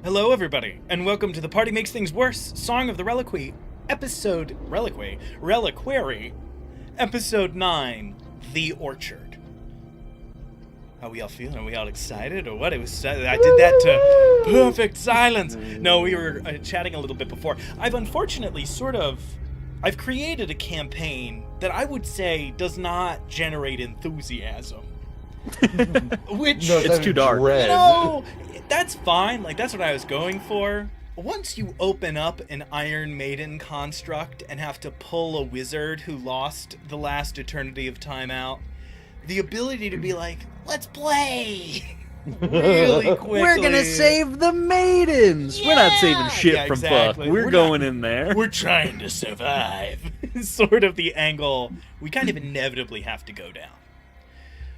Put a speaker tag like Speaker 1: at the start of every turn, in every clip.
Speaker 1: Hello, everybody, and welcome to the Party Makes Things Worse Song of the Reliquary, Reliquary, Episode 9, The Orchard. How we all feeling? Are we all excited, or what? I did that to perfect silence. No, we were chatting a little bit before. I've unfortunately I've created a campaign that I would say does not generate enthusiasm. Which
Speaker 2: it's too dark.
Speaker 1: No, that's fine. Like, that's what I was going for. Once you open up an Iron Maiden construct and have to pull a wizard who lost the last eternity of time out, the ability to be like, let's play really quickly.
Speaker 2: We're gonna save the maidens.
Speaker 1: Yeah!
Speaker 2: We're not saving shit from
Speaker 1: exactly.
Speaker 2: fuck. We're going in there.
Speaker 1: We're trying to survive. Sort of the angle we kind of inevitably have to go down.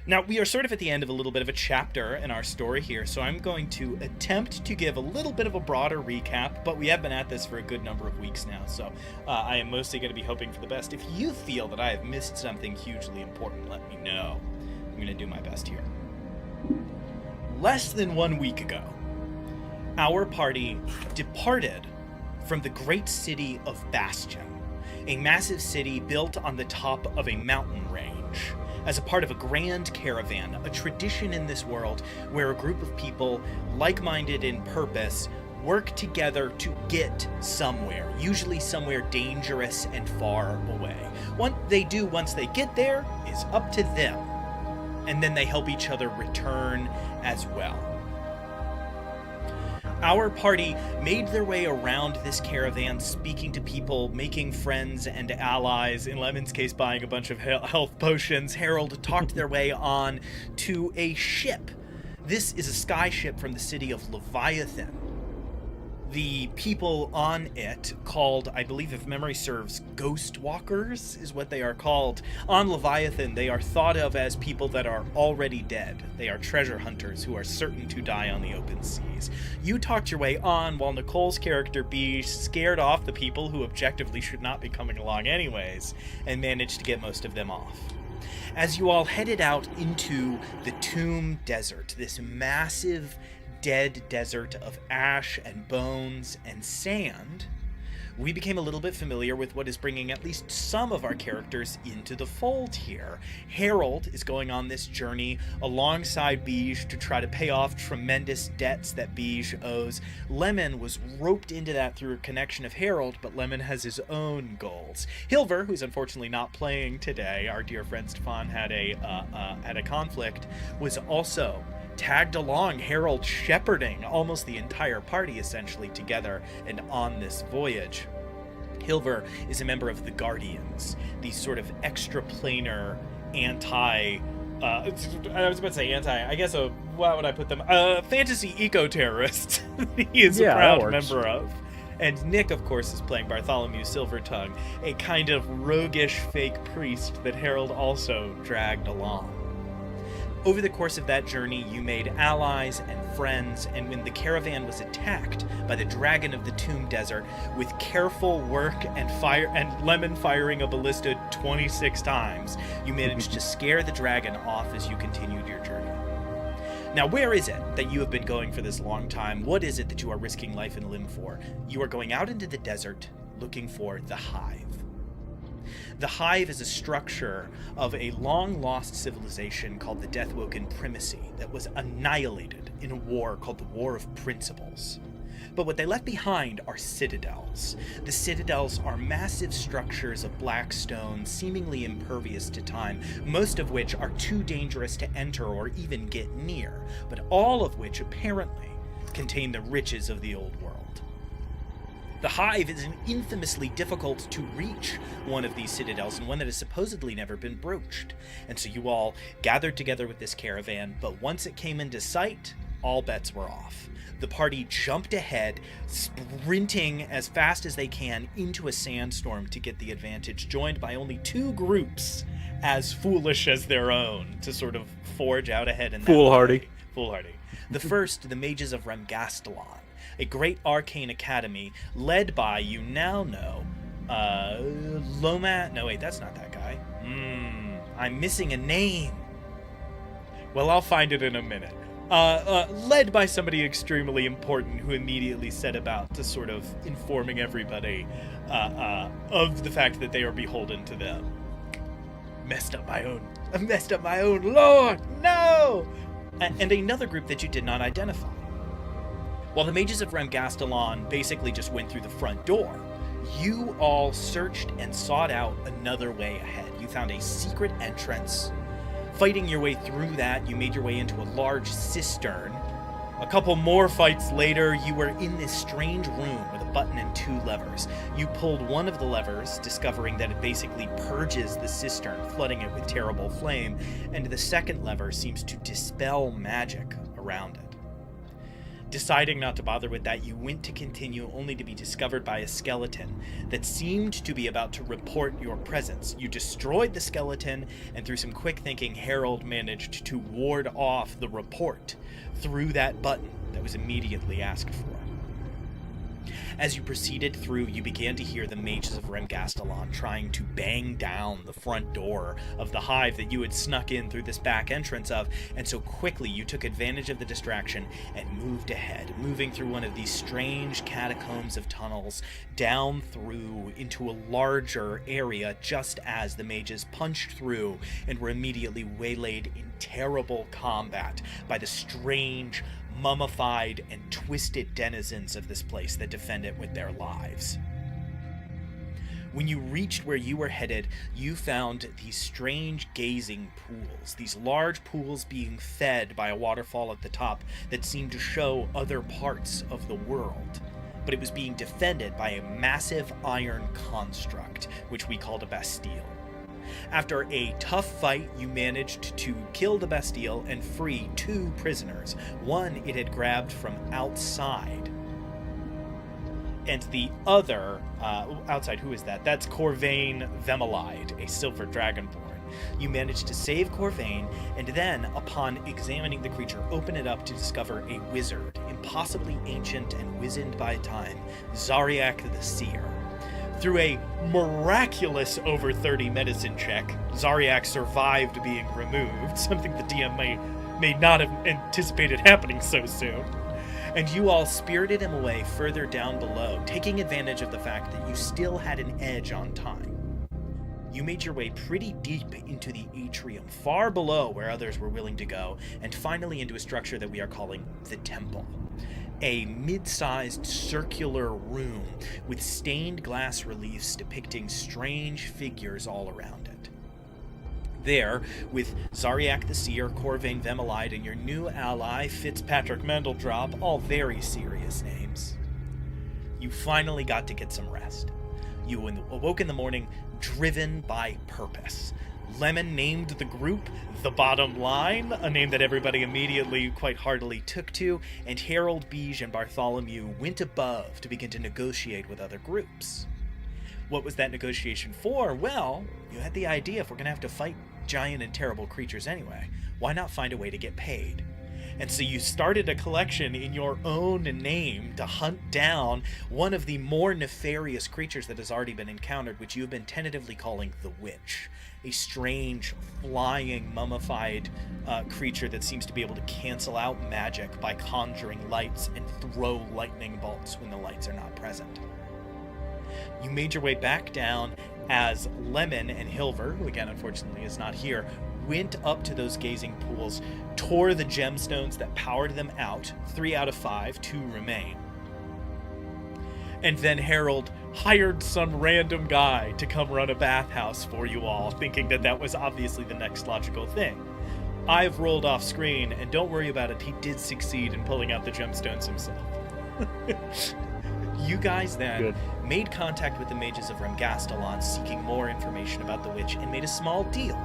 Speaker 1: Now, we are sort of at the end of a little bit of a chapter in our story here, so I'm going to attempt to give a little bit of a broader recap, but we have been at this for a good number of weeks now, so I am mostly going to be hoping for the best. If you feel that I have missed something hugely important, let me know. I'm going to do my best here. Less than 1 week ago, our party departed from the great city of Bastion, a massive city built on the top of a mountain range, as a part of a grand caravan, a tradition in this world where a group of people, like-minded in purpose, work together to get somewhere, usually somewhere dangerous and far away. What they do once they get there is up to them, and then they help each other return as well. Our party made their way around this caravan, speaking to people, making friends and allies, in Lemon's case buying a bunch of health potions. Harold talked their way on to a ship. This is a sky ship from the city of Leviathan. The people on it, called, I believe if memory serves, Ghost Walkers is what they are called. On Leviathan, they are thought of as people that are already dead. They are treasure hunters who are certain to die on the open seas. You talked your way on while Nicole's character B scared off the people who objectively should not be coming along anyways, and managed to get most of them off. As you all headed out into the Tomb Desert, this massive dead desert of ash and bones and sand, we became a little bit familiar with what is bringing at least some of our characters into the fold here. Harold is going on this journey alongside Beige to try to pay off tremendous debts that Beige owes. Lemon was roped into that through a connection of Harold, but Lemon has his own goals. Hilver, who's unfortunately not playing today, our dear friend Stefan had a conflict, was also tagged along, Harold shepherding almost the entire party essentially together and on this voyage. Hilver is a member of the Guardians, these sort of extraplanar I was about to say I guess what would I put them? Fantasy eco-terrorists he is a proud member of. And Nick, of course, is playing Bartholomew Silvertongue, a kind of roguish fake priest that Harold also dragged along. Over the course of that journey, you made allies and friends, and when the caravan was attacked by the dragon of the Tomb Desert, with careful work and Lemon firing a ballista 26 times, you managed to scare the dragon off as you continued your journey. Now, where is it that you have been going for this long time? What is it that you are risking life and limb for? You are going out into the desert looking for the Hive. The Hive is a structure of a long-lost civilization called the Deathwoken Primacy that was annihilated in a war called the War of Principles. But what they left behind are citadels. The citadels are massive structures of black stone, seemingly impervious to time, most of which are too dangerous to enter or even get near, but all of which apparently contain the riches of the old world. The Hive is an infamously difficult to reach one of these citadels, and one that has supposedly never been broached. And so you all gathered together with this caravan, but once it came into sight, all bets were off. The party jumped ahead, sprinting as fast as they can into a sandstorm to get the advantage, joined by only two groups as foolish as their own to sort of forge out ahead in that
Speaker 2: Foolhardy.
Speaker 1: Foolhardy. The first, the Mages of Remgastelon, a great arcane academy led by, you now know, Lomat. No, wait, that's not that guy. I'm missing a name. Well, I'll find it in a minute. led by somebody extremely important who immediately set about to sort of informing everybody of the fact that they are beholden to them. Messed up my own lord, no! And another group that you did not identify. While the mages of Remgastelon basically just went through the front door, you all searched and sought out another way ahead. You found a secret entrance. Fighting your way through that, you made your way into a large cistern. A couple more fights later, you were in this strange room with a button and 2 levers. You pulled one of the levers, discovering that it basically purges the cistern, flooding it with terrible flame, and the second lever seems to dispel magic around it. Deciding not to bother with that, you went to continue, only to be discovered by a skeleton that seemed to be about to report your presence. You destroyed the skeleton, and through some quick thinking, Harold managed to ward off the report through that button that was immediately asked for. As you proceeded through, you began to hear the mages of Remgastelon trying to bang down the front door of the hive that you had snuck in through this back entrance of, and so quickly you took advantage of the distraction and moved ahead, moving through one of these strange catacombs of tunnels, down through into a larger area just as the mages punched through and were immediately waylaid in terrible combat by the strange, mummified and twisted denizens of this place that defend it with their lives. When you reached where you were headed, you found these strange gazing pools, these large pools being fed by a waterfall at the top that seemed to show other parts of the world. But it was being defended by a massive iron construct, which we called a Bastille. After a tough fight, you managed to kill the Bastille and free 2 prisoners. One it had grabbed from outside, and the other, outside, who is that? That's Corvain Vemelide, a silver dragonborn. You managed to save Corvain, and then, upon examining the creature, open it up to discover a wizard, impossibly ancient and wizened by time, Zariak the Seer. Through a miraculous over 30 medicine check, Zariak survived being removed, something the DM may not have anticipated happening so soon. And you all spirited him away further down below, taking advantage of the fact that you still had an edge on time. You made your way pretty deep into the atrium, far below where others were willing to go, and finally into a structure that we are calling the Temple. A mid-sized circular room with stained glass reliefs depicting strange figures all around it. There, with Zariak the Seer, Corvain Vemelide, and your new ally, Fitzpatrick Mendeldrop, all very serious names, you finally got to get some rest. You awoke in the morning driven by purpose. Lemon named the group The Bottom Line, a name that everybody immediately quite heartily took to, and Harold, Beige, and Bartholomew went above to begin to negotiate with other groups. What was that negotiation for? Well, you had the idea, if we're going to have to fight giant and terrible creatures anyway, why not find a way to get paid? And so you started a collection in your own name to hunt down one of the more nefarious creatures that has already been encountered, which you have been tentatively calling the Witch. A strange, flying, mummified creature that seems to be able to cancel out magic by conjuring lights and throw lightning bolts when the lights are not present. You made your way back down as Lemon and Hilver, who again unfortunately is not here, went up to those gazing pools, tore the gemstones that powered them out, 3 out of 5, 2 remain. And then Harold hired some random guy to come run a bathhouse for you all, thinking that that was obviously the next logical thing. I've rolled off screen, and don't worry about it, he did succeed in pulling out the gemstones himself. You guys then made contact with the mages of Remgastelon, seeking more information about the witch, and made a small deal.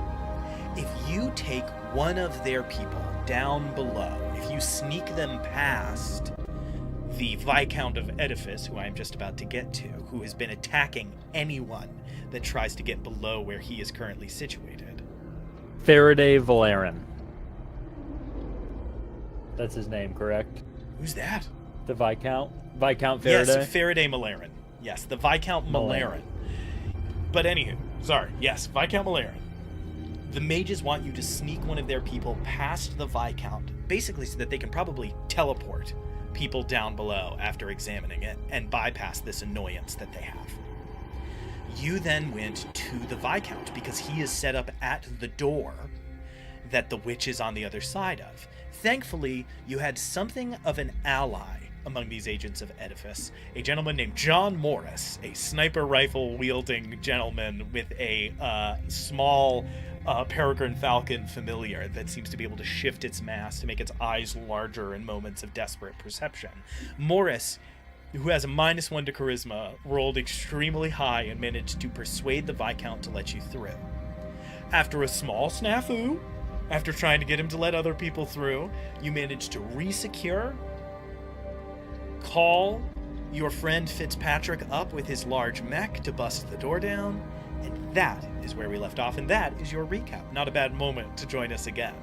Speaker 1: If you take one of their people down below, if you sneak them past the Viscount of Edifice, who I'm just about to get to, who has been attacking anyone that tries to get below where he is currently situated.
Speaker 2: Faraday Valeran. That's his name, correct?
Speaker 1: Who's that?
Speaker 2: The Viscount? Viscount Faraday?
Speaker 1: Yes, Faraday Malaran. Yes, the Viscount Malaran. But anywho, sorry, yes, Viscount Malaran. The mages want you to sneak one of their people past the Viscount, basically so that they can probably teleport people down below after examining it and bypass this annoyance that they have. You then went to the Viscount because he is set up at the door that the witch is on the other side of. Thankfully, you had something of an ally among these agents of Edifice, a gentleman named John Morris, a sniper rifle wielding gentleman with a small peregrine falcon familiar that seems to be able to shift its mass to make its eyes larger in moments of desperate perception. Morris, who has a -1 to charisma, rolled extremely high and managed to persuade the Viscount to let you through. After a small snafu, after trying to get him to let other people through, you managed to resecure, call your friend Fitzpatrick up with his large mech to bust the door down, and that is where we left off, and that is your recap. Not a bad moment to join us again.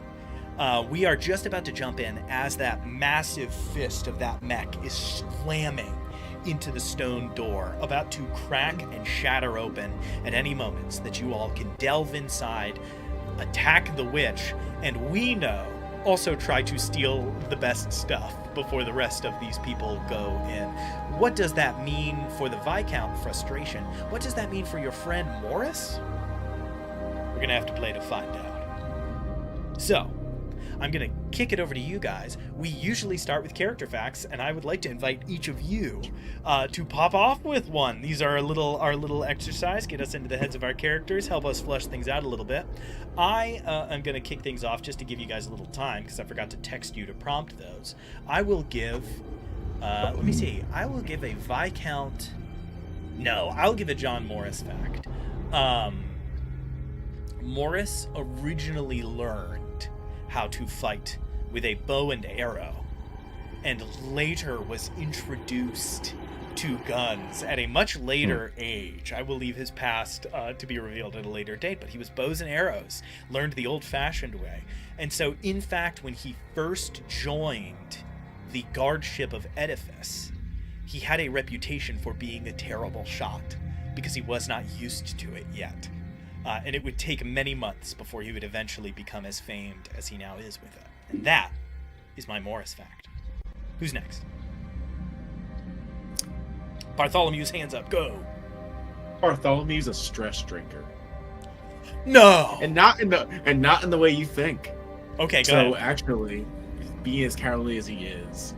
Speaker 1: We are just about to jump in as that massive fist of that mech is slamming into the stone door, about to crack and shatter open at any moment, so that you all can delve inside, attack the witch, and we know also try to steal the best stuff before the rest of these people go in. What does that mean for the Viscount frustration? What does that mean for your friend Morris? We're gonna have to play to find out. So, I'm gonna kick it over to you guys. We usually start with character facts, and I would like to invite each of you to pop off with one. These are our little exercise, get us into the heads of our characters, help us flush things out a little bit. I am gonna kick things off just to give you guys a little time, because I forgot to text you to prompt those. I will give, let me see, I will give a Viscount, no, I'll give a John Morris fact. Morris originally learned how to fight with a bow and arrow, and later was introduced to guns at a much later age. I will leave his past to be revealed at a later date, but he was bows and arrows, learned the old-fashioned way. And so, in fact, when he first joined the guardship of Edifice, he had a reputation for being a terrible shot, because he was not used to it yet. And it would take many months before he would eventually become as famed as he now is with it. And that is my Morris fact. Who's next? Bartholomew's hands up. Go.
Speaker 3: Bartholomew's a stress drinker.
Speaker 1: No.
Speaker 3: And not in the way you think.
Speaker 1: Okay, go
Speaker 3: So
Speaker 1: ahead.
Speaker 3: actually, being as cowardly as he is,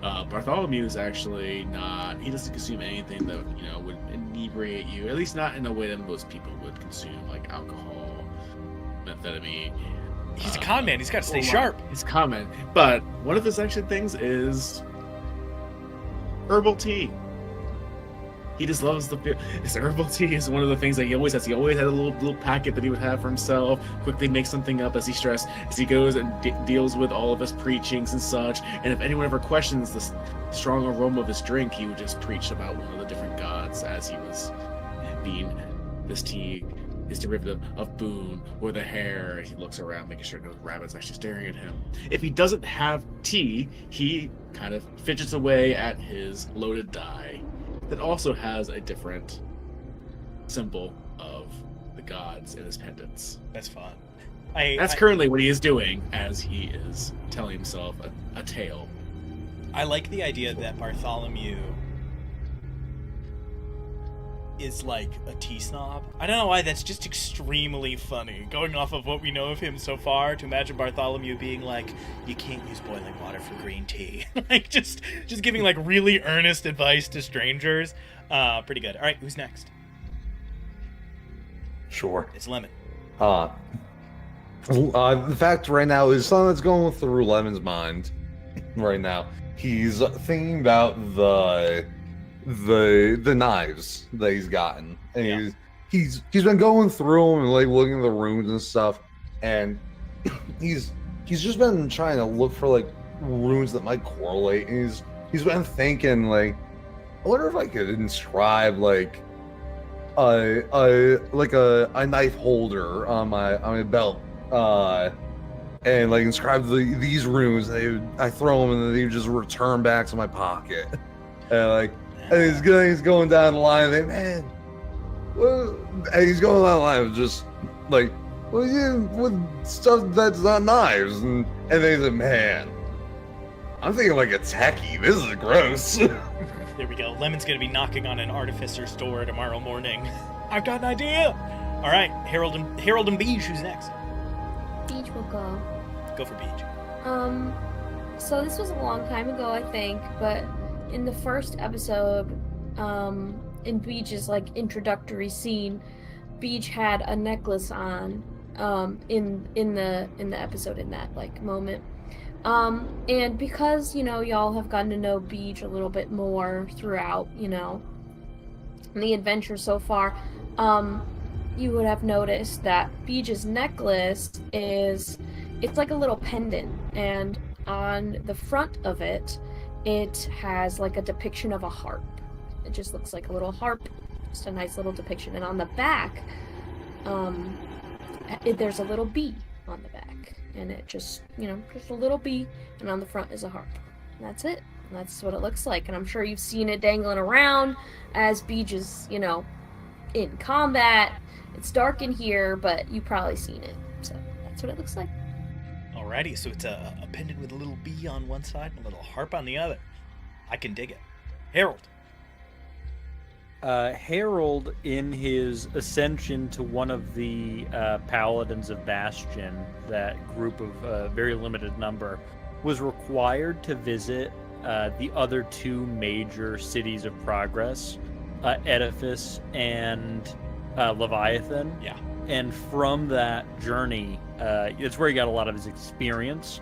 Speaker 3: Bartholomew is actually not. He doesn't consume anything that would inebriate you. At least not in a way that most people would consume, like alcohol, methamphetamine.
Speaker 1: He's a con man. He's got to stay
Speaker 3: Well,
Speaker 1: sharp.
Speaker 3: He's common, but one of his action things is herbal tea. He just loves his herbal tea is one of the things that he always has. He always had a little packet that he would have for himself. Quickly make something up as he stressed, as he goes and deals with all of his preachings and such. And if anyone ever questions the strong aroma of his drink, he would just preach about one of the different gods as he was being this tea is derivative of Boone or the hare. He looks around, making sure no rabbit's actually staring at him. If he doesn't have tea, he kind of fidgets away at his loaded die that also has a different symbol of the gods in his pendants.
Speaker 1: That's fun.
Speaker 3: That's currently what he is doing as he is telling himself a tale.
Speaker 1: I like the idea that Bartholomew is like a tea snob. I don't know why, that's just extremely funny. Going off of what we know of him so far, to imagine Bartholomew being like, you can't use boiling water for green tea. Like just giving like really earnest advice to strangers. Pretty good. All right, who's next?
Speaker 4: Sure.
Speaker 1: It's Lemon.
Speaker 4: The fact right now is something that's going through Lemon's mind right now. He's thinking about the knives that he's gotten, and
Speaker 1: Yeah.
Speaker 4: he's been going through them and like looking at the runes and stuff, and he's just been trying to look for like runes that might correlate, and he's been thinking like, I wonder if I could inscribe like a knife holder on my belt, and like inscribe these runes. I throw them and then they just return back to my pocket, and like. And he's going down the line, and man, and he's going down the line of just like Well, yeah, with stuff that's not knives, and then he's like, man, I'm thinking like a techie. This is gross.
Speaker 1: There we go. Lemon's gonna be knocking on an artificer's door tomorrow morning. I've got an idea. All right, Harold and Beej, who's next?
Speaker 5: Beej will go.
Speaker 1: Go for Beej.
Speaker 5: So this was a long time ago, I think, but in the first episode, in Beej's like introductory scene, Beej had a necklace on, in the episode, in that like moment. And because, y'all have gotten to know Beej a little bit more throughout, the adventure so far, you would have noticed that Beej's necklace it's like a little pendant, and on the front of it, it has like a depiction of a harp. It just looks like a little harp, just a nice little depiction. And on the back, there's a little bee on the back, and it just a little bee, and on the front is a harp. And that's it. And that's what it looks like. And I'm sure you've seen it dangling around as Beej is, in combat. It's dark in here, but you've probably seen it. So that's what it looks like.
Speaker 1: Alrighty, so it's a pendant with a little bee on one side and a little harp on the other. I can dig it. Harold.
Speaker 2: Harold, in his ascension to one of the paladins of Bastion, that group of very limited number, was required to visit the other two major cities of progress, Edifice and Leviathan.
Speaker 1: Yeah.
Speaker 2: And from that journey, it's where he got a lot of his experience.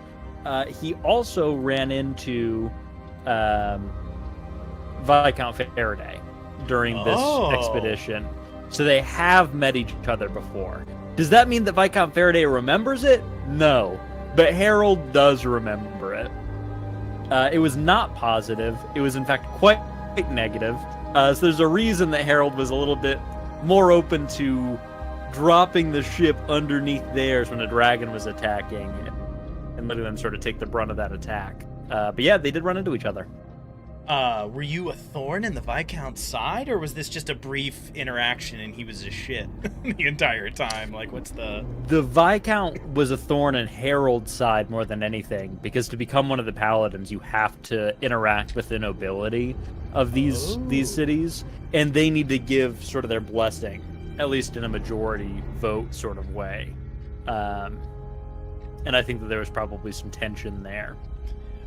Speaker 2: He also ran into Viscount Faraday during this expedition. So they have met each other before. Does that mean that Viscount Faraday remembers it? No. But Harold does remember it. It was not positive. It was, in fact, quite negative. So there's a reason that Harold was a little bit more open to dropping the ship underneath theirs when a dragon was attacking and letting them sort of take the brunt of that attack. But yeah, they did run into each other.
Speaker 1: Were you a thorn in the Viscount's side, or was this just a brief interaction and he was a shit the entire time? Like, what's the...
Speaker 2: The Viscount was a thorn in Harold's side more than anything, because to become one of the paladins, you have to interact with the nobility of these cities, and they need to give sort of their blessing, at least in a majority vote sort of way. And I think that there was probably some tension there.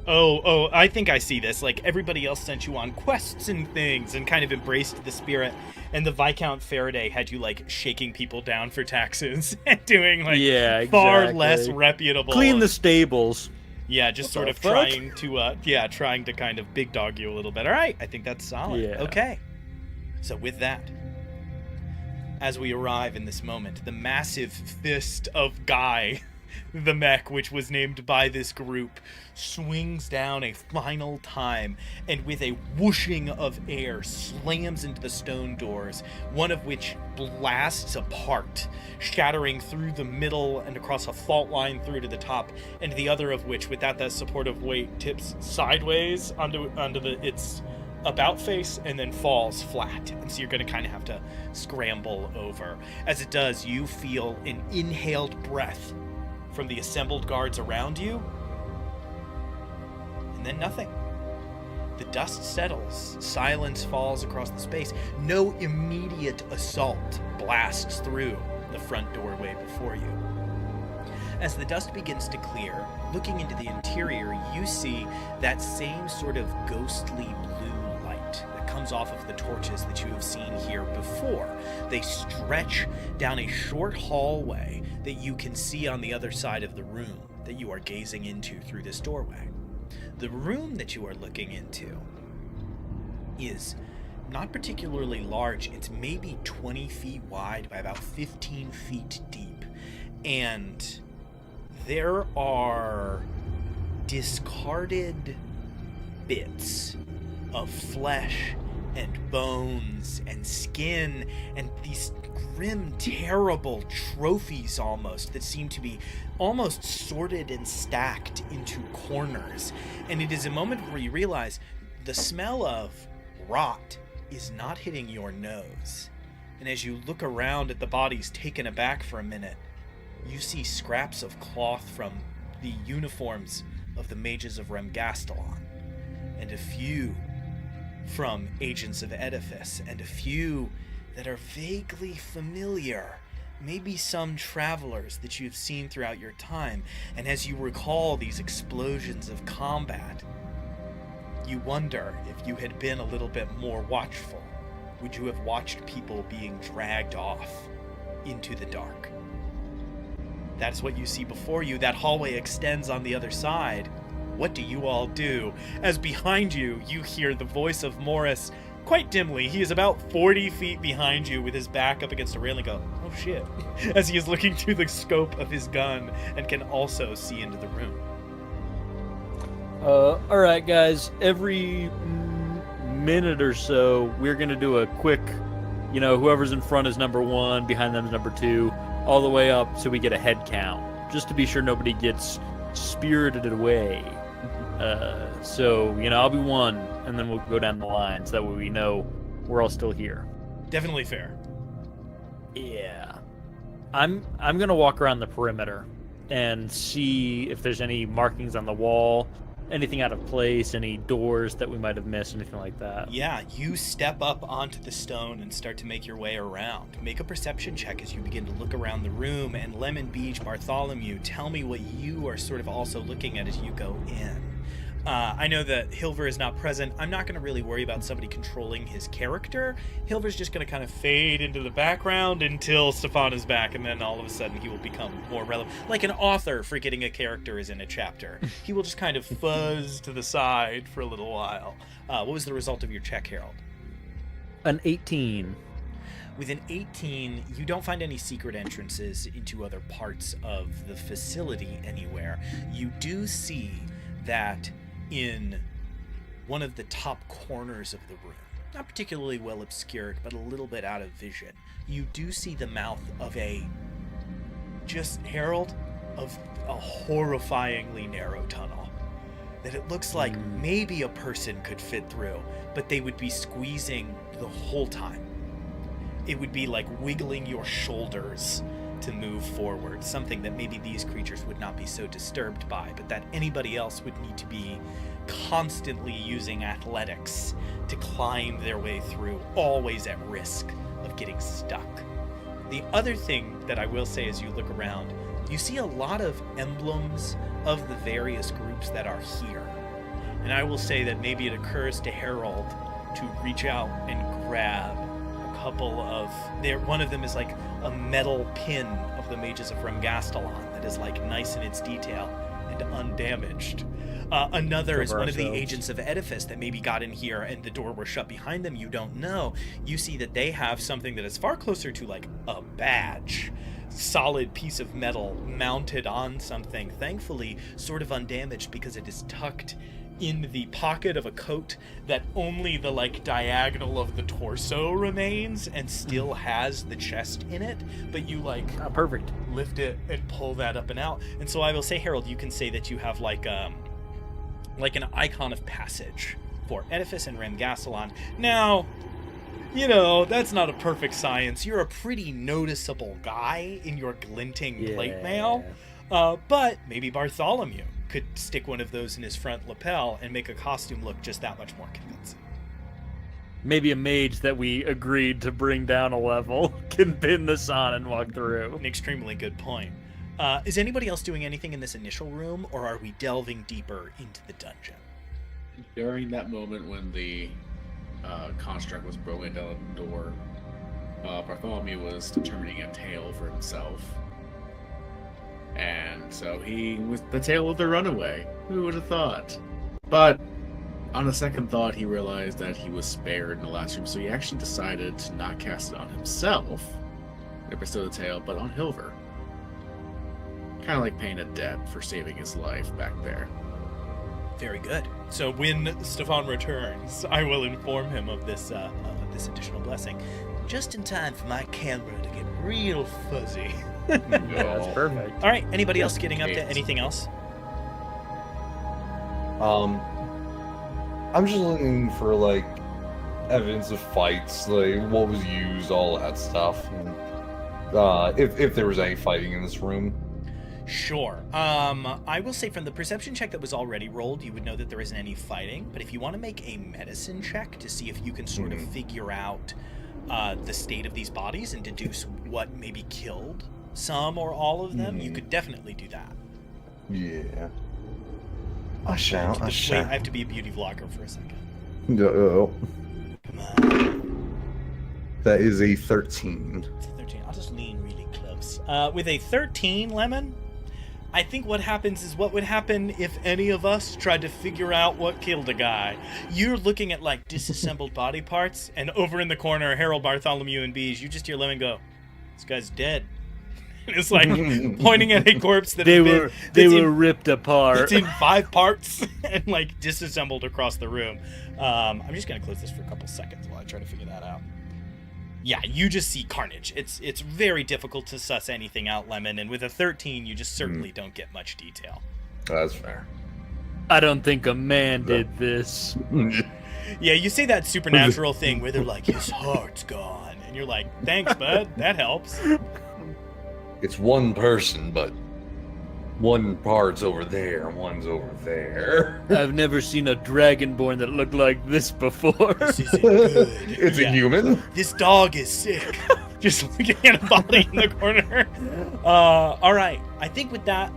Speaker 1: Oh, I think I see this. Like, everybody else sent you on quests and things and kind of embraced the spirit. And the Viscount Faraday had you, like, shaking people down for taxes and doing, like, far less reputable...
Speaker 2: Clean the stables.
Speaker 1: Yeah, just sort of trying to kind of big dog you a little bit. All right, I think that's solid.
Speaker 2: Yeah.
Speaker 1: Okay. So with that, as we arrive in this moment, the massive fist of Guy, the mech, which was named by this group, swings down a final time, and with a whooshing of air slams into the stone doors, one of which blasts apart, shattering through the middle and across a fault line through to the top, and the other of which, without that supportive weight, tips sideways onto its about face and then falls flat. And so you're going to kind of have to scramble over. As it does, you feel an inhaled breath from the assembled guards around you, and then nothing. The dust settles, silence falls across the space. No immediate assault blasts through the front doorway before you. As the dust begins to clear, looking into the interior, you see that same sort of ghostly blue light that comes off of the torches that you have seen here before. They stretch down a short hallway that you can see on the other side of the room that you are gazing into through this doorway. The room that you are looking into is not particularly large. It's maybe 20 feet wide by about 15 feet deep. And there are discarded bits of flesh and bones and skin and these grim, terrible trophies almost that seem to be almost sorted and stacked into corners. And it is a moment where you realize the smell of rot is not hitting your nose. And as you look around at the bodies, taken aback for a minute, you see scraps of cloth from the uniforms of the mages of Remgastelon, and a few from agents of Edifice, and a few that are vaguely familiar. Maybe some travelers that you've seen throughout your time, and as you recall these explosions of combat, you wonder if you had been a little bit more watchful, would you have watched people being dragged off into the dark? That's what you see before you. That hallway extends on the other side. What do you all do? As behind you, you hear the voice of Morris quite dimly. He is about 40 feet behind you with his back up against a railing. Go, oh shit, as he is looking through the scope of his gun and can also see into the room.
Speaker 2: All right, guys. Every minute or so, we're gonna do a quick, whoever's in front is number 1, behind them is number 2, all the way up, so we get a head count, just to be sure nobody gets spirited away. So I'll be 1, and then we'll go down the line, so that way we know we're all still here.
Speaker 1: Definitely fair.
Speaker 2: Yeah. I'm gonna walk around the perimeter and see if there's any markings on the wall, anything out of place, any doors that we might have missed, anything like that.
Speaker 1: Yeah, you step up onto the stone and start to make your way around. Make a perception check as you begin to look around the room, and Lemon Beach, Bartholomew, tell me what you are sort of also looking at as you go in. I know that Hilver is not present. I'm not going to really worry about somebody controlling his character. Hilver's just going to kind of fade into the background until Stefan is back, and then all of a sudden he will become more relevant. Like an author forgetting a character is in a chapter. He will just kind of fuzz to the side for a little while. What was the result of your check, Harold?
Speaker 2: An 18.
Speaker 1: With an 18, you don't find any secret entrances into other parts of the facility anywhere. You do see that in one of the top corners of the room, not particularly well obscured, but a little bit out of vision, you do see the mouth of a horrifyingly narrow tunnel that it looks like maybe a person could fit through, but they would be squeezing the whole time. It would be like wiggling your shoulders to move forward, something that maybe these creatures would not be so disturbed by, but that anybody else would need to be constantly using athletics to climb their way through, always at risk of getting stuck. The other thing that I will say as you look around, you see a lot of emblems of the various groups that are here. And I will say that maybe it occurs to Harold to reach out and grab couple of one of them is like a metal pin of the mages of Remgastelon that is like nice in its detail and undamaged. Another is one of the agents of Edifice that maybe got in here and the door was shut behind them. You don't know. You see that they have something that is far closer to like a badge, solid piece of metal mounted on something, thankfully sort of undamaged because it is tucked in the pocket of a coat that only the like diagonal of the torso remains and still has the chest in it, but you like
Speaker 2: perfect
Speaker 1: lift it and pull that up and out. And so I will say, Harold, you can say that you have like an icon of passage for Edifice and Remgastelon. Now, that's not a perfect science. You're a pretty noticeable guy in your glinting plate mail, but maybe Bartholomew could stick one of those in his front lapel and make a costume look just that much more convincing.
Speaker 2: Maybe a mage that we agreed to bring down a level can pin this on and walk through.
Speaker 1: An extremely good point. Is anybody else doing anything in this initial room, or are we delving deeper into the dungeon?
Speaker 3: During that moment when the construct was broken down the door, Bartholomew was determining a tale for himself. And so he was the tale of the runaway. Who would have thought? But on a second thought, he realized that he was spared in the last room, so he actually decided to not cast it on himself, to bestow the tale, but on Hilver. Kind of like paying a debt for saving his life back there.
Speaker 1: Very good. So when Stefan returns, I will inform him of this additional blessing, just in time for my camera to get real fuzzy.
Speaker 2: That's perfect.
Speaker 1: All right. Anybody else getting up to anything else?
Speaker 4: I'm just looking for like evidence of fights, like what was used, all that stuff. And if there was any fighting in this room.
Speaker 1: Sure. I will say from the perception check that was already rolled, you would know that there isn't any fighting. But if you want to make a medicine check to see if you can sort of figure out the state of these bodies and deduce what maybe killed some or all of them, you could definitely do that.
Speaker 4: Yeah. I shall.
Speaker 1: Wait, I have to be a beauty vlogger for a second.
Speaker 4: No.
Speaker 1: Come on.
Speaker 4: That is a 13.
Speaker 1: It's a 13. I'll just lean really close. With a 13, Lemon, I think what happens is what would happen if any of us tried to figure out what killed a guy. You're looking at, like, disassembled body parts, and over in the corner, Harold, Bartholomew, and Bees, you just hear Lemon go, this guy's dead. And it's like pointing at a corpse that
Speaker 2: They were ripped apart.
Speaker 1: It's in 5 parts and, like, disassembled across the room. I'm just going to close this for a couple seconds while I try to figure that out. Yeah, you just see carnage. It's very difficult to suss anything out, Lemon, and with a 13, you just certainly don't get much detail.
Speaker 4: That's fair.
Speaker 2: I don't think a man did this.
Speaker 1: Yeah, you say that supernatural thing where they're like, his heart's gone, and you're like, thanks, bud, that helps.
Speaker 4: It's one person, but one part's over there, one's over there.
Speaker 2: I've never seen a dragonborn that looked like this before.
Speaker 1: This isn't good.
Speaker 4: It's a human?
Speaker 1: This dog is sick. Just looking at a body in the corner. All right. I think with that,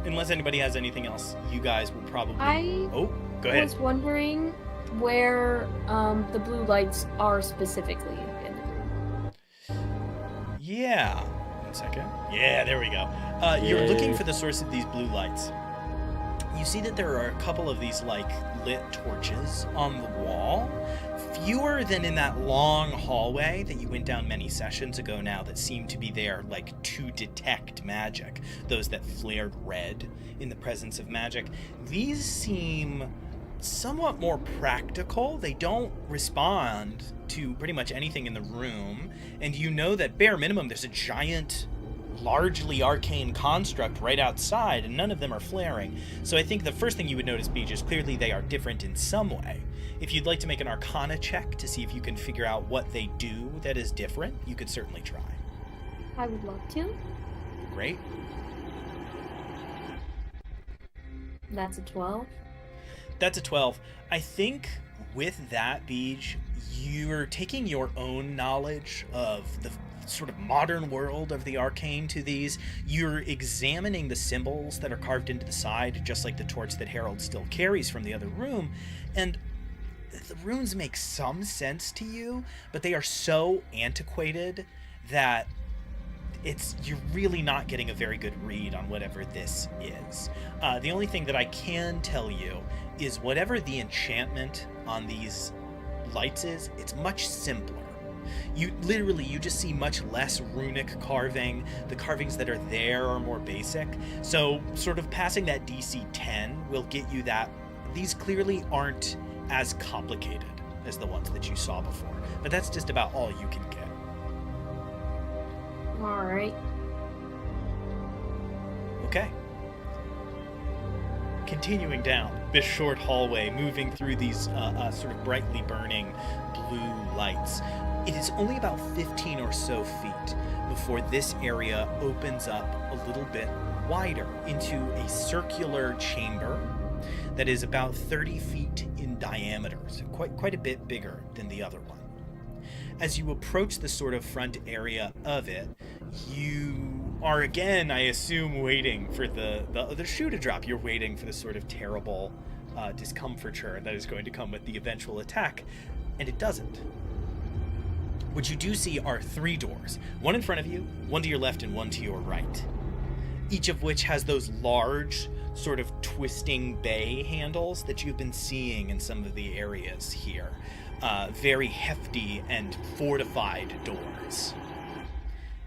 Speaker 1: unless anybody has anything else, you guys will probably... Oh, go ahead.
Speaker 5: I was wondering where the blue lights are specifically in the room.
Speaker 1: Yeah. 1 second. Yeah, there we go. You're looking for the source of these blue lights. You see that there are a couple of these, like, lit torches on the wall. Fewer than in that long hallway that you went down many sessions ago now that seemed to be there, like, to detect magic. Those that flared red in the presence of magic. These seem somewhat more practical. They don't respond to pretty much anything in the room. And you know that bare minimum there's a giant, largely arcane construct right outside, and none of them are flaring. So I think the first thing you would notice, Beej, is clearly they are different in some way. If you'd like to make an Arcana check to see if you can figure out what they do that is different, you could certainly try.
Speaker 5: I would love to.
Speaker 1: Great.
Speaker 5: That's a 12.
Speaker 1: That's a 12. I think with that, Beej, you're taking your own knowledge of the sort of modern world of the arcane to these. You're examining the symbols that are carved into the side, just like the torch that Harold still carries from the other room, and the runes make some sense to you, but they are so antiquated that you're really not getting a very good read on whatever this is. The only thing that I can tell you is whatever the enchantment on these lights is, it's much simpler. You just see much less runic carving. The carvings that are there are more basic. So sort of passing that DC 10 will get you that. These clearly aren't as complicated as the ones that you saw before, but that's just about all you can get.
Speaker 5: All right.
Speaker 1: Okay. Continuing down this short hallway, moving through these sort of brightly burning blue lights, it is only about 15 or so feet before this area opens up a little bit wider into a circular chamber that is about 30 feet in diameter, so quite a bit bigger than the other one. As you approach the sort of front area of it, you are again, I assume, waiting for the shoe to drop. You're waiting for the sort of terrible discomfiture that is going to come with the eventual attack, and it doesn't. What you do see are 3 doors, one in front of you, one to your left, and one to your right, each of which has those large sort of twisting bay handles that you've been seeing in some of the areas here. Very hefty and fortified doors.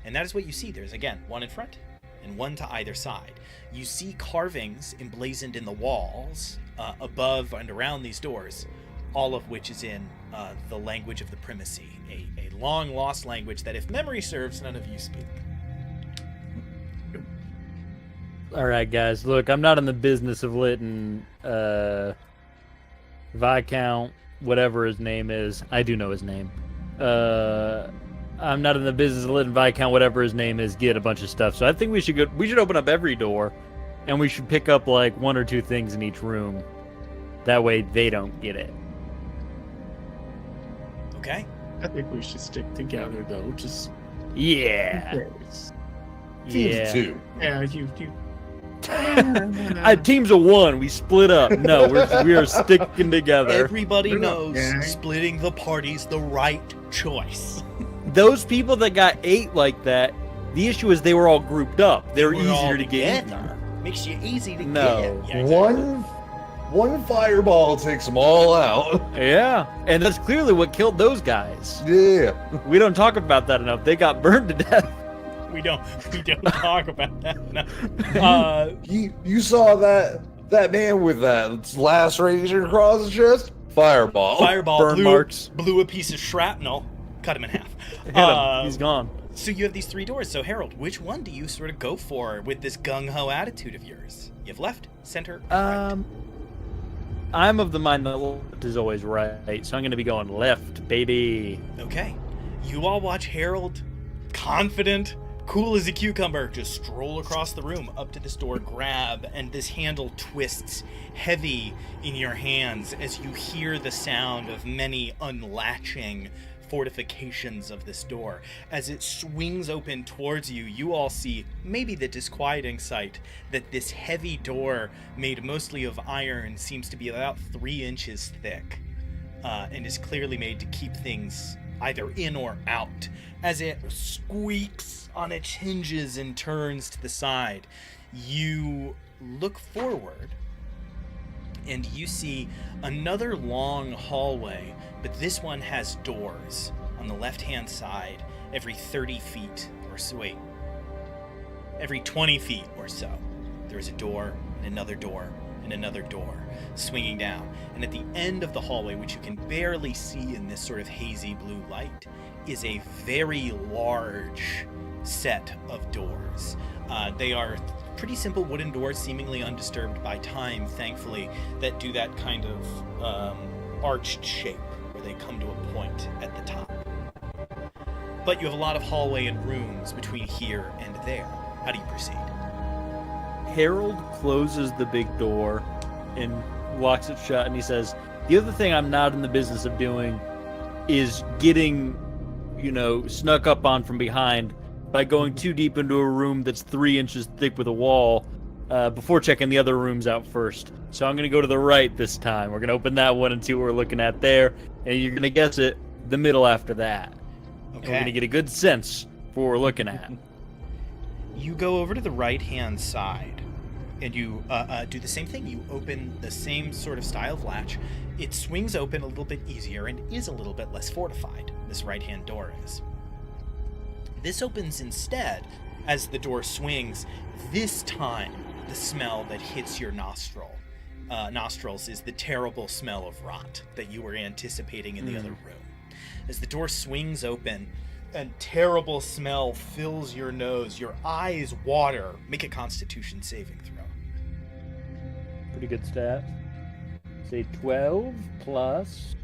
Speaker 1: And that is what you see. There's, again, one in front and one to either side. You see carvings emblazoned in the walls above and around these doors, all of which is in the language of the primacy, a long-lost language that, if memory serves, none of you speak.
Speaker 2: All right, guys. Look, I'm not in the business of letting Viscount, whatever his name is, I do know his name, I'm not in the business of letting Viscount, whatever his name is, get a bunch of stuff. So I think we should open up every door, and we should pick up like 1 or 2 things in each room. That way they don't get it.
Speaker 1: Okay.
Speaker 3: I think we should stick together, though. Just
Speaker 2: Yeah.
Speaker 4: Teams two.
Speaker 3: Yeah, you.
Speaker 2: Teams of 1. We split up. No, we are sticking together.
Speaker 1: Everybody
Speaker 3: We're not
Speaker 1: knows
Speaker 3: gang.
Speaker 1: splitting the party's the right choice.
Speaker 2: Those people that got 8 like that, the issue is they were all grouped up. They're
Speaker 1: We're all
Speaker 2: easier to get
Speaker 1: together. Makes you easy to
Speaker 2: No.
Speaker 1: get. Yeah, exactly.
Speaker 4: One fireball takes them all out.
Speaker 2: Yeah, and that's clearly what killed those guys.
Speaker 4: Yeah.
Speaker 2: We don't talk about that enough. They got burned to death.
Speaker 1: We don't talk about that enough.
Speaker 4: You saw that man with that laceration across his chest? Fireball.
Speaker 1: Fireball
Speaker 2: Burn marks.
Speaker 1: blew a piece of shrapnel, cut him in half.
Speaker 2: Hit him. He's gone.
Speaker 1: So you have these 3 doors. So Harold, which one do you sort of go for with this gung-ho attitude of yours? You have left, center, right.
Speaker 2: I'm of the mind that left is always right, so I'm going to be going left, baby.
Speaker 1: Okay. You all watch Harold, confident, cool as a cucumber, just stroll across the room up to this door, grab, and this handle twists heavy in your hands as you hear the sound of many unlatching fortifications of this door. As it swings open towards you, you all see maybe the disquieting sight that this heavy door, made mostly of iron, seems to be about 3 inches thick, and is clearly made to keep things either in or out. As it squeaks on its hinges and turns to the side, you look forward and you see another long hallway, but this one has doors on the left-hand side every 30 feet or so. Wait, every 20 feet or so. There's a door and another door and another door swinging down. And at the end of the hallway, which you can barely see in this sort of hazy blue light, is a very large set of doors. They are pretty simple wooden doors, seemingly undisturbed by time, thankfully, that do that kind of arched shape where they come to a point at the top. But you have a lot of hallway and rooms between here and there. How do you proceed?
Speaker 2: Harold closes the big door and locks it shut, and he says, the other thing I'm not in the business of doing is getting, snuck up on from behind by going too deep into a room that's 3 inches thick with a wall before checking the other rooms out first. So I'm going to go to the right this time. We're going to open that one and see what we're looking at there, and you're going to guess it, the middle after that.
Speaker 1: Okay.
Speaker 2: And we're going to get a good sense for what we're looking at.
Speaker 1: You go over to the right-hand side, and you do the same thing. You open the same sort of style of latch. It swings open a little bit easier and is a little bit less fortified, this right-hand door is. This opens instead as the door swings. This time, the smell that hits your nostrils is the terrible smell of rot that you were anticipating in the other room. As the door swings open, and terrible smell fills your nose, your eyes water. Make a Constitution saving throw.
Speaker 2: Pretty good stat. Say 12 plus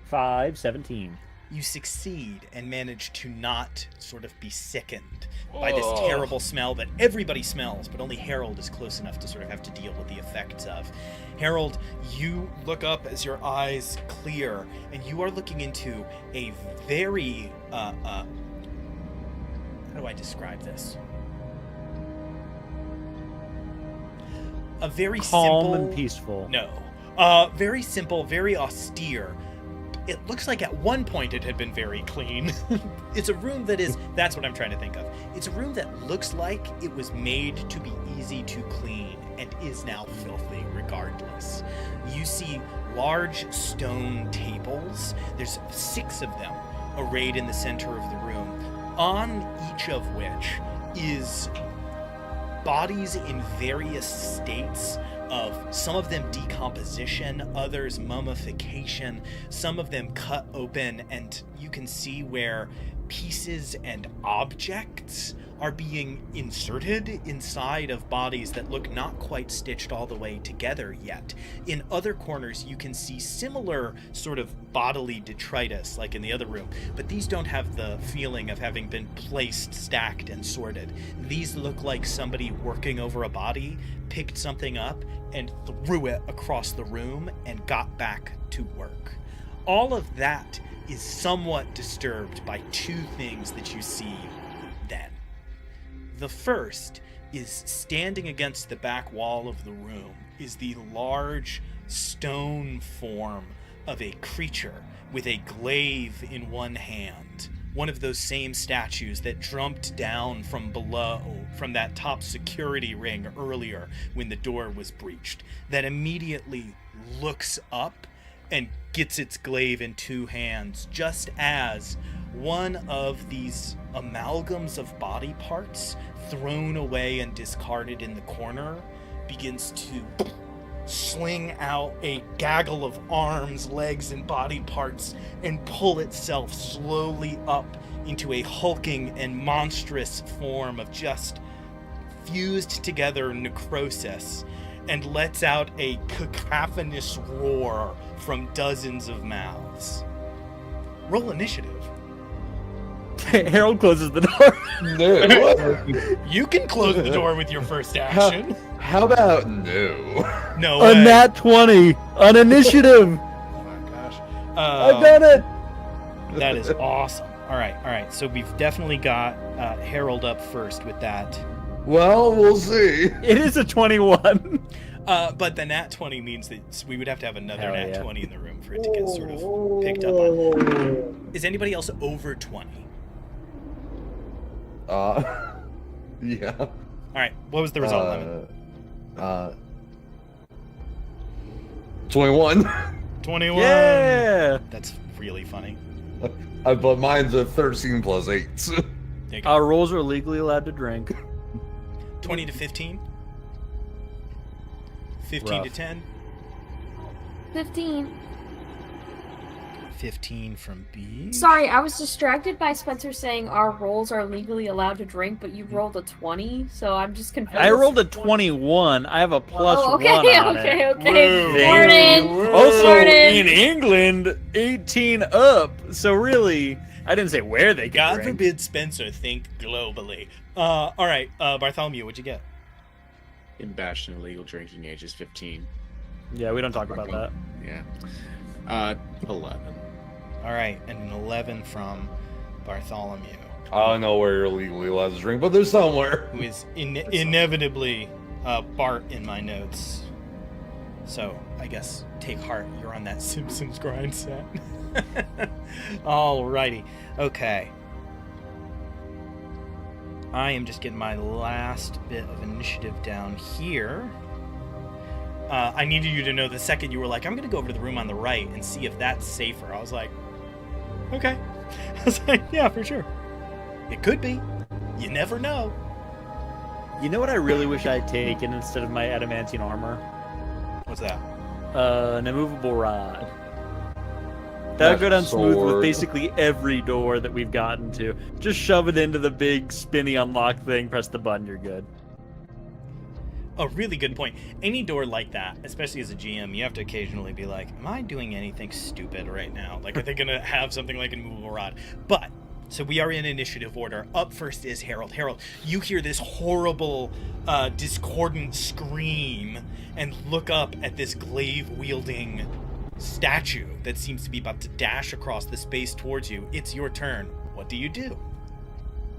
Speaker 2: 5, 17.
Speaker 1: You succeed and manage to not sort of be sickened by this terrible smell that everybody smells, but only Harold is close enough to sort of have to deal with the effects of. Harold, you look up as your eyes clear, and you are looking into a very, how do I describe this? A very
Speaker 2: Calm
Speaker 1: simple...
Speaker 2: and peaceful.
Speaker 1: No. Very simple, very austere. It looks like at one point it had been very clean. It's a room that is, that's what I'm trying to think of. It's a room that looks like it was made to be easy to clean and is now filthy regardless. You see large stone tables. There's 6 of them arrayed in the center of the room, on each of which is bodies in various states of, some of them decomposition, others mummification, some of them cut open, and you can see where pieces and objects are being inserted inside of bodies that look not quite stitched all the way together yet. In other corners, you can see similar sort of bodily detritus, like in the other room, but these don't have the feeling of having been placed, stacked, and sorted. These look like somebody working over a body, picked something up, and threw it across the room and got back to work. All of that is somewhat disturbed by two things that you see then. The first is standing against the back wall of the room is the large stone form of a creature with a glaive in one hand. One of those same statues that jumped down from below, from that top security ring earlier when the door was breached, that immediately looks up and gets its glaive in two hands, just as one of these amalgams of body parts thrown away and discarded in the corner begins to sling out a gaggle of arms, legs, and body parts and pull itself slowly up into a hulking and monstrous form of just fused together necrosis, and lets out a cacophonous roar from dozens of mouths. Roll initiative.
Speaker 2: Harold closes the door.
Speaker 4: No.
Speaker 1: You can close the door with your first action.
Speaker 4: How about no?
Speaker 1: No
Speaker 2: A
Speaker 1: way.
Speaker 2: nat 20 on initiative.
Speaker 1: Oh my gosh.
Speaker 2: I've done it.
Speaker 1: That is awesome. All right. So we've definitely got Harold up first with that.
Speaker 4: Well, we'll see.
Speaker 2: It is a 21.
Speaker 1: But the nat 20 means that we would have to have another
Speaker 2: Hell
Speaker 1: nat
Speaker 2: yeah.
Speaker 1: 20 in the room for it to get sort of picked up on. Is anybody else over 20?
Speaker 4: Yeah.
Speaker 1: All right. What was the result, Lemon?
Speaker 4: 21.
Speaker 1: 21.
Speaker 2: Yeah.
Speaker 1: That's really funny.
Speaker 4: But mine's a 13 plus 8.
Speaker 1: There you go.
Speaker 2: Our rules are legally allowed to drink.
Speaker 1: 20 to 15. 15 to
Speaker 2: Rough.
Speaker 1: 10.
Speaker 5: 15.
Speaker 1: 15 from B.
Speaker 5: Sorry, I was distracted by Spencer saying our rolls are legally allowed to drink, but you rolled a 20, so I'm just confused.
Speaker 2: I rolled a 21. I have a plus
Speaker 5: Oh, okay,
Speaker 2: 1 on
Speaker 5: okay,
Speaker 2: it.
Speaker 5: okay.
Speaker 2: Thank
Speaker 5: Morning.
Speaker 2: you. Also,
Speaker 5: Morning.
Speaker 2: in England, 18 up. So really, I didn't say where they
Speaker 1: God
Speaker 2: could drink.
Speaker 1: forbid Spencer think globally. All right, Bartholomew, what'd you get?
Speaker 3: In Bastion, legal drinking age is 15.
Speaker 2: Yeah, we don't talk about that.
Speaker 3: Yeah. 11.
Speaker 1: All right, and an 11 from Bartholomew,
Speaker 4: I don't know where you're legally allowed to drink, but there's somewhere.
Speaker 1: who is inevitably Bart in my notes. So I guess take heart, you're on that Simpsons grind set. Alrighty, okay. I am just getting my last bit of initiative down here. I needed you to know the second you were like, I'm going to go over to the room on the right and see if that's safer. I was like, okay. I was like, yeah, for sure. It could be. You never know.
Speaker 2: You know what I really wish I had taken instead of my adamantine armor?
Speaker 1: What's that?
Speaker 2: An immovable rod. That would go down smooth with
Speaker 4: Sword.
Speaker 2: basically every door that we've gotten to. Just shove it into the big spinny unlock thing, press the button, you're good.
Speaker 1: A really good point. Any door like that, especially as a GM, you have to occasionally be like, am I doing anything stupid right now? Like, are they going to have something like an immovable rod? But, so we are in initiative order. Up first is Harold. Harold, you hear this horrible, discordant scream and look up at this glaive-wielding statue that seems to be about to dash across the space towards you. It's your turn. What do you do?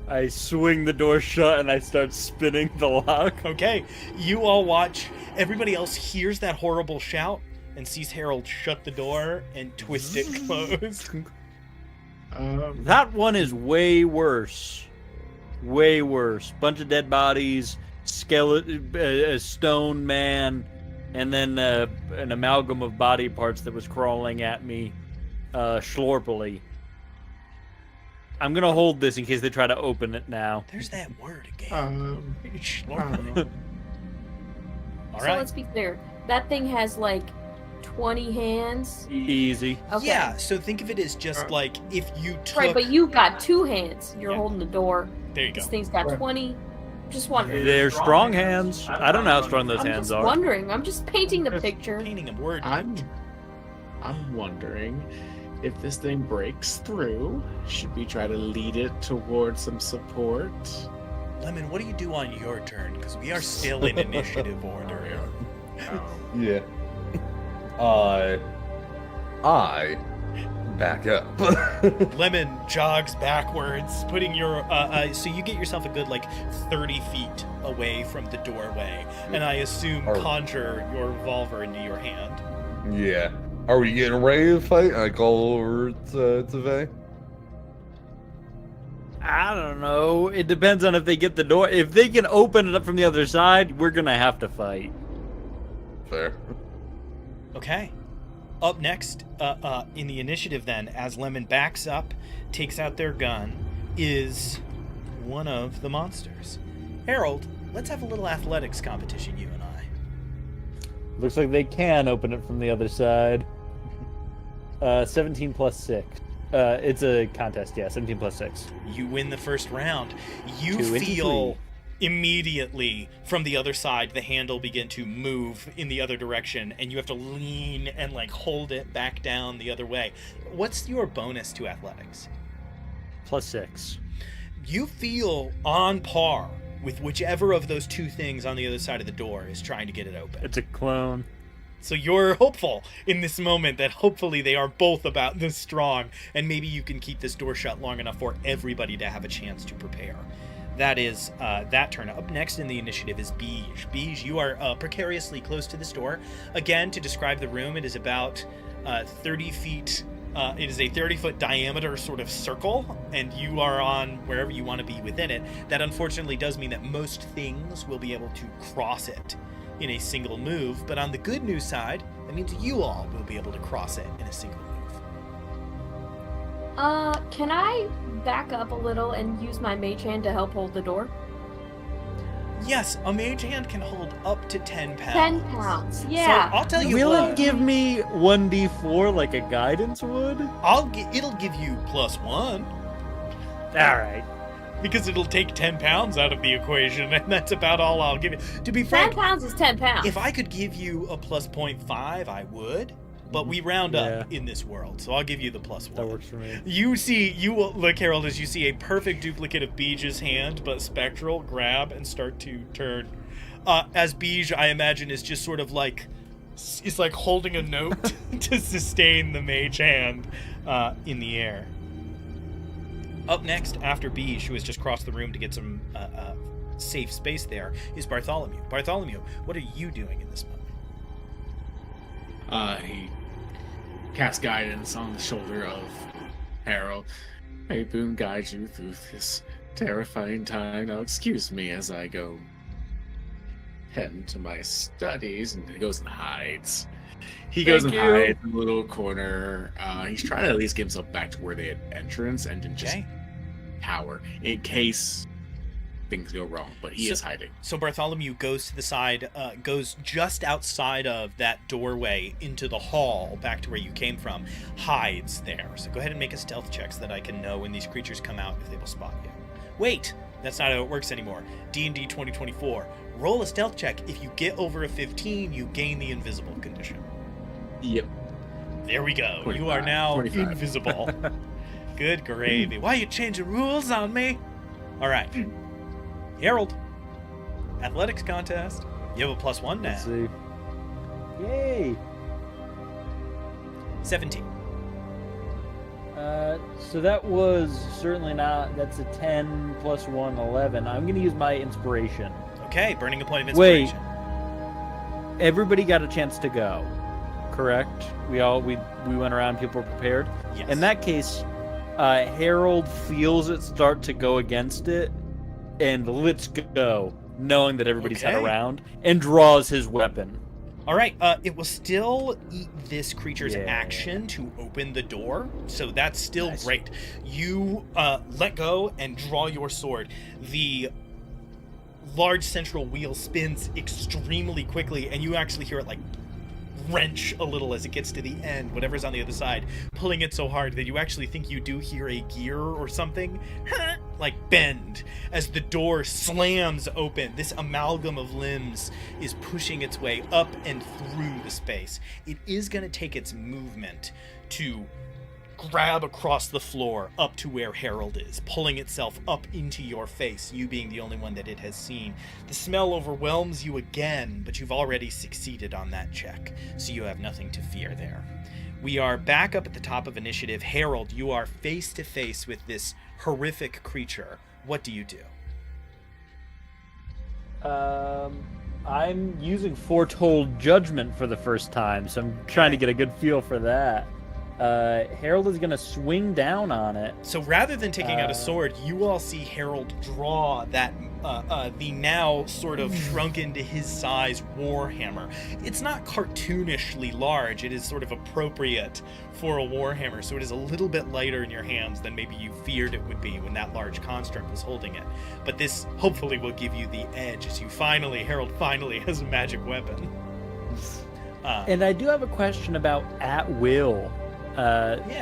Speaker 2: I swing the door shut and I start spinning the lock.
Speaker 1: Okay, you all watch. Everybody else hears that horrible shout and sees Harold shut the door and twist it closed.
Speaker 2: That one is way worse. Way worse. Bunch of dead bodies, skeleton, a stone man, and then an amalgam of body parts that was crawling at me, schlorpily. I'm gonna hold this in case they try to open it now.
Speaker 1: There's that word again. All
Speaker 5: So
Speaker 1: right.
Speaker 5: let's be clear. That thing has, like, 20 hands.
Speaker 2: Easy.
Speaker 5: Okay.
Speaker 1: Yeah, so think of it as just like if you took...
Speaker 5: Right, but you got 2 hands. You're holding the door.
Speaker 1: There you go.
Speaker 5: This thing's got 20. Just wondering.
Speaker 2: They're strong hands. I don't know how strong those
Speaker 5: I'm
Speaker 2: hands
Speaker 5: just
Speaker 2: are.
Speaker 5: wondering. I'm just painting the picture.
Speaker 1: Painting a word.
Speaker 3: I'm wondering if this thing breaks through, should we try to lead it towards some support?
Speaker 1: Lemon, what do you do on your turn? Because we are still in initiative order.
Speaker 4: Yeah. I back up.
Speaker 1: Lemon jogs backwards, putting your so you get yourself a good like 30 feet away from the doorway, and I assume conjure your revolver into your hand.
Speaker 4: Yeah. Are we getting ready to fight? I call over to Vay.
Speaker 2: I don't know. It depends on if they get the door. If they can open it up from the other side, we're gonna have to fight.
Speaker 4: Fair.
Speaker 1: Okay. Up next, in the initiative then, as Lemon backs up, takes out their gun, is one of the monsters. Harold, let's have a little athletics competition, you and I.
Speaker 2: Looks like they can open it from the other side. 17 plus 6. It's a contest, yeah, 17 plus 6.
Speaker 1: You win the first round. You
Speaker 2: 23.
Speaker 1: feel immediately from the other side the handle begin to move in the other direction, and you have to lean and like hold it back down the other way. What's your bonus to athletics?
Speaker 2: Plus 6.
Speaker 1: You feel on par with whichever of those two things on the other side of the door is trying to get it open.
Speaker 2: It's a clone.
Speaker 1: So you're hopeful in this moment that hopefully they are both about this strong, and maybe you can keep this door shut long enough for everybody to have a chance to prepare. That is that turn. Up next in the initiative is Beige. Beige, you are precariously close to this door. Again, to describe the room, it is about 30 feet. It is a 30-foot diameter sort of circle, and you are on wherever you want to be within it. That unfortunately does mean that most things will be able to cross it in a single move, but on the good news side, that means you all will be able to cross it in a single move.
Speaker 5: Can I back up a little and use my mage hand to help hold the door?
Speaker 1: Yes, a mage hand can hold up to 10 pounds.
Speaker 5: 10 pounds, yeah.
Speaker 1: So I'll tell you
Speaker 2: Will
Speaker 1: what.
Speaker 2: it give me 1d4 like a guidance would?
Speaker 1: It'll give you +1.
Speaker 2: Alright.
Speaker 1: Because it'll take 10 pounds out of the equation, and that's about all I'll give you. To be
Speaker 5: 10
Speaker 1: frank,
Speaker 5: pounds is 10 pounds.
Speaker 1: if I could give you a +0.5, I would. But we round up in this world, so I'll give you the +1.
Speaker 2: That works for me.
Speaker 1: You will look, Harold, as you see a perfect duplicate of Beige's hand, but spectral, grab and start to turn. As Beige, I imagine, is just sort of like, it's like holding a note to sustain the mage hand in the air. Up next, after Beige, who has just crossed the room to get some safe space there, is Bartholomew. Bartholomew, what are you doing in this moment?
Speaker 3: He casts guidance on the shoulder of Harold. May Boone guide you through this terrifying time. Now excuse me as I go head to my studies, and he goes and hides. He goes and hides in a little corner. He's trying to at least get himself back to where they had entrance and then just tower in case things go wrong, but he is hiding.
Speaker 1: So Bartholomew goes to the side, goes just outside of that doorway into the hall, back to where you came from, hides there. So go ahead and make a stealth check so that I can know when these creatures come out if they will spot you. Wait, that's not how it works anymore. D&D 2024. Roll a stealth check. If you get over a 15, you gain the invisible condition.
Speaker 3: Yep.
Speaker 1: There we go.
Speaker 3: 25.
Speaker 1: You are now
Speaker 3: 25.
Speaker 1: invisible. Good gravy. Why are you changing rules on me? All right. Harold, athletics contest. You have a +1 now.
Speaker 2: Let's see. Yay!
Speaker 1: 17.
Speaker 2: So that was certainly not. That's a 10 plus 1, 11. I'm going to use my inspiration.
Speaker 1: Okay, burning a point of inspiration.
Speaker 2: Wait. Everybody got a chance to go, correct? We went around. People were prepared.
Speaker 1: Yes.
Speaker 2: In that case, Harold feels it start to go against it, and lets go, knowing that everybody's had around, and draws his weapon.
Speaker 1: All right, it will still eat this creature's action to open the door, so that's still great. You let go and draw your sword. The large central wheel spins extremely quickly, and you actually hear it like wrench a little as it gets to the end, whatever's on the other side, pulling it so hard that you actually think you do hear a gear or something like bend as the door slams open. This amalgam of limbs is pushing its way up and through the space. It is going to take its movement to grab across the floor up to where Harold is, pulling itself up into your face, you being the only one that it has seen. The smell overwhelms you again, but you've already succeeded on that check, so you have nothing to fear there. We are back up at the top of initiative. Harold, you are face to face with this horrific creature. What do you do?
Speaker 2: I'm using Foretold Judgment for the first time, so I'm trying to get a good feel for that. Harold is going to swing down on it.
Speaker 1: So rather than taking out a sword, you all see Harold draw that the now sort of shrunken to his size warhammer. It's not cartoonishly large. It is sort of appropriate for a warhammer, so it is a little bit lighter in your hands than maybe you feared it would be when that large construct was holding it. But this hopefully will give you the edge as Harold finally has a magic weapon.
Speaker 2: And I do have a question about at will.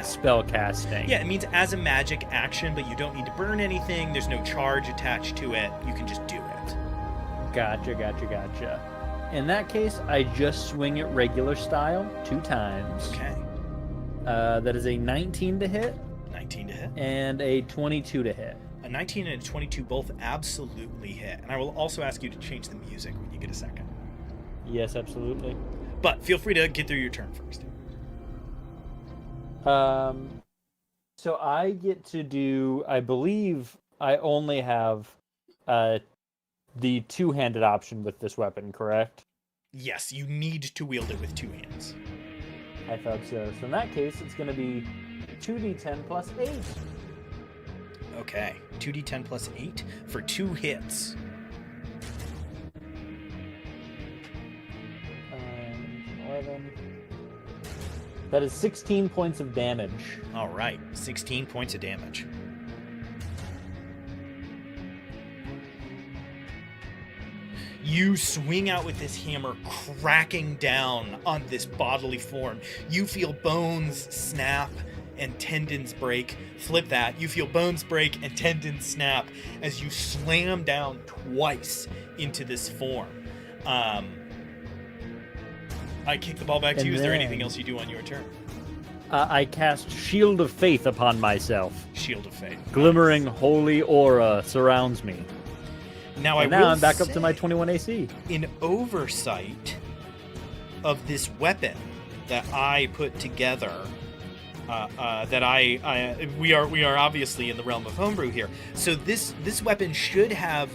Speaker 2: Spell casting.
Speaker 1: Yeah, it means as a magic action, but you don't need to burn anything. There's no charge attached to it. You can just do it.
Speaker 2: Gotcha. In that case, I just swing it regular style 2 times.
Speaker 1: Okay.
Speaker 2: That is a 19 to hit.
Speaker 1: 19 to hit.
Speaker 2: And a 22 to hit.
Speaker 1: A 19 and a 22 both absolutely hit. And I will also ask you to change the music when you get a second.
Speaker 2: Yes, absolutely.
Speaker 1: But feel free to get through your turn first.
Speaker 2: So I get to do, I believe I only have the two-handed option with this weapon, correct?
Speaker 1: Yes, you need to wield it with 2 hands.
Speaker 2: I thought so. So in that case, it's going to be 2d10 plus 8.
Speaker 1: Okay, 2d10 plus 8 for 2 hits.
Speaker 2: 11. That is 16 points of damage.
Speaker 1: All right, 16 points of damage. You swing out with this hammer, cracking down on this bodily form. You feel bones snap and tendons break. Flip that. You feel bones break and tendons snap as you slam down twice into this form. I kick the ball back to you. Is there anything else you do on your turn?
Speaker 2: I cast Shield of Faith upon myself.
Speaker 1: Shield of Faith.
Speaker 2: Glimmering holy aura surrounds me.
Speaker 1: Now
Speaker 2: I'm back up to my 21 AC.
Speaker 1: In oversight of this weapon that I put together, we are obviously in the realm of homebrew here. So this weapon should have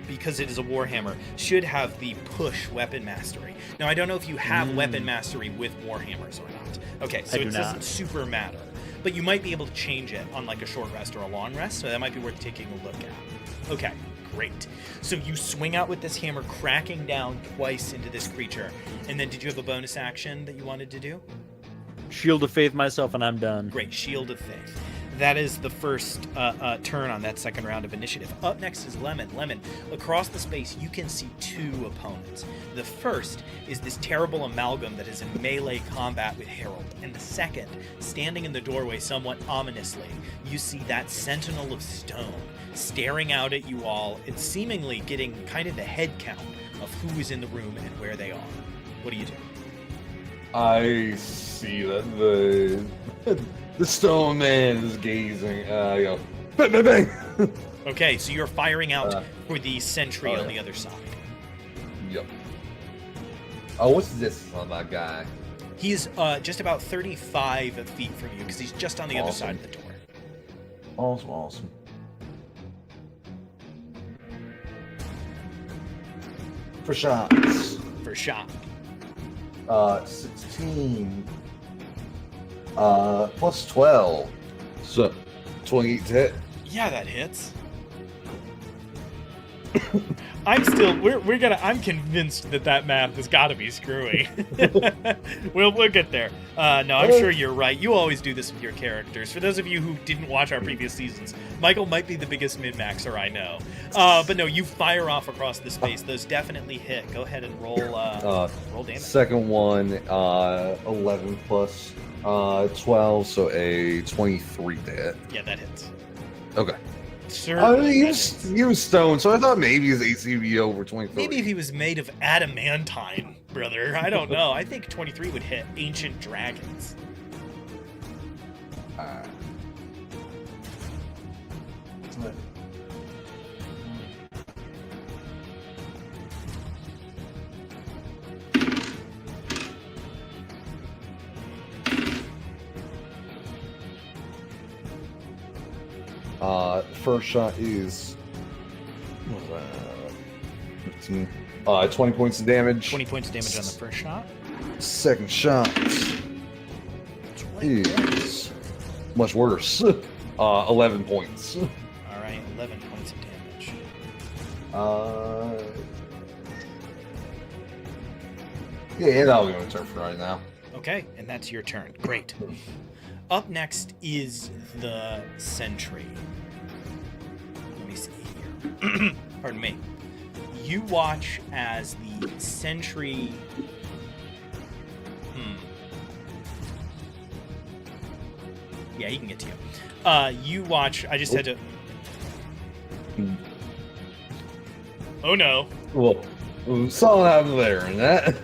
Speaker 1: because it is a warhammer, should have the push weapon mastery. Now I don't know if you have weapon mastery with warhammers or not. Okay, so it doesn't super matter, but you might be able to change it on like a short rest or a long rest. So that might be worth taking a look at. Okay. Great. So you swing out with this hammer, cracking down twice into this creature. And then did you have a bonus action that you wanted to do?
Speaker 2: Shield of Faith myself, and I'm done.
Speaker 1: Great. Shield of Faith. That is the first turn on that second round of initiative. Up next is Lemon. Lemon, across the space, you can see 2 opponents. The first is this terrible amalgam that is in melee combat with Harold. And the second, standing in the doorway somewhat ominously, you see that sentinel of stone staring out at you all and seemingly getting kind of the head count of who is in the room and where they are. What do you do?
Speaker 4: I see that the stone man is gazing. Bang, bang, bang.
Speaker 1: Okay, so you're firing out for the sentry on the other side.
Speaker 4: Yep. Oh, what's this on that guy?
Speaker 1: He's just about 35 feet from you because he's just on the other side of the door.
Speaker 4: Awesome. For shots.
Speaker 1: For shot.
Speaker 4: 16. Plus 12. So, 28 to hit.
Speaker 1: Yeah, that hits. I'm convinced that math has got to be screwy. We'll get there. No, I'm sure you're right. You always do this with your characters. For those of you who didn't watch our previous seasons, Michael might be the biggest min-maxer I know. But no, you fire off across the space. Those definitely hit. Go ahead and roll damage.
Speaker 4: Second one, 11 plus 12, so a 23 to hit.
Speaker 1: Yeah, that hits.
Speaker 4: Okay.
Speaker 1: Certainly
Speaker 4: he was stoned, so I thought maybe his AC would be over 23.
Speaker 1: Maybe if he was made of adamantine, brother. I don't know. I think 23 would hit ancient dragons.
Speaker 4: First shot is 15, 20 points of damage.
Speaker 1: 20 points of damage on the first shot.
Speaker 4: Second shot is much worse. 11 points.
Speaker 1: All right, 11 points of damage.
Speaker 4: Yeah, that'll be my turn for right now.
Speaker 1: Okay, and that's your turn. Great. Up next is the sentry. Let me see here. Pardon me. You watch as the sentry... Yeah, he can get to you. You watch... I just had to... Oh, no.
Speaker 4: Well, something happened there, and that...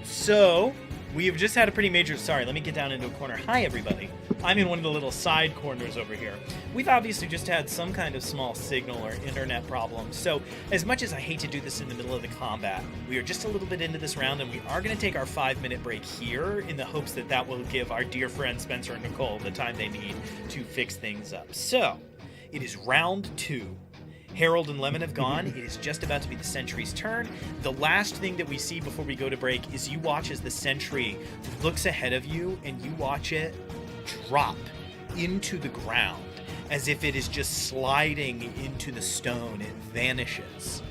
Speaker 1: So, we have just had a pretty major... Sorry, let me get down into a corner. Hi, everybody. I'm in one of the little side corners over here. We've obviously just had some kind of small signal or internet problem. So, as much as I hate to do this in the middle of the combat, we are just a little bit into this round, and we are going to take our 5-minute break here in the hopes that that will give our dear friends Spencer and Nicole the time they need to fix things up. So, it is round 2. Harold and Lemon have gone. It is just about to be the sentry's turn. The last thing that we see before we go to break is you watch as the sentry looks ahead of you, and you watch it drop into the ground as if it is just sliding into the stone. It vanishes.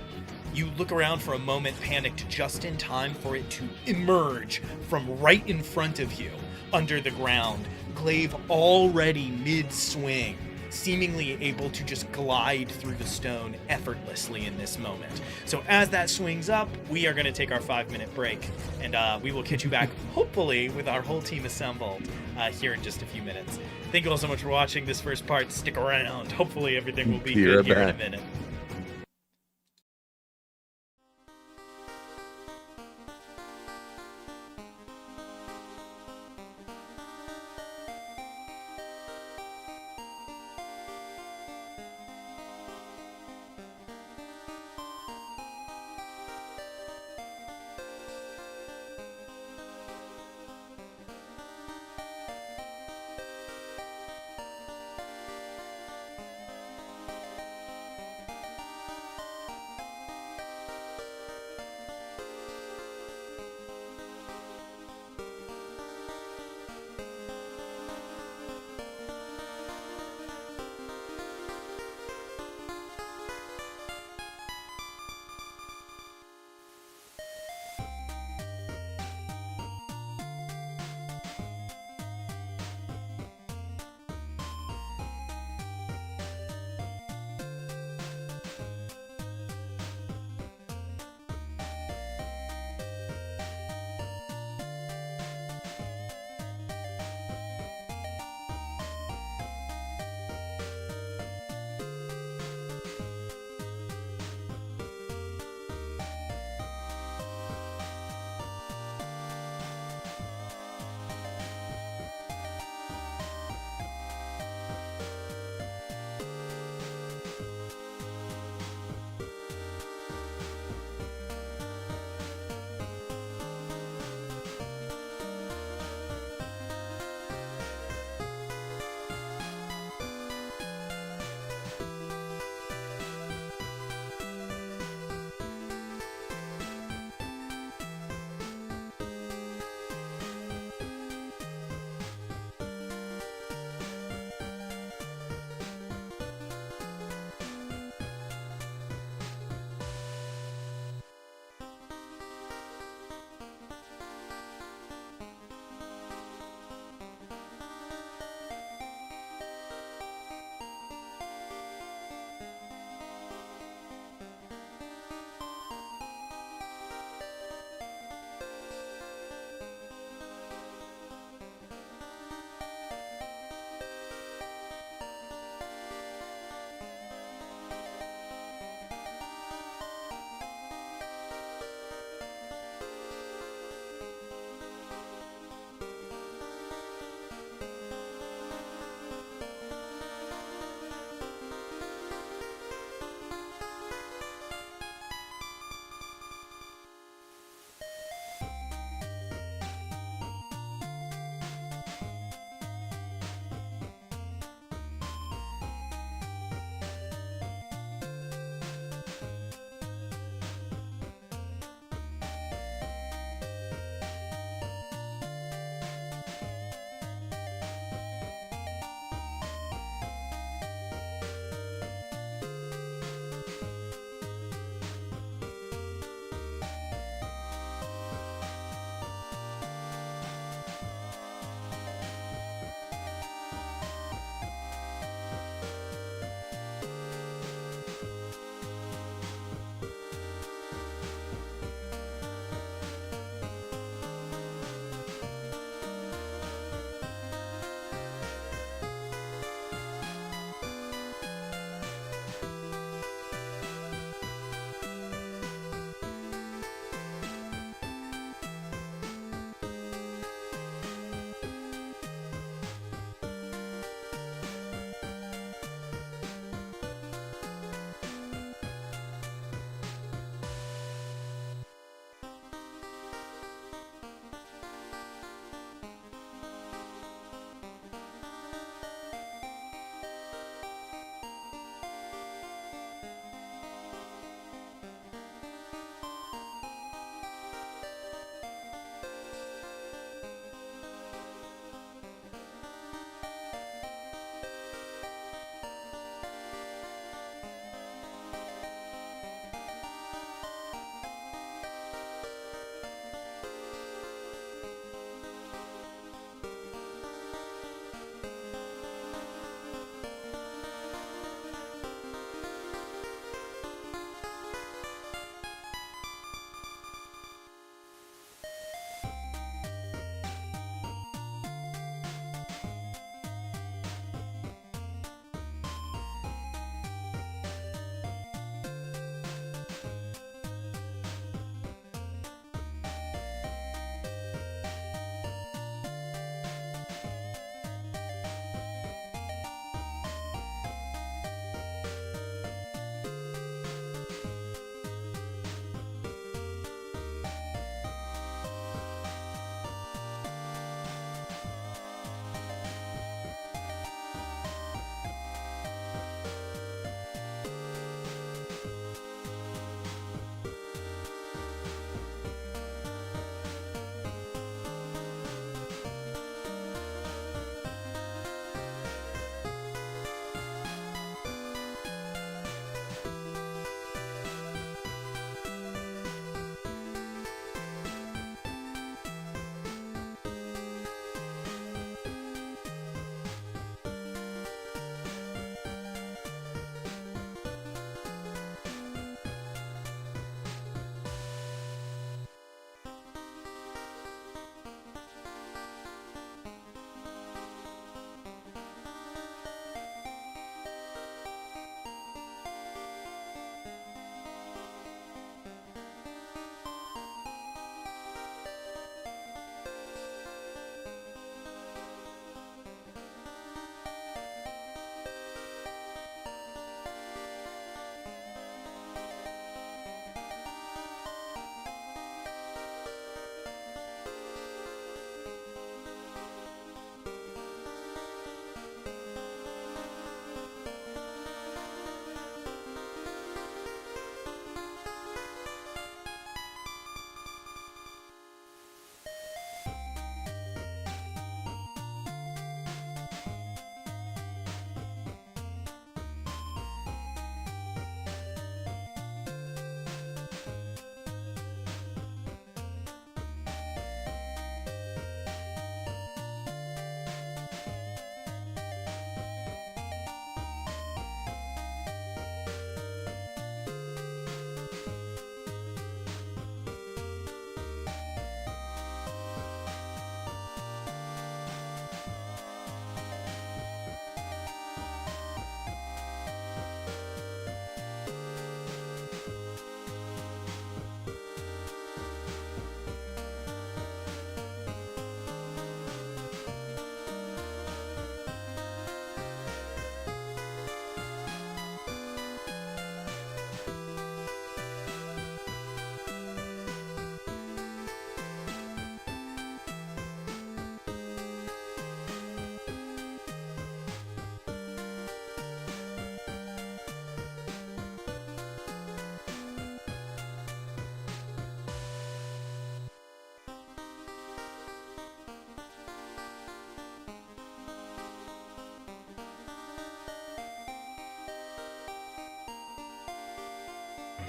Speaker 1: You look around for a moment, panicked just in time for it to emerge from right in front of you under the ground, Glaive already mid-swing, seemingly able to just glide through the stone effortlessly in this moment. So as that swings up, we are going to take our 5-minute break, and we will catch you back, hopefully, with our whole team assembled here in just a few minutes. Thank you all so much for watching this first part. Stick around. Hopefully everything will be good here in a minute.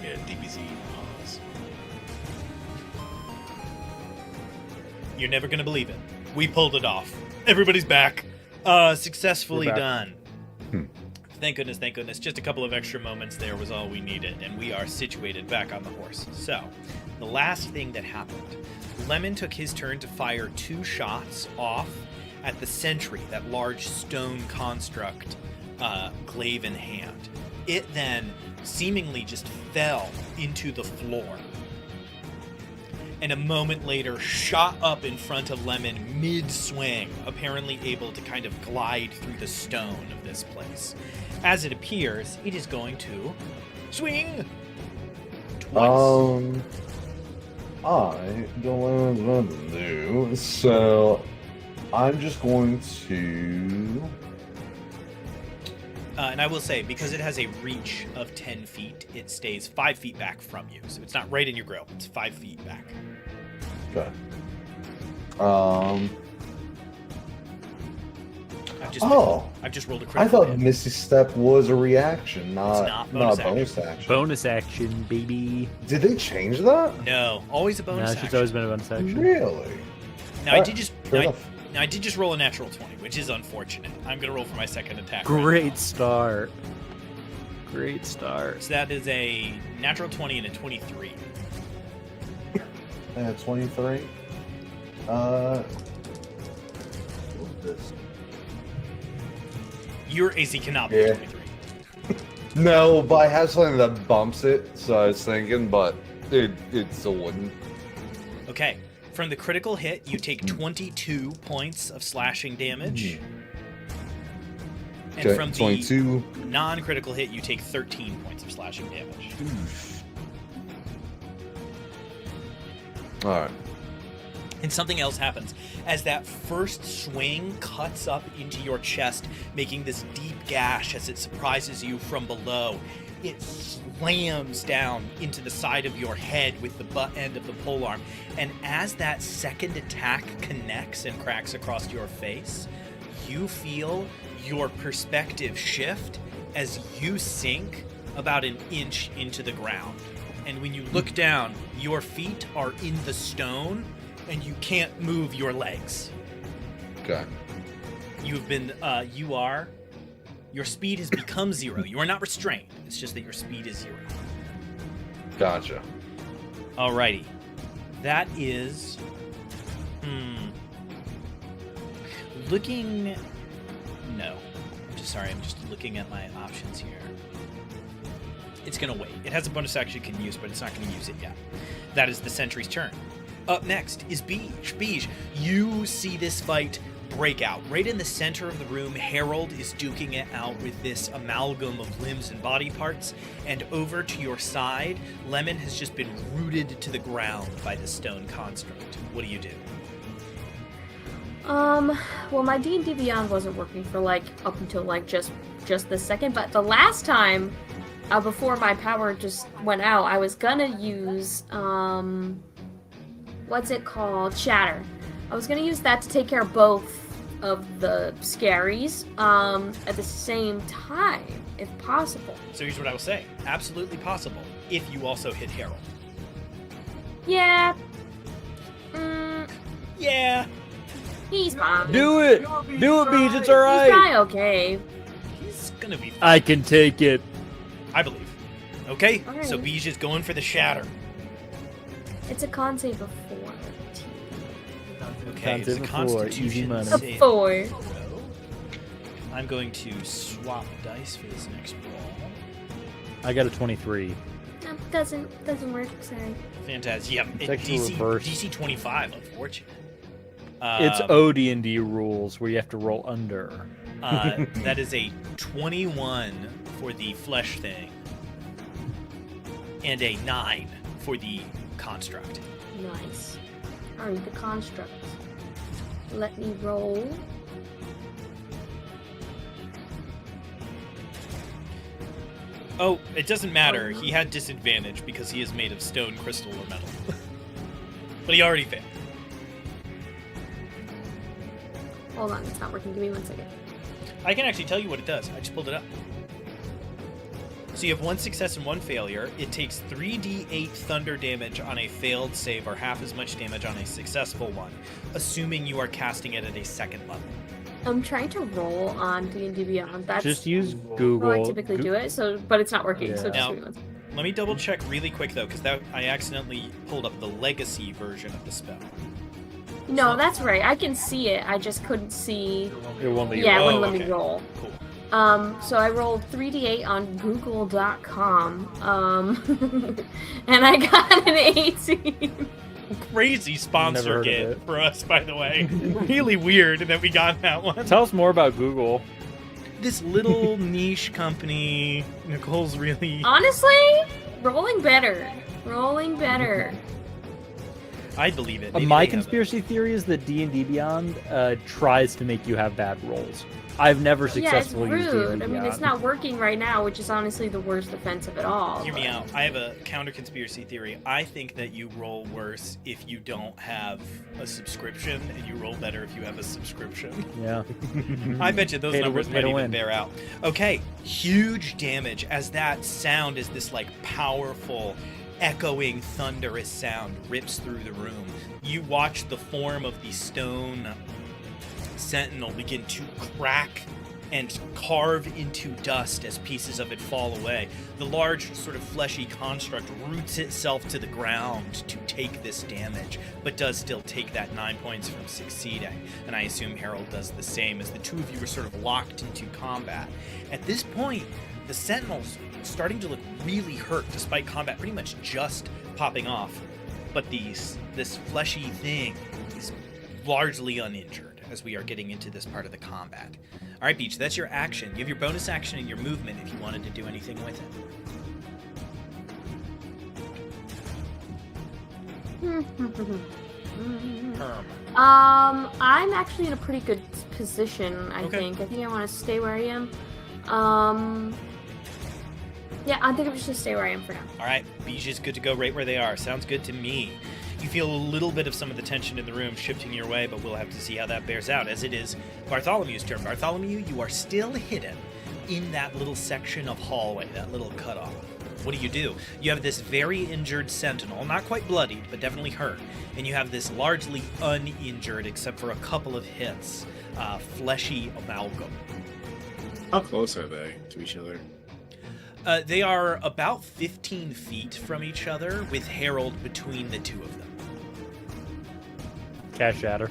Speaker 3: Yeah, DBZ.
Speaker 1: You're never gonna believe it. We pulled it off. Everybody's back. Successfully
Speaker 2: We're back.
Speaker 1: done.
Speaker 4: Hmm.
Speaker 1: Thank goodness, thank goodness. Just a couple of extra moments there was all we needed, and we are situated back on the horse. So, the last thing that happened, Lemon took his turn to fire 2 shots off at the sentry, that large stone construct, glaive in hand. It then seemingly just fell into the floor, and a moment later shot up in front of Lemon mid-swing, apparently able to kind of glide through the stone of this place. As it appears, it is going to swing twice.
Speaker 4: I don't know what to do, so I'm just going to.
Speaker 1: And I will say, because it has a reach of 10 feet, it stays 5 feet back from you. So it's not right in your grill. It's 5 feet back.
Speaker 4: Okay.
Speaker 1: I've just rolled a
Speaker 4: I
Speaker 1: critical
Speaker 4: thought
Speaker 1: hit.
Speaker 4: Misty Step was a reaction, not
Speaker 1: not
Speaker 4: not
Speaker 1: bonus
Speaker 4: a bonus action.
Speaker 2: Bonus action, baby.
Speaker 4: Did they change that?
Speaker 1: No, always a
Speaker 2: No,
Speaker 1: bonus
Speaker 2: it's
Speaker 1: action.
Speaker 2: always been a bonus action.
Speaker 4: Really?
Speaker 1: Now, I did just
Speaker 4: Fair
Speaker 1: now,
Speaker 4: enough.
Speaker 1: now, I did just roll a natural 20, which is unfortunate. I'm going to roll for my second attack. right
Speaker 2: Great
Speaker 1: now.
Speaker 2: start. Great start.
Speaker 1: So that is a natural 20 and a 23.
Speaker 4: 23. What is this?
Speaker 1: Your AC cannot be
Speaker 4: Yeah.
Speaker 1: 23.
Speaker 4: No, but I have something that bumps it, so I was thinking, but it still wouldn't.
Speaker 1: Okay. From the critical hit, you take
Speaker 4: Hmm.
Speaker 1: 22 points of slashing damage. And
Speaker 4: Okay,
Speaker 1: from
Speaker 4: 22.
Speaker 1: the non-critical hit, you take 13 points of slashing damage.
Speaker 4: All right.
Speaker 1: And something else happens. As that first swing cuts up into your chest, making this deep gash as it surprises you from below, it slams down into the side of your head with the butt end of the polearm. And as that second attack connects and cracks across your face, you feel your perspective shift as you sink about an inch into the ground. And when you look down, your feet are in the stone and you can't move your legs.
Speaker 4: Okay.
Speaker 1: You've been, your speed has become 0. You are not restrained. It's just that your speed is 0.
Speaker 4: Gotcha.
Speaker 1: Alrighty. That is, looking, no. I'm just looking at my options here. It's gonna wait. It has a bonus action it can use, but it's not gonna use it yet. That is the sentry's turn. Up next is Beige. Beige, you see this fight break out. Right in the center of the room, Harold is duking it out with this amalgam of limbs and body parts. And over to your side, Lemon has just been rooted to the ground by the stone construct. What do you do?
Speaker 5: Well, my D&D Beyond wasn't working for, up until, just this second, but the last time, before my power just went out, I was gonna use, what's it called? Shatter. I was gonna use that to take care of both of the scaries, at the same time, if possible.
Speaker 1: So here's what I will say. Absolutely possible, if you also hit Harold.
Speaker 5: Yeah.
Speaker 1: Yeah.
Speaker 5: He's fine.
Speaker 2: Do it! Do it, Beach, it's
Speaker 5: He's
Speaker 2: alright!
Speaker 5: probably okay.
Speaker 1: He's gonna be fine,
Speaker 2: I can take it.
Speaker 1: I believe. Okay,
Speaker 5: Alright.
Speaker 1: so Beige is going for the shatter.
Speaker 5: It's a con save of 14.
Speaker 1: Okay, it's a
Speaker 2: Con save of 4, easy
Speaker 1: Constitution
Speaker 2: money.
Speaker 5: A
Speaker 1: save.
Speaker 5: 4.
Speaker 1: I'm going to swap dice for this next roll.
Speaker 2: I got a 23.
Speaker 5: No, doesn't work. Sorry.
Speaker 1: Fantastic. Yep.
Speaker 2: It's actually reversed.
Speaker 1: DC 25, unfortunate.
Speaker 2: It's OD&D rules where you have to roll under.
Speaker 1: That is a 21 for the flesh thing, and a 9 for the construct.
Speaker 5: Nice. Alright, the construct. Let me roll.
Speaker 1: Oh, it doesn't matter. He had disadvantage because he is made of stone, crystal, or metal. But he already failed.
Speaker 5: Hold on, it's not working. Give me 1 second.
Speaker 1: I can actually tell you what it does. I just pulled it up. So you have 1 success and 1 failure. It takes 3d8 thunder damage on a failed save, or half as much damage on a successful one, assuming you are casting it at a 2nd level.
Speaker 5: I'm trying to roll on D&D Beyond. That's
Speaker 2: Just use
Speaker 5: how
Speaker 2: Google.
Speaker 5: I typically do it. So, but it's not working. So
Speaker 2: Yeah.
Speaker 5: just
Speaker 1: Now-
Speaker 5: give me one second.
Speaker 1: Let me double check really quick though, because I accidentally pulled up the legacy version of the spell.
Speaker 5: No, that's right. I can see it. I just couldn't see.
Speaker 2: It won't let you
Speaker 5: Yeah, it
Speaker 1: roll.
Speaker 5: wouldn't let
Speaker 1: Okay.
Speaker 5: me roll.
Speaker 1: Cool.
Speaker 5: So I rolled 3d8 on Google.com, and I got an 18.
Speaker 1: Crazy sponsor
Speaker 2: Never heard of
Speaker 1: get
Speaker 2: it.
Speaker 1: for us, by the way. Really weird that we got that one.
Speaker 2: Tell us more about Google.
Speaker 1: This little niche company, Nicole's really.
Speaker 5: Honestly, rolling better. Rolling better.
Speaker 1: I believe it. Maybe
Speaker 2: My
Speaker 1: they have
Speaker 2: conspiracy theory is that D&D Beyond tries to make you have bad rolls. I've never
Speaker 5: Yeah, it's
Speaker 2: successfully used D&D
Speaker 5: rude. I mean, it's
Speaker 2: Beyond.
Speaker 5: not working right now, which is honestly the worst offense of it all.
Speaker 1: Hear me
Speaker 5: but-
Speaker 1: out. I have a counter conspiracy theory. I think that you roll worse if you don't have a subscription, and you roll better if you have a subscription.
Speaker 2: Yeah.
Speaker 1: I bet you those
Speaker 2: Pay to
Speaker 1: numbers
Speaker 2: win-
Speaker 1: might
Speaker 2: pay to
Speaker 1: even
Speaker 2: win.
Speaker 1: bear out. Okay, huge damage as that sound is this like powerful, echoing, thunderous sound rips through the room. You watch the form of the stone sentinel begin to crack and carve into dust as pieces of it fall away. The large, sort of fleshy construct roots itself to the ground to take this damage, but does still take that 9 points from succeeding. And I assume Harold does the same, as the two of you are sort of locked into combat. At this point, the sentinel's starting to look really hurt, despite combat pretty much just popping off. But this fleshy thing is largely uninjured as we are getting into this part of the combat. All right, Beach, that's your action. You have your bonus action and your movement if you wanted to do anything with it. Herm.
Speaker 5: I'm actually in a pretty good position, I
Speaker 1: Okay.
Speaker 5: think. I think I want to stay where I am. Yeah, I think I'm just gonna stay where I am for now.
Speaker 1: All right, Beach is good to go right where they are. Sounds good to me. You feel a little bit of some of the tension in the room shifting your way, but we'll have to see how that bears out, as it is Bartholomew's turn. Bartholomew, you are still hidden in that little section of hallway, that little cutoff. What do? You have this very injured sentinel, not quite bloodied, but definitely hurt, and you have this largely uninjured, except for a couple of hits, fleshy amalgam.
Speaker 3: How close are they to each other?
Speaker 1: They are about 15 feet from each other, with Harold between the two of them.
Speaker 2: Cash shatter.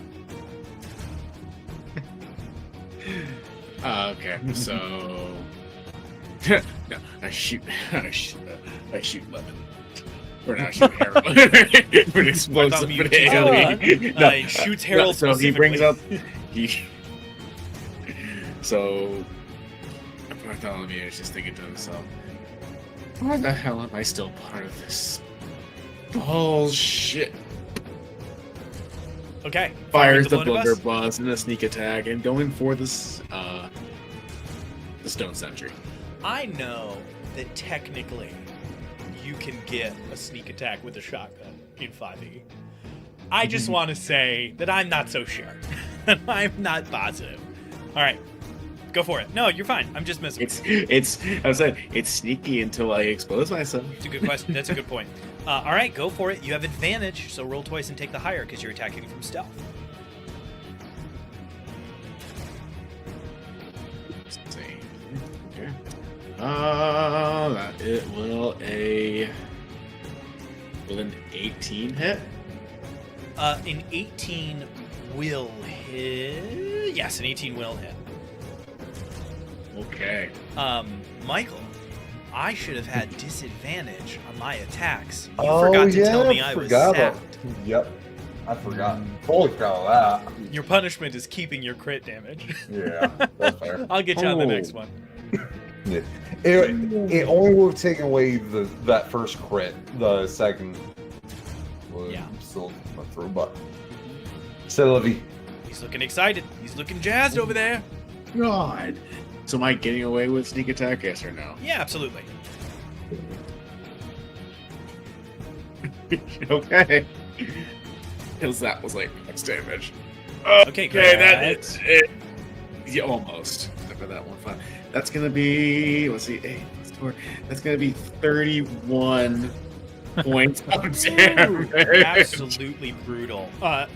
Speaker 3: Okay, so no, I shoot lemon. We're not shooting Harold. We're explosive.
Speaker 1: Bartholomew
Speaker 3: but
Speaker 1: takes
Speaker 3: AoE.
Speaker 1: out a gun.
Speaker 3: No,
Speaker 1: He shoots Harold
Speaker 3: so he brings up.
Speaker 1: specifically.
Speaker 3: So Bartholomew is just thinking to himself, "Why the hell am I still part of this bullshit?"
Speaker 1: Okay.
Speaker 3: Fires the
Speaker 1: blunderbuss.
Speaker 3: blunderbuss and a sneak attack, and going for this the stone sentry.
Speaker 1: I know that technically you can get a sneak attack with a shotgun in 5e. I just want to say that I'm not so sure. I'm not positive. All right. Go for it. No, you're fine. I'm just missing.
Speaker 3: I was saying it's sneaky until I expose myself.
Speaker 1: It's a good question. That's a good point. All right, go for it. You have advantage, so roll twice and take the higher because you're attacking from stealth.
Speaker 3: Let's see. Okay. That it will will an 18 hit.
Speaker 1: An 18 will hit. Yes, an 18 will hit.
Speaker 3: Okay.
Speaker 1: Michael, I should have had disadvantage on my attacks. You
Speaker 4: Oh,
Speaker 1: forgot to
Speaker 4: yeah,
Speaker 1: tell me I was
Speaker 4: forgot about-
Speaker 1: sapped.
Speaker 4: Yep. I forgot. Totally forgot about that.
Speaker 1: Your punishment is keeping your crit damage.
Speaker 4: Yeah, that's fair.
Speaker 1: I'll get you on the
Speaker 4: Oh.
Speaker 1: next one.
Speaker 4: Yeah. It only would have taken away that first crit. The second would
Speaker 1: Yeah.
Speaker 4: still went through, but c'est la vie.
Speaker 1: He's looking excited. He's looking jazzed over there.
Speaker 3: God. So am I getting away with sneak attack? Yes or no?
Speaker 1: Yeah, absolutely.
Speaker 3: Okay. Because that was like max damage.
Speaker 1: Okay, great.
Speaker 3: Okay, that's it. Yeah, almost. Except for that one. Fine. That's gonna be. Let's see. 8 plus 12. 4. That's gonna be 31 points of
Speaker 1: Ooh,
Speaker 3: damage.
Speaker 1: absolutely brutal.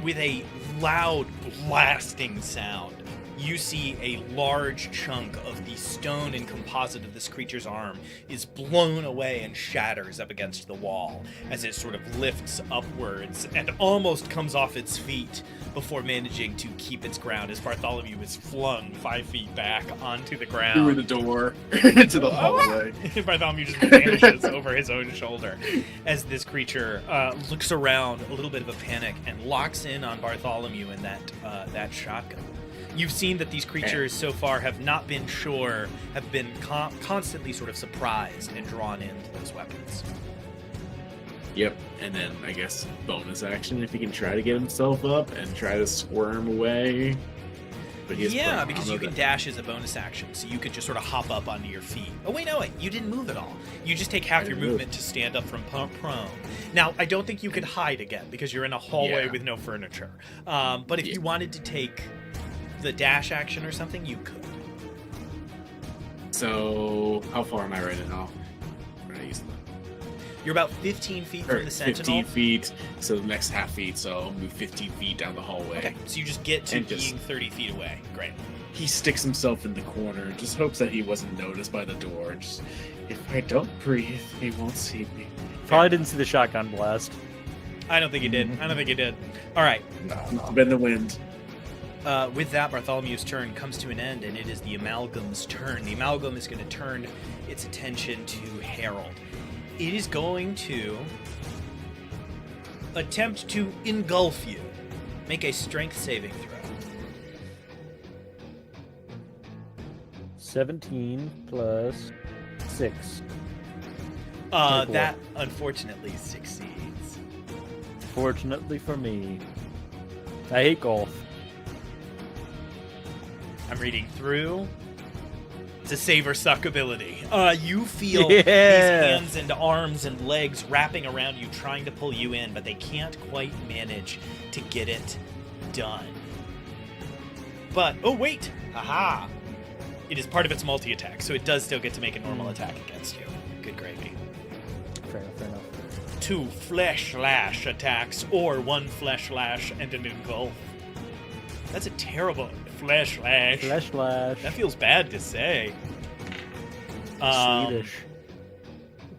Speaker 1: With a loud blasting sound, you see a large chunk of the stone and composite of this creature's arm is blown away and shatters up against the wall as it sort of lifts upwards and almost comes off its feet before managing to keep its ground as Bartholomew is flung 5 feet back onto the ground.
Speaker 3: Through the door into the hallway.
Speaker 1: Bartholomew just vanishes over his own shoulder as this creature looks around, a little bit of a panic, and locks in on Bartholomew in that shotgun. You've seen that these creatures so far have not been sure, have been constantly sort of surprised and drawn into those weapons.
Speaker 3: Yep, and then I guess bonus action if he can try to get himself up and try to squirm away. But he's
Speaker 1: Yeah, because you can dash as a bonus action, so you could just sort of hop up onto your feet. Oh wait, no, you didn't move at all. You just take half your movement to stand up from prone. Now, I don't think you could hide again because you're in a hallway with no furniture. But if you wanted to take the dash action or something, you could.
Speaker 3: So, how far am I right now? Where did I use that?
Speaker 1: You're about 15 feet from the sentinel.
Speaker 3: 15 feet, so the next half feet, so I'll move 15 feet down the hallway.
Speaker 1: Okay, so you just get to
Speaker 3: And just-
Speaker 1: being 30 feet away. Great.
Speaker 3: He sticks himself in the corner, just hopes that he wasn't noticed by the door. Just, if I don't breathe, he won't see me.
Speaker 2: Probably didn't see the shotgun blast.
Speaker 1: I don't think he did. All right.
Speaker 3: Not been the wind.
Speaker 1: With that, Bartholomew's turn comes to an end, and it is the Amalgam's turn. The Amalgam is going to turn its attention to Harold. It is going to attempt to engulf you. Make a strength saving throw.
Speaker 2: 17 plus 6.
Speaker 1: That unfortunately succeeds.
Speaker 2: Fortunately for me. I hate golf.
Speaker 1: I'm reading through. It's a save or suck ability. You feel
Speaker 2: Yeah.
Speaker 1: these hands and arms and legs wrapping around you, trying to pull you in, but they can't quite manage to get it done. But, oh wait! Haha! It is part of its multi-attack, so it does still get to make a normal attack against you. Good gravy.
Speaker 2: Fair enough.
Speaker 1: 2 flesh lash attacks, or 1 flesh lash and an engulf. That's a terrible flesh lash.
Speaker 2: Flash slash.
Speaker 1: That feels bad to say.
Speaker 2: Swedish.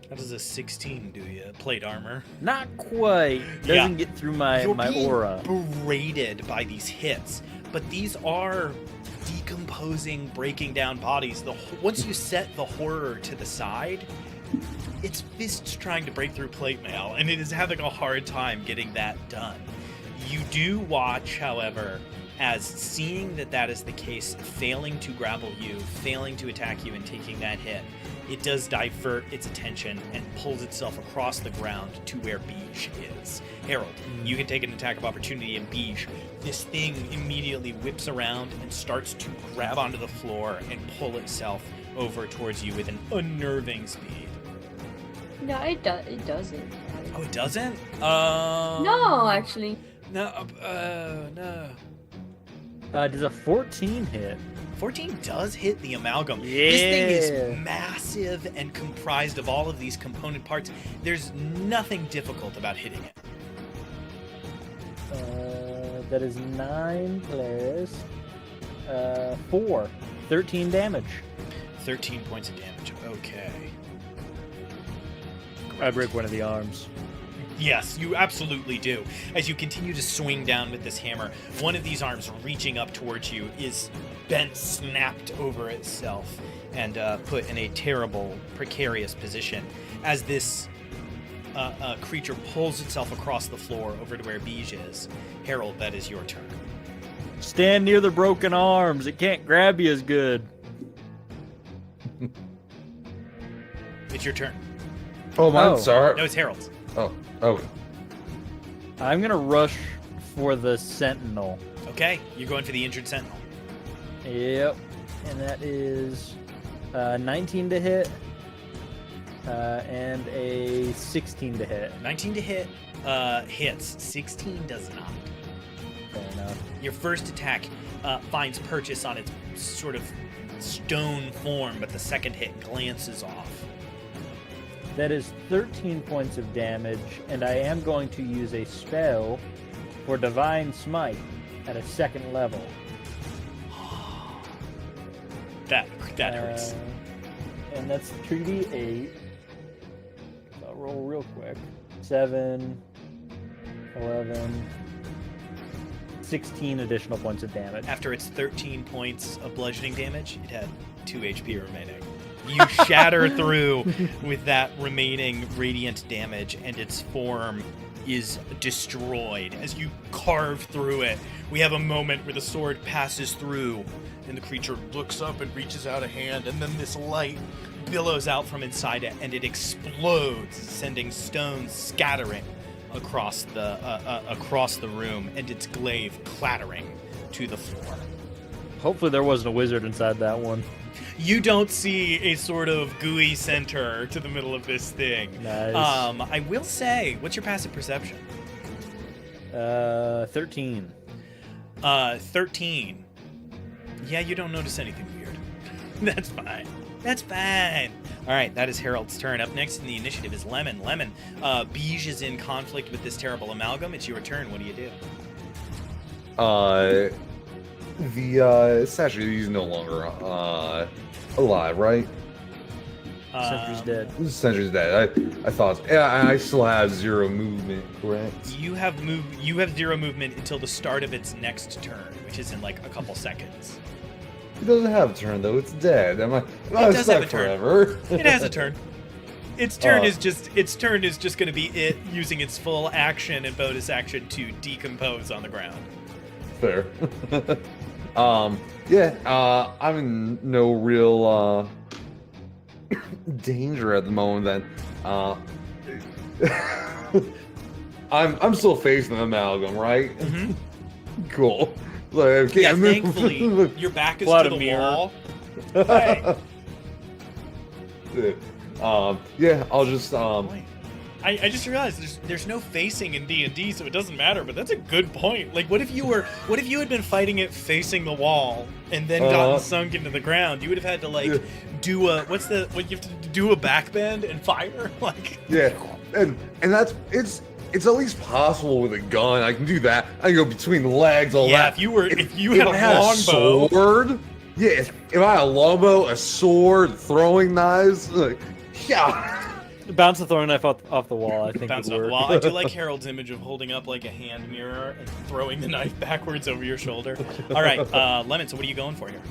Speaker 1: How does a 16 do you? Plate armor.
Speaker 2: Not quite. Doesn't get through my
Speaker 1: You're
Speaker 2: my
Speaker 1: being
Speaker 2: aura.
Speaker 1: berated by these hits, but these are decomposing, breaking down bodies. Once you set the horror to the side, its fists trying to break through plate mail, and it is having a hard time getting that done. You do watch, however, as seeing that is the case, failing to grapple you, failing to attack you, and taking that hit, it does divert its attention and pulls itself across the ground to where Beige is. Harold, you can take an attack of opportunity in Beige. This thing immediately whips around and starts to grab onto the floor and pull itself over towards you with an unnerving speed.
Speaker 5: No, it doesn't.
Speaker 1: Oh, it doesn't?
Speaker 5: No, actually.
Speaker 1: No, no.
Speaker 2: Does a 14 hit?
Speaker 1: 14 does hit the amalgam.
Speaker 2: Yeah.
Speaker 1: This thing is massive and comprised of all of these component parts. There's nothing difficult about hitting it.
Speaker 2: That is 9 plus 4. 13 damage.
Speaker 1: 13 points of damage. Okay.
Speaker 2: I break one of the arms.
Speaker 1: Yes, you absolutely do. As you continue to swing down with this hammer, one of these arms reaching up towards you is bent, snapped over itself, and put in a terrible, precarious position. As this creature pulls itself across the floor over to where Beige is. Harold, that is your turn.
Speaker 2: Stand near the broken arms. It can't grab you as good.
Speaker 1: It's your turn.
Speaker 4: Oh, mine's
Speaker 2: Oh.
Speaker 4: sorry.
Speaker 1: No, it's Harold's.
Speaker 4: Oh, okay.
Speaker 2: I'm gonna rush for the sentinel.
Speaker 1: Okay, you're going for the injured sentinel.
Speaker 2: Yep. And that is 19 to hit. And a 16 to hit.
Speaker 1: 19 to hit hits. 16 does not.
Speaker 2: Fair enough.
Speaker 1: Your first attack finds purchase on its sort of stone form, but the second hit glances off.
Speaker 2: That is 13 points of damage, and I am going to use a spell for Divine Smite at a 2nd level.
Speaker 1: That hurts.
Speaker 2: And that's 2d8. I'll roll real quick. 7, 11, 16 additional points of damage.
Speaker 1: After its 13 points of bludgeoning damage, it had 2 HP remaining. You shatter through with that remaining radiant damage, and its form is destroyed. As you carve through it, we have a moment where the sword passes through, and the creature looks up and reaches out a hand, and then this light billows out from inside it, and it explodes, sending stones scattering across the room, and its glaive clattering to the floor.
Speaker 2: Hopefully there wasn't a wizard inside that one.
Speaker 1: You don't see a sort of gooey center to the middle of this thing.
Speaker 2: Nice.
Speaker 1: I will say, what's your passive perception?
Speaker 2: 13.
Speaker 1: 13. Yeah, you don't notice anything weird. That's fine. That's fine. All right, that is Harold's turn. Up next in the initiative is Lemon. Lemon, Beige is in conflict with this terrible amalgam. It's your turn. What do you do?
Speaker 4: The statue, he's no longer alive, right?
Speaker 2: Sentry's dead.
Speaker 4: Sentry's dead. I thought. Yeah, I still have 0 movement, correct?
Speaker 1: You have 0 movement until the start of its next turn, which is in like a couple seconds.
Speaker 4: It doesn't have a turn though. It's dead. Am I?
Speaker 1: It does have a turn.
Speaker 4: Forever.
Speaker 1: It has a turn. Its turn is just going to be it using its full action and bonus action to decompose on the ground.
Speaker 4: Fair. Yeah. I'm in no real danger at the moment. Then, I'm still facing the amalgam, right?
Speaker 1: Mm-hmm.
Speaker 4: Cool. Like,
Speaker 1: Yeah, thankfully, your back is to the
Speaker 2: mirror.
Speaker 1: wall. Hey.
Speaker 4: Yeah, I'll just
Speaker 1: Boy, I just realized there's no facing in D&D, so it doesn't matter. But that's a good point. Like, what if you had been fighting it facing the wall and then gotten sunk into the ground? You would have had to like do you have to do a backbend and fire? Like,
Speaker 4: yeah, and that's it's at least possible with a gun. I can do that. I can go between the legs, all
Speaker 1: yeah,
Speaker 4: that.
Speaker 1: if you had a longbow,
Speaker 4: sword. Yeah, if I had a longbow, a sword, throwing knives, like, yeah.
Speaker 2: Bounce the throwing knife off the wall, I think
Speaker 1: bounce
Speaker 2: would
Speaker 1: off the
Speaker 2: work.
Speaker 1: wall. I do like Harold's image of holding up like a hand mirror and throwing the knife backwards over your shoulder. All right, Lemon. So what are you going for here?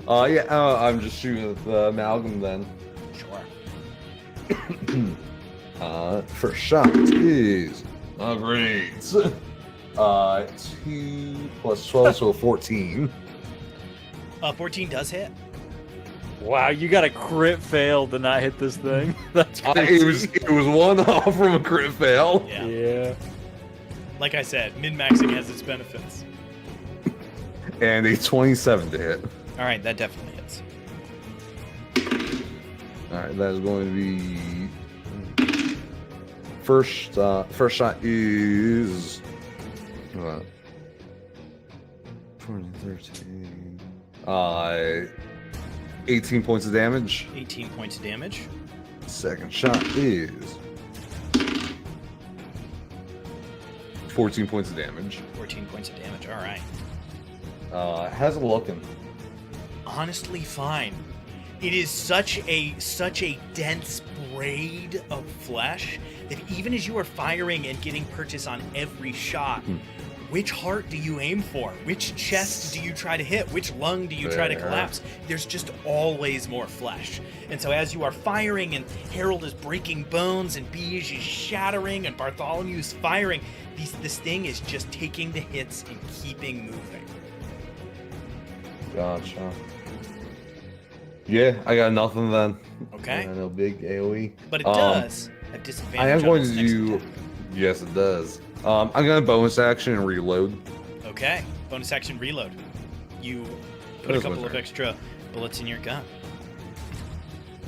Speaker 4: I'm just shooting at the amalgam then.
Speaker 1: Sure.
Speaker 4: First shot is great. 2 plus 12, so 14.
Speaker 1: 14 does hit.
Speaker 2: Wow, you got a crit fail to not hit this thing. That's crazy.
Speaker 4: It was one off from a crit fail.
Speaker 1: Yeah. Like I said, min-maxing has its benefits.
Speaker 4: And a 27 to hit.
Speaker 1: All right, that definitely hits.
Speaker 4: All right, that is going to be first shot is 13. 18 points of damage.
Speaker 1: 18 points of damage.
Speaker 4: Second shot is 14 points of damage.
Speaker 1: 14 points of damage. All right.
Speaker 4: How's it looking?
Speaker 1: Honestly, fine. It is such a dense braid of flesh that even as you are firing and getting purchase on every shot, which heart do you aim for? Which chest do you try to hit? Which lung do you try to collapse? There's just always more flesh. And so as you are firing and Harold is breaking bones and Beige is shattering and Bartholomew is firing, this thing is just taking the hits and keeping moving.
Speaker 4: Gotcha. Yeah, I got nothing then.
Speaker 1: Okay.
Speaker 4: No big AoE.
Speaker 1: But it does have disadvantage.
Speaker 4: I am going
Speaker 1: on
Speaker 4: to
Speaker 1: its next
Speaker 4: do.
Speaker 1: attack.
Speaker 4: Yes, it does. I'm gonna bonus action and reload.
Speaker 1: Okay. Bonus action reload. You put a
Speaker 4: That's
Speaker 1: couple
Speaker 4: my
Speaker 1: of
Speaker 4: turn.
Speaker 1: extra bullets in your gun.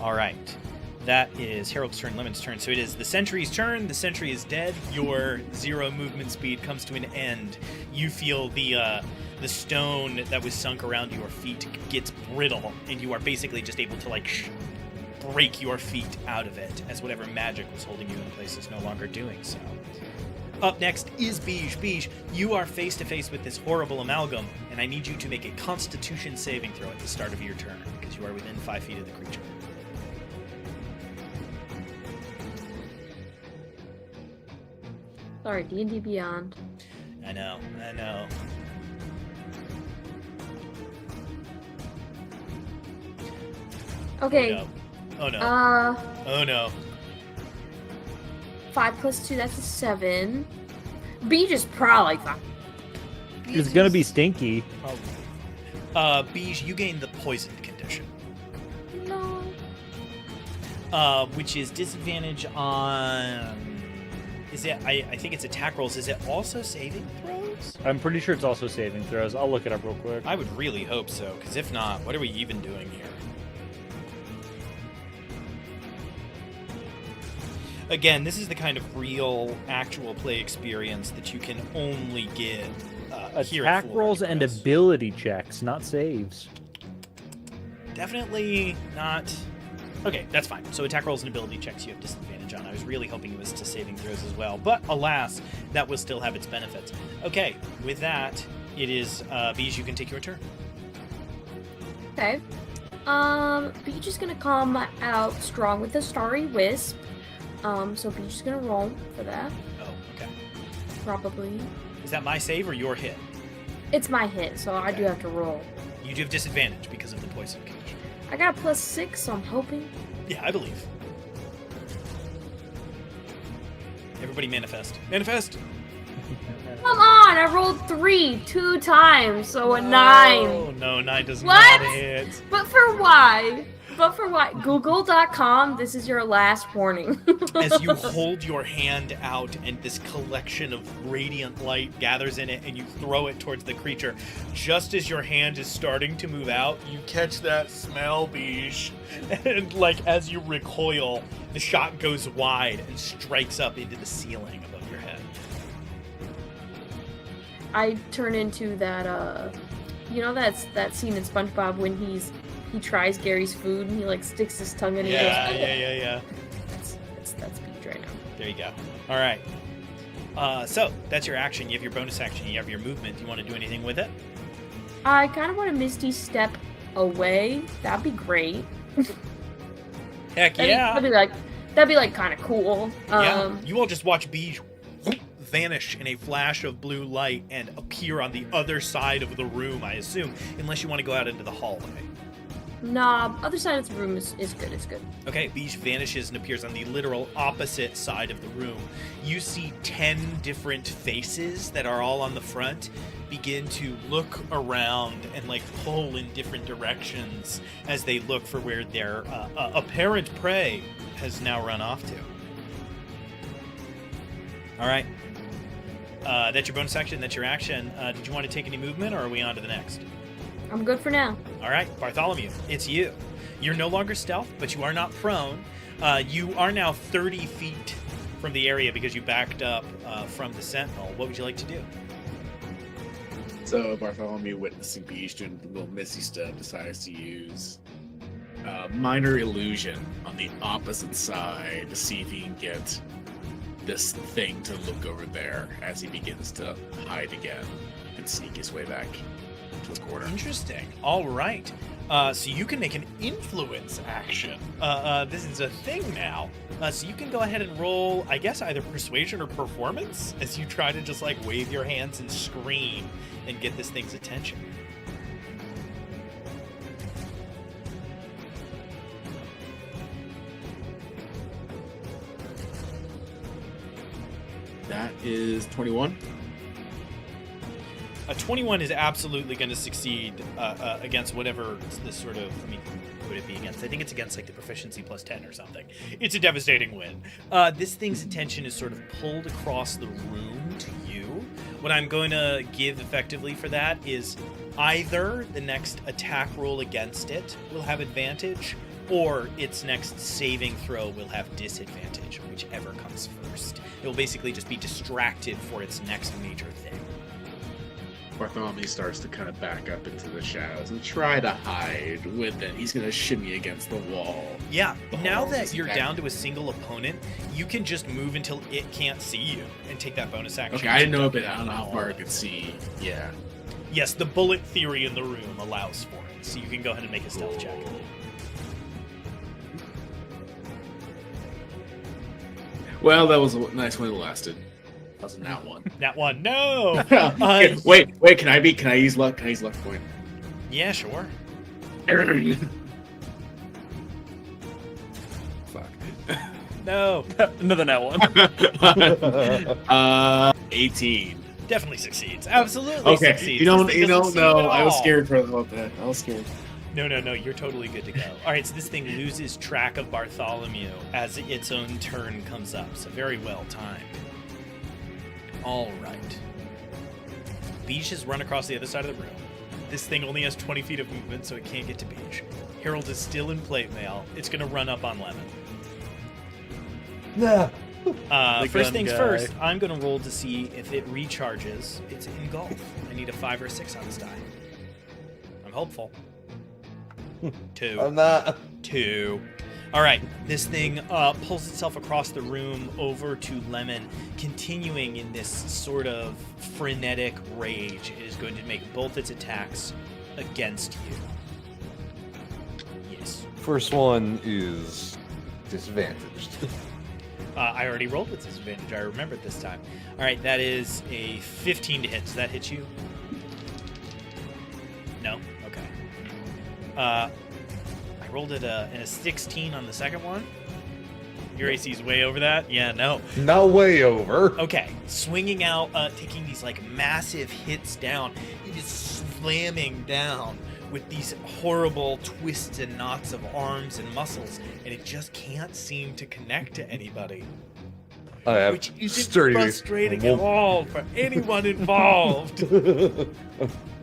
Speaker 1: All right. That is Harold's turn, Lemon's turn. So it is the sentry's turn. The sentry is dead. Your 0 movement speed comes to an end. You feel the stone that was sunk around your feet gets brittle, and you are basically just able to break your feet out of it, as whatever magic was holding you in place is no longer doing so. Up next is Bij. Bij, you are face to face with this horrible amalgam, and I need you to make a Constitution saving throw at the start of your turn, because you are within 5 feet of the creature.
Speaker 5: Sorry, D&D Beyond.
Speaker 1: I know.
Speaker 5: Okay.
Speaker 1: Oh no. Oh no.
Speaker 5: 5 plus 2, that's a 7. B just probably like that.
Speaker 2: It's gonna be stinky.
Speaker 1: Bij, you gain the poisoned condition.
Speaker 5: No.
Speaker 1: Which is disadvantage on... Is it? I think it's attack rolls. Is it also saving throws?
Speaker 2: I'm pretty sure it's also saving throws. I'll look it up real quick.
Speaker 1: I would really hope so, because if not, what are we even doing here? Again, this is the kind of real, actual play experience that you can only get here at
Speaker 2: Attack rolls and
Speaker 1: Florida.
Speaker 2: ability checks, not saves.
Speaker 1: Definitely not... Okay, that's fine. So attack rolls and ability checks you have disadvantage on. I was really hoping it was to saving throws as well. But alas, that will still have its benefits. Okay, with that, it is Bij, you can take your turn.
Speaker 5: Okay. Beach is gonna come out strong with a starry wisp. So Beach is gonna roll for that.
Speaker 1: Oh, okay.
Speaker 5: Probably.
Speaker 1: Is that my save or your hit?
Speaker 5: It's my hit, so I do have to roll.
Speaker 1: You do have disadvantage because of the poison condition.
Speaker 5: I got a +6, so I'm hoping.
Speaker 1: Yeah, I believe. Everybody manifest. Manifest!
Speaker 5: Come on! I rolled 3 2 times, so a 9.
Speaker 1: Oh, no, 9 does
Speaker 5: What?
Speaker 1: not hit.
Speaker 5: But for why? Google.com, this is your last warning.
Speaker 1: As you hold your hand out and this collection of radiant light gathers in it and you throw it towards the creature, just as your hand is starting to move out, you catch that smell, Bij. And like as you recoil, the shot goes wide and strikes up into the ceiling above your head.
Speaker 5: I turn into that, you know that scene in SpongeBob when he tries Gary's food and he like sticks his tongue in it.
Speaker 1: Yeah.
Speaker 5: That's Beach right now.
Speaker 1: There you go. All right. So that's your action. You have your bonus action. You have your movement. Do you want to do anything with it?
Speaker 5: I kind of want to Misty step away. That'd be great.
Speaker 1: Heck yeah.
Speaker 5: That'd be like kind of cool.
Speaker 1: Yeah. You all just watch Bij vanish in a flash of blue light and appear on the other side of the room, I assume, unless you want to go out into the hallway.
Speaker 5: Nah, other side of the room is good. It's good.
Speaker 1: Okay, Bij vanishes and appears on the literal opposite side of the room. You see 10 different faces that are all on the front begin to look around and like pull in different directions as they look for where their apparent prey has now run off to. All right. That's your bonus action. That's your action. Did you want to take any movement, or are we on to the next?
Speaker 5: I'm good for now.
Speaker 1: All right, Bartholomew, it's you. You're no longer stealth, but you are not prone. You are now 30 feet from the area because you backed up from the sentinel. What would you like to do?
Speaker 3: So Bartholomew, witnessing Beach doing the little Missy step, decides to use minor illusion on the opposite side to see if he can get this thing to look over there as he begins to hide again and sneak his way back to the corner.
Speaker 1: Interesting. All right. So you can make an influence action. This is a thing now. So you can go ahead and roll, I guess, either persuasion or performance as you try to just like wave your hands and scream and get this thing's attention.
Speaker 3: That is 21.
Speaker 1: A 21 is absolutely going to succeed against whatever this sort of, I mean, would it be against? I think it's against like the proficiency plus 10 or something. It's a devastating win. This thing's attention is sort of pulled across the room to you. What I'm going to give effectively for that is either the next attack roll against it will have advantage, or its next saving throw will have disadvantage, whichever comes first. It will basically just be distracted for its next major thing.
Speaker 3: Bartholomew starts to kind of back up into the shadows and try to hide with it. He's going to shimmy against the wall.
Speaker 1: Yeah, now
Speaker 3: Oh,
Speaker 1: that you're
Speaker 3: that-
Speaker 1: down to a single opponent, you can just move until it can't see you and take that bonus action.
Speaker 3: Okay, I
Speaker 1: to
Speaker 3: didn't know,
Speaker 1: jump
Speaker 3: but
Speaker 1: in
Speaker 3: I don't know how
Speaker 1: the
Speaker 3: far
Speaker 1: wall.
Speaker 3: I could see. Yeah.
Speaker 1: Yes, the bullet theory in the room allows for it, so you can go ahead and make a stealth check.
Speaker 3: Well, that was a nice one that lasted. That was not one.
Speaker 1: That one, no!
Speaker 3: Wait, can I use luck? Can I use luck point?
Speaker 1: Yeah, sure.
Speaker 3: Fuck.
Speaker 1: No,
Speaker 2: Another net one.
Speaker 3: 18.
Speaker 1: definitely succeeds. Absolutely
Speaker 3: Okay,
Speaker 1: succeeds.
Speaker 3: you don't
Speaker 1: This thing doesn't see
Speaker 3: know.
Speaker 1: at
Speaker 3: I was
Speaker 1: all.
Speaker 3: scared for about that. I was scared.
Speaker 1: No, you're totally good to go. All right, so this thing loses track of Bartholomew as its own turn comes up, so very well timed. All right. Beach has run across the other side of the room. This thing only has 20 feet of movement, so it can't get to Beach. Harold is still in plate mail. It's going to run up on Lemon.
Speaker 4: Nah.
Speaker 2: The
Speaker 1: First
Speaker 2: gun
Speaker 1: things
Speaker 2: guy.
Speaker 1: first, I'm going to roll to see if it recharges. It's engulfed. I need a 5 or 6 on this die. I'm hopeful. 2.
Speaker 4: I'm not.
Speaker 1: 2. All right, this thing pulls itself across the room over to Lemon, continuing in this sort of frenetic rage. It is going to make both its attacks against you. Yes.
Speaker 4: First one is disadvantaged.
Speaker 1: I already rolled with disadvantage. I remembered this time. All right, that is a 15 to hit. Does that hit you? No? Okay. I rolled it in a 16 on the second one. Your AC is way over that? Yeah, no.
Speaker 4: Not way over.
Speaker 1: Okay, swinging out, taking these like massive hits down. It is slamming down with these horrible twists and knots of arms and muscles, and it just can't seem to connect to anybody.
Speaker 4: I have
Speaker 1: Which isn't
Speaker 4: sturdy.
Speaker 1: frustrating at all for anyone involved.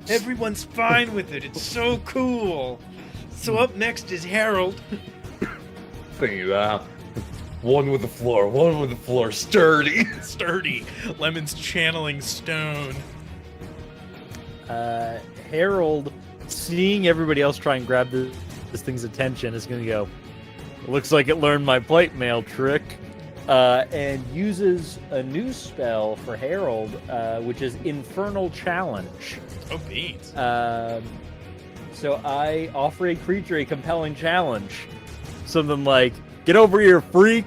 Speaker 1: Everyone's fine with it. It's so cool. So up next is Harold.
Speaker 4: Thinking that. One with the floor, sturdy.
Speaker 1: Sturdy. Lemon's channeling stone.
Speaker 2: Harold, seeing everybody else try and grab this thing's attention, is going to go, looks like it learned my plate mail trick, and uses a new spell for Harold, which is Infernal Challenge.
Speaker 1: Oh, beans.
Speaker 2: So I offer a creature a compelling challenge. Something like, get over here, freak!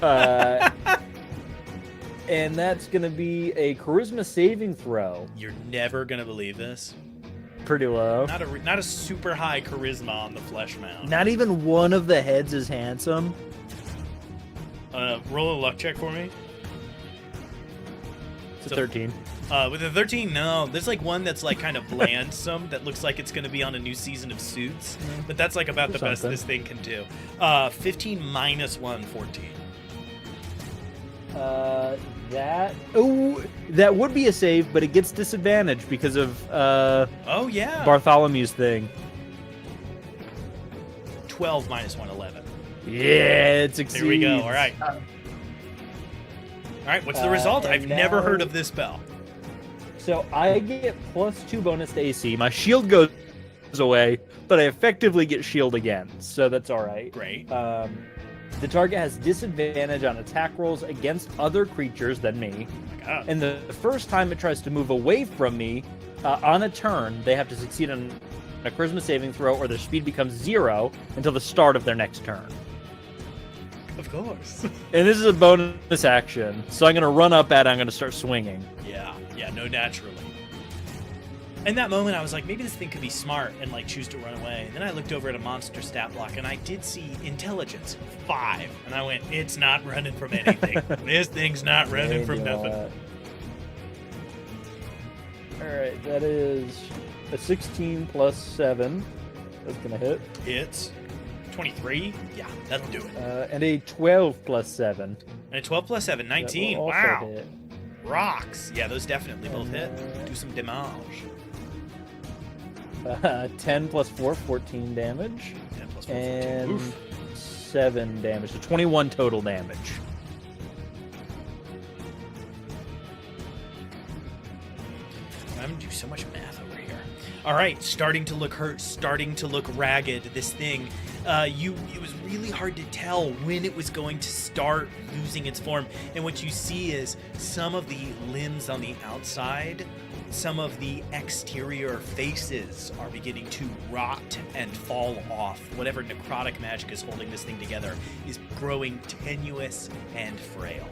Speaker 2: And that's going to be a charisma saving throw.
Speaker 1: You're never gonna believe this.
Speaker 2: Pretty low.
Speaker 1: Not a super high charisma on the flesh mound.
Speaker 2: Not even one of the heads is handsome.
Speaker 1: Roll a luck check for me.
Speaker 2: It's a 13.
Speaker 1: With a 13, no. There's like one that's like kind of blandsome that looks like it's going to be on a new season of Suits, but that's like about the best
Speaker 2: Something.
Speaker 1: this thing can do. 15 minus 1, 14.
Speaker 2: That would be a save, but it gets disadvantage because of
Speaker 1: Oh yeah.
Speaker 2: Bartholomew's thing.
Speaker 1: 12 minus 1, 11.
Speaker 2: Yeah, it succeeds.
Speaker 1: There we go. All right. All right. What's the result?
Speaker 2: and
Speaker 1: I've never
Speaker 2: now-
Speaker 1: heard of this spell.
Speaker 2: So I get +2 bonus to AC. My shield goes away, but I effectively get shield again, so that's all right.
Speaker 1: Great.
Speaker 2: The target has disadvantage on attack rolls against other creatures than me.
Speaker 1: Oh my God.
Speaker 2: And the first time it tries to move away from me on a turn, they have to succeed on a charisma saving throw or their speed becomes 0 until the start of their next turn.
Speaker 1: Of course.
Speaker 2: And this is a bonus action, so I'm going to run up at it, I'm going to start swinging.
Speaker 1: Yeah, no, naturally. In that moment, I was like, maybe this thing could be smart and like choose to run away. And then I looked over at a monster stat block and I did see intelligence 5, and I went, it's not running from anything. This thing's not running from nothing.
Speaker 2: Alright, that is a 16 plus 7. That's going to hit.
Speaker 1: It's 23. Yeah, that'll do it.
Speaker 2: And a 12 plus 7.
Speaker 1: And a 12 plus 7,
Speaker 2: That
Speaker 1: 19.
Speaker 2: will also
Speaker 1: Wow.
Speaker 2: hit.
Speaker 1: Rocks. Yeah, those definitely both hit. Do some damage.
Speaker 2: 10 plus 4, 14 damage.
Speaker 1: 10 plus 4, 14.
Speaker 2: And
Speaker 1: Oof.
Speaker 2: 7 damage. So 21 total damage.
Speaker 1: I'm going to do so much math over here. All right, starting to look hurt, starting to look ragged. This thing, it was really hard to tell when it was going to start losing its form. And what you see is some of the limbs on the outside, some of the exterior faces are beginning to rot and fall off. Whatever necrotic magic is holding this thing together is growing tenuous and frail.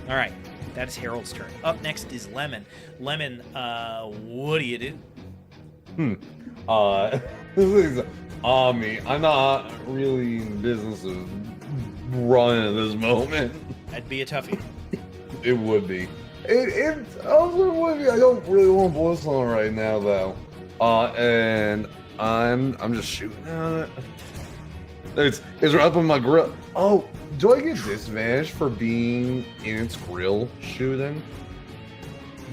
Speaker 1: All right, that is Harold's turn. Up next is Lemon. Lemon, what do you do?
Speaker 4: This is on me. I'm not really in the business of running at this moment.
Speaker 1: That'd be a toughie.
Speaker 4: It would be. It also would be. I don't really want to bliss on right now though. And I'm just shooting at it. It's right up in my grill. Oh, do I get disadvantage for being in its grill shooting?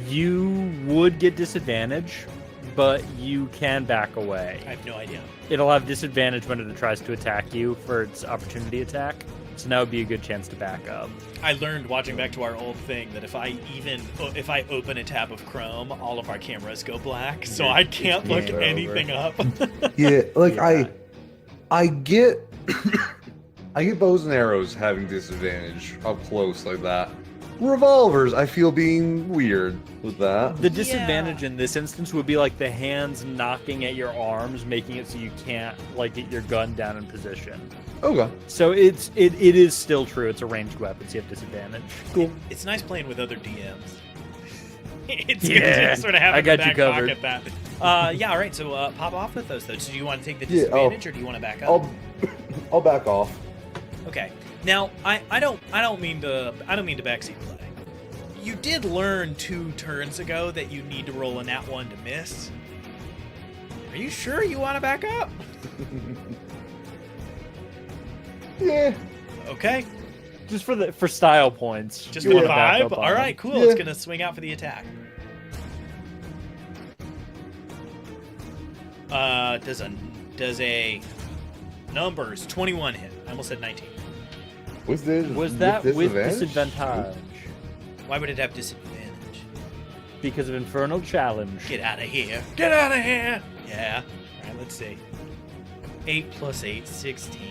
Speaker 2: You would get disadvantage, but you can back away.
Speaker 1: I have no idea.
Speaker 2: It'll have disadvantage when it tries to attack you for its opportunity attack. So now would be a good chance to back up.
Speaker 1: I learned watching back to our old thing that if I open a tab of Chrome, all of our cameras go black, so I can't look anything up.
Speaker 4: Yeah, like I get I get bows and arrows having disadvantage up close like that. Revolvers, I feel being weird with that.
Speaker 2: The disadvantage in this instance would be like the hands knocking at your arms, making it so you can't like get your gun down in position.
Speaker 4: Okay.
Speaker 2: So it is still true. It's a ranged weapon, so you have disadvantage.
Speaker 4: Cool.
Speaker 1: It's nice playing with other DMs. It's
Speaker 2: Yeah,
Speaker 1: good to sort of have
Speaker 2: I
Speaker 1: in the
Speaker 2: got you
Speaker 1: back
Speaker 2: covered.
Speaker 1: pocket that. Yeah, all right. So pop off with those though. So do you want to take the disadvantage or do you want to back up?
Speaker 4: I'll back off.
Speaker 1: Okay. Now I don't mean to backseat play. You did learn 2 turns ago that you need to roll a nat 1 to miss. Are you sure you want to back up?
Speaker 4: Yeah.
Speaker 1: Okay.
Speaker 2: Just for style points.
Speaker 1: Just
Speaker 2: You
Speaker 1: for
Speaker 2: wanna
Speaker 1: the
Speaker 2: back
Speaker 1: vibe?
Speaker 2: up on
Speaker 1: All
Speaker 2: them.
Speaker 1: right, cool.
Speaker 4: Yeah.
Speaker 1: It's going to swing out for the attack. Does a numbers 21 hit? I almost said 19.
Speaker 4: Was
Speaker 2: that with disadvantage?
Speaker 1: Why would it have disadvantage?
Speaker 2: Because of Infernal Challenge.
Speaker 1: Get out of here. Get out of here. Yeah. All right, let's see. 8 plus 8, 16.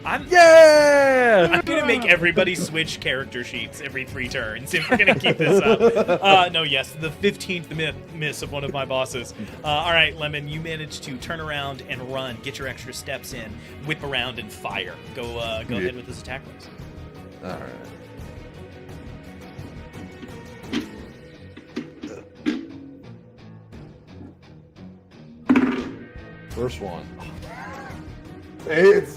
Speaker 1: I'm gonna make everybody switch character sheets every 3 turns if we're gonna keep this up. No, yes, the 15th miss of one of my bosses. All right, Lemon, you managed to turn around and run, get your extra steps in, whip around and fire. Go ahead with this attack, please.
Speaker 4: All right. First one. It's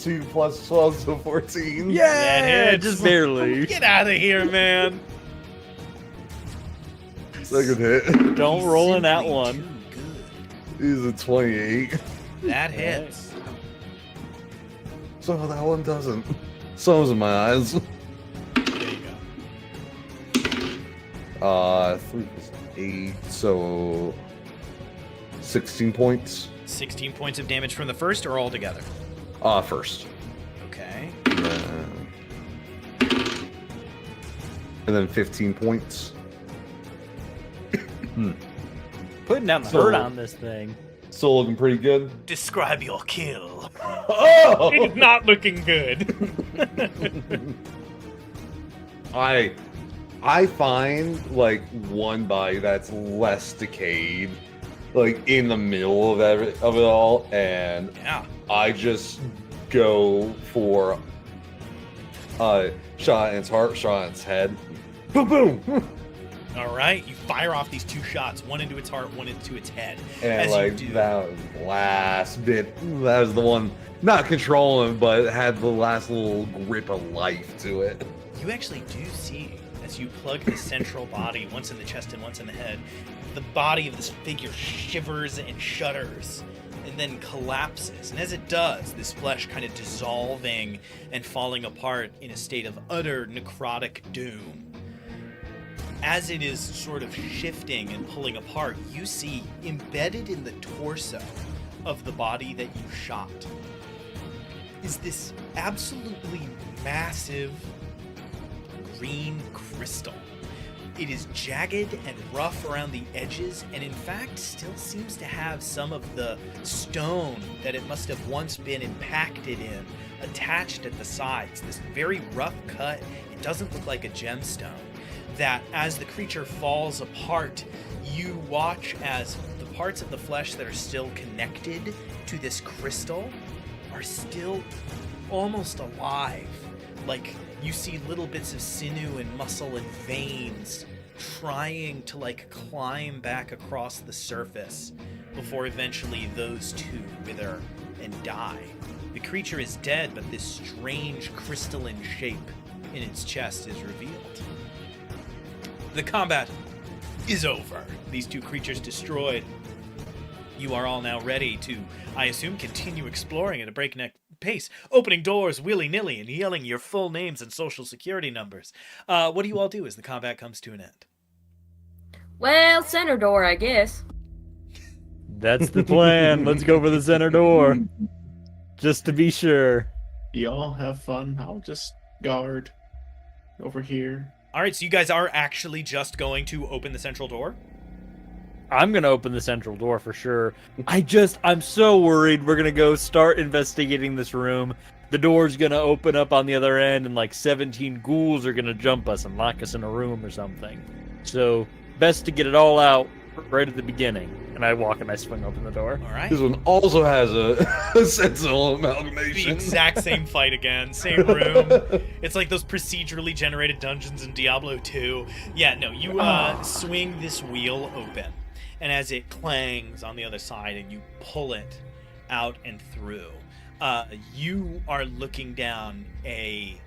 Speaker 4: 2 plus 12, so 14.
Speaker 2: Yeah,
Speaker 1: hits.
Speaker 2: just barely.
Speaker 1: Get out of here, man.
Speaker 4: Second hit.
Speaker 2: Don't roll in that
Speaker 1: Simply
Speaker 2: one.
Speaker 1: too good.
Speaker 4: He's a 28.
Speaker 1: That hits.
Speaker 4: So that one doesn't. Some's in my eyes.
Speaker 1: There you go.
Speaker 4: 3 plus 8, so 16 points.
Speaker 1: 16 points of damage from the first or all together?
Speaker 4: First.
Speaker 1: Okay.
Speaker 4: And then 15 points.
Speaker 2: Putting down the
Speaker 4: So-
Speaker 2: hurt on this thing.
Speaker 4: Still looking pretty good.
Speaker 1: Describe your kill.
Speaker 4: Oh!
Speaker 1: It's not looking good.
Speaker 4: I find like one body that's less decayed, like in the middle of it all, and
Speaker 1: Yeah.
Speaker 4: I just go for shot in its heart, shot in its head. Boom boom.
Speaker 1: All right. You fire off these 2 shots, one into its heart, one into its head.
Speaker 4: And
Speaker 1: As
Speaker 4: like
Speaker 1: you do.
Speaker 4: that was the last bit. That was the one not controlling, but it had the last little grip of life to it.
Speaker 1: You actually do see, as you plug the central body, once in the chest and once in the head, the body of this figure shivers and shudders and then collapses. And as it does, this flesh kind of dissolving and falling apart in a state of utter necrotic doom. As it is sort of shifting and pulling apart, you see embedded in the torso of the body that you shot is this absolutely massive green crystal. It is jagged and rough around the edges, and in fact still seems to have some of the stone that it must have once been impacted in attached at the sides. This very rough cut. It doesn't look like a gemstone. That as the creature falls apart, you watch as the parts of the flesh that are still connected to this crystal are still almost alive. Like, you see little bits of sinew and muscle and veins trying to, like, climb back across the surface before eventually those two wither and die. The creature is dead, but this strange crystalline shape in its chest is revealed. The combat is over. These two creatures destroyed. You are all now ready to, I assume, continue exploring at a breakneck pace, opening doors willy-nilly and yelling your full names and social security numbers. What do you all do as the combat comes to an end?
Speaker 5: Well, center door, I guess.
Speaker 2: That's the plan. Let's go for the center door. Just to be sure.
Speaker 3: Y'all have fun. I'll just guard over here.
Speaker 1: All right, so you guys are actually just going to open the central door?
Speaker 2: I'm going to open the central door for sure. I'm so worried we're going to go start investigating this room. The door's going to open up on the other end and like 17 ghouls are going to jump us and lock us in a room or something. So best to get it all out right at the beginning. And I walk and I swing open the door.
Speaker 1: All right.
Speaker 4: This one also has a sensible
Speaker 1: The
Speaker 4: amalgamation.
Speaker 1: exact same fight again, same room. It's like those procedurally generated dungeons in Diablo 2. Yeah, no, you swing this wheel open, and as it clangs on the other side and you pull it out and through, you are looking down a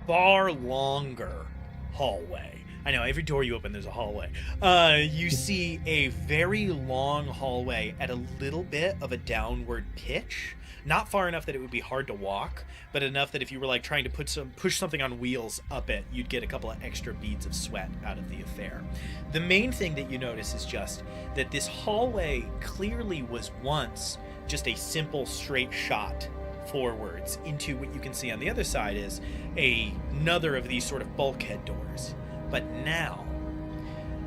Speaker 1: far longer hallway. I know, every door you open, there's a hallway. You see a very long hallway at a little bit of a downward pitch. Not far enough that it would be hard to walk, but enough that if you were like trying to push something on wheels up it, you'd get a couple of extra beads of sweat out of the affair. The main thing that you notice is just that this hallway clearly was once just a simple straight shot forwards into what you can see on the other side is another of these sort of bulkhead doors. But now,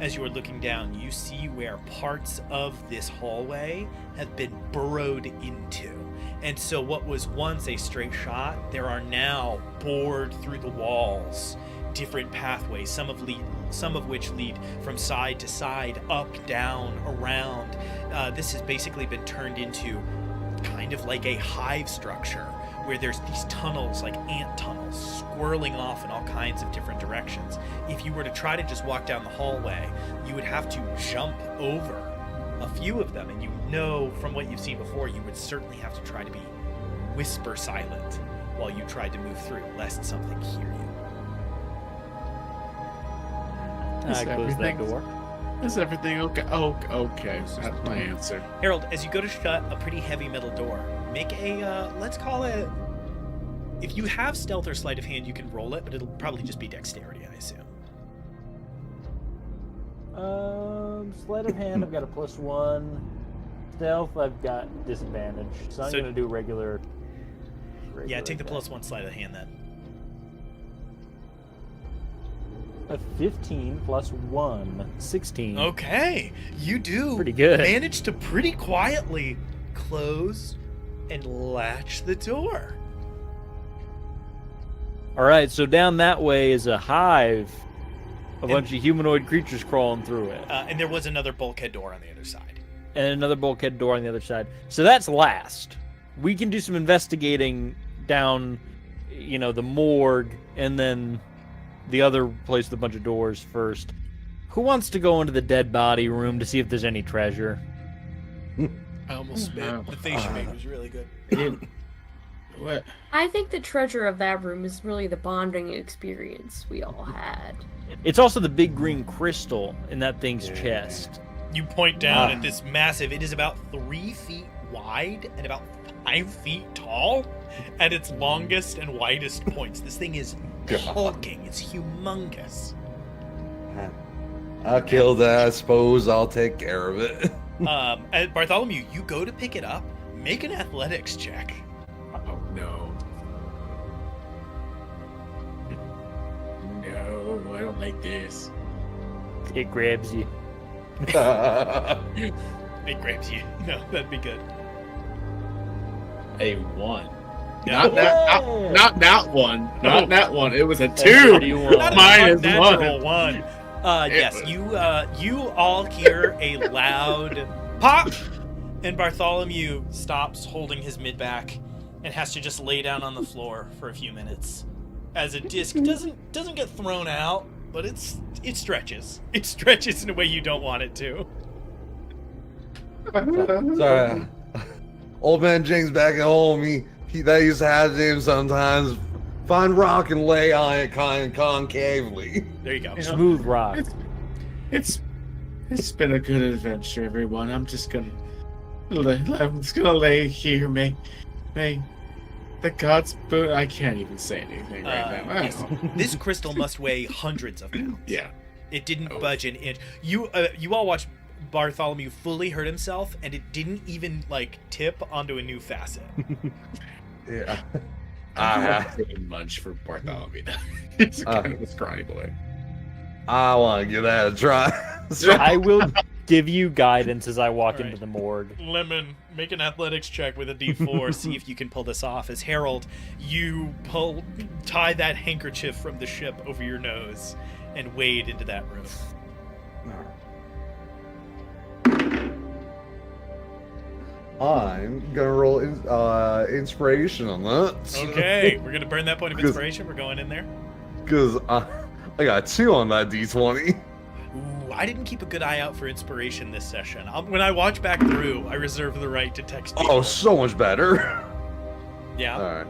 Speaker 1: as you are looking down, you see where parts of this hallway have been burrowed into. And so what was once a straight shot, there are now bored through the walls different pathways, some of which lead from side to side, up, down, around. This has basically been turned into kind of like a hive structure, where there's these tunnels, like ant tunnels, swirling off in all kinds of different directions. If you were to try to just walk down the hallway, you would have to jump over a few of them, and you know from what you've seen before, you would certainly have to try to be whisper silent while you tried to move through, lest something hear you.
Speaker 3: Is
Speaker 2: I close that
Speaker 3: everything-
Speaker 2: door.
Speaker 3: Is everything okay? Oh, okay. That's my answer.
Speaker 1: Harold, as you go to shut a pretty heavy metal door, make a, let's call it, if you have stealth or sleight of hand, you can roll it, but it'll probably just be dexterity, I assume.
Speaker 2: Sleight of hand, I've got a +1. Stealth, I've got disadvantage. So I'm going to do regular.
Speaker 1: Yeah, take the
Speaker 2: attack.
Speaker 1: +1 sleight of hand then.
Speaker 2: A 15 plus 1, 16.
Speaker 1: Okay, you do
Speaker 2: Pretty good.
Speaker 1: manage to pretty quietly close and latch the door.
Speaker 2: All right, so down that way is a hive. A bunch of humanoid creatures crawling through it.
Speaker 1: And there was another bulkhead door on the other side.
Speaker 2: And another bulkhead door on the other side. So that's last. We can do some investigating down, the morgue, and then the other place with a bunch of doors first. Who wants to go into the dead body room to see if there's any treasure?
Speaker 1: I almost spit. The face you made was really good.
Speaker 3: What?
Speaker 5: I think the treasure of that room is really the bonding experience we all had.
Speaker 2: It's also the big green crystal in that thing's chest.
Speaker 1: You point down at this massive, it is about 3 feet wide and about 5 feet tall at its longest and widest points. This thing is hulking. It's humongous.
Speaker 4: I killed that. I suppose I'll take care of it.
Speaker 1: Bartholomew, you go to pick it up. Make an athletics check.
Speaker 3: Oh no. No, I don't like this.
Speaker 2: It grabs you.
Speaker 1: It grabs you. No, that'd be good.
Speaker 3: A 1.
Speaker 1: No.
Speaker 3: Not that one. Not that one. It was a 2.
Speaker 2: Dirty one.
Speaker 1: Not a
Speaker 3: Mine is
Speaker 1: natural
Speaker 3: 1.
Speaker 1: Yes, you all hear a loud pop, and Bartholomew stops holding his mid back and has to just lay down on the floor for a few minutes, as a disc doesn't get thrown out, but it stretches. It stretches in a way you don't want it to.
Speaker 4: Sorry. Old man James back at home, that used to have to him sometimes. Find rock and lay on it kind of concavely.
Speaker 1: There you go.
Speaker 2: Smooth rock.
Speaker 3: It's been a good adventure, everyone. I'm just gonna lay here. May the gods. I can't even say anything right now.
Speaker 1: Yes. This crystal must weigh hundreds of pounds.
Speaker 3: Yeah.
Speaker 1: It didn't budge an inch. You all watched Bartholomew fully hurt himself, and it didn't even tip onto a new facet.
Speaker 4: Yeah.
Speaker 3: I'm taking much for Bartholomew. He's kind of a scrawny boy.
Speaker 4: I want to give that a try.
Speaker 2: I will give you guidance as I walk
Speaker 1: All right.
Speaker 2: into the morgue.
Speaker 1: Lemon, make an athletics check with a D4. See if you can pull this off. As Harold, you tie that handkerchief from the ship over your nose and wade into that room.
Speaker 4: I'm gonna roll inspiration on that.
Speaker 1: Okay, we're gonna burn that point of inspiration. We're going in there.
Speaker 4: Because I got 2 on that D20.
Speaker 1: Ooh, I didn't keep a good eye out for inspiration this session. When I watch back through, I reserve the right to text people.
Speaker 4: Oh, so much better.
Speaker 1: Yeah.
Speaker 4: All right.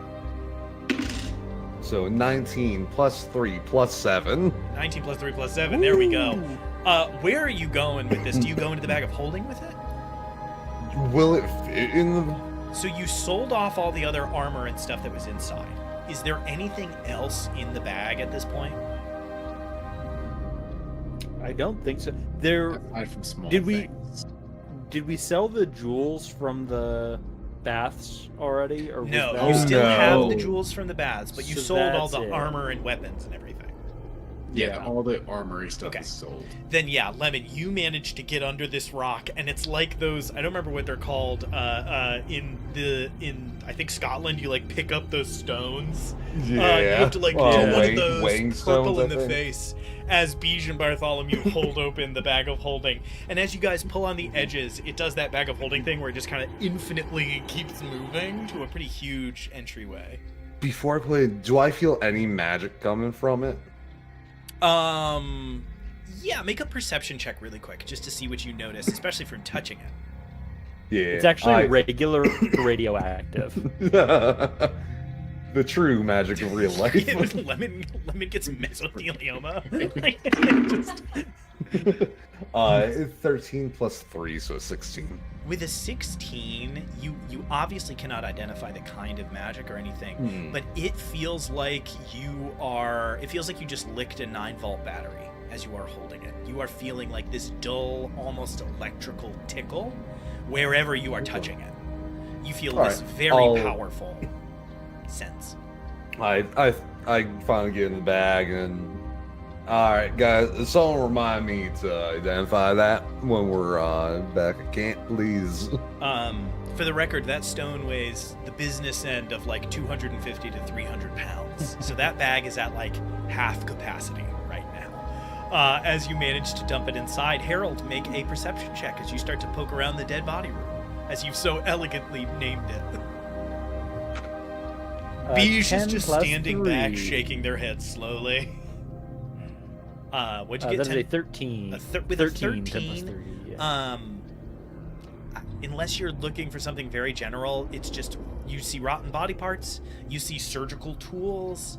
Speaker 4: So 19 plus 3 plus 7.
Speaker 1: 19 plus 3 plus 7. There we go. Where are you going with this? Do you go into the bag of holding with it?
Speaker 4: Will it fit in the?
Speaker 1: So you sold off all the other armor and stuff that was inside. Is there anything else in the bag at this point?
Speaker 2: I don't think so. There.
Speaker 3: Aside from small
Speaker 2: Did we-
Speaker 3: things.
Speaker 2: Did we sell the jewels from the baths already? Or was
Speaker 1: No,
Speaker 2: that-
Speaker 1: you still have
Speaker 3: no.
Speaker 1: the jewels from the baths, but you
Speaker 2: So
Speaker 1: sold all
Speaker 2: that's
Speaker 1: the
Speaker 2: it.
Speaker 1: armor and weapons and everything.
Speaker 3: Yeah, all the armory stuff
Speaker 1: Okay.
Speaker 3: is sold.
Speaker 1: Then yeah, Lemon, you managed to get under this rock, and it's like those, I don't remember what they're called, in I think Scotland, you pick up those stones.
Speaker 4: Yeah.
Speaker 1: You have to do
Speaker 4: Oh,
Speaker 1: one of
Speaker 4: weighing
Speaker 1: those purple
Speaker 4: stones,
Speaker 1: in
Speaker 4: I
Speaker 1: the
Speaker 4: think.
Speaker 1: face as Bij and Bartholomew hold open the bag of holding. And as you guys pull on the edges, it does that bag of holding thing where it just kind of infinitely keeps moving to a pretty huge entryway.
Speaker 4: Before I play, do I feel any magic coming from it?
Speaker 1: Yeah, make a perception check really quick just to see what you notice, especially from touching it.
Speaker 4: Yeah.
Speaker 2: It's actually regular radioactive.
Speaker 4: The true magic of real life.
Speaker 1: Lemon gets mesothelioma.
Speaker 4: It's 13 plus 3, so 16.
Speaker 1: With a 16, you obviously cannot identify the kind of magic or anything, but it feels like you just licked a 9-volt battery as you are holding it. You are feeling like this dull, almost electrical tickle wherever you are touching it. You feel this very powerful sense.
Speaker 4: I finally get in the bag and alright guys, someone remind me to identify that when we're back at camp, please.
Speaker 1: For the record, that stone weighs the business end of 250 to 300 pounds. So that bag is at half capacity right now. As you manage to dump it inside, Harold, make a perception check as you start to poke around the dead body room, as you've so elegantly named it. Bij is
Speaker 2: 10
Speaker 1: just
Speaker 2: plus
Speaker 1: standing
Speaker 2: 3.
Speaker 1: back, shaking their head slowly. What'd you get?
Speaker 2: That is
Speaker 1: 10?
Speaker 2: a 13.
Speaker 1: With
Speaker 2: 13,
Speaker 1: a
Speaker 2: 10 plus
Speaker 1: 13,
Speaker 2: 3, yeah.
Speaker 1: Unless you're looking for something very general, it's just you see rotten body parts, you see surgical tools,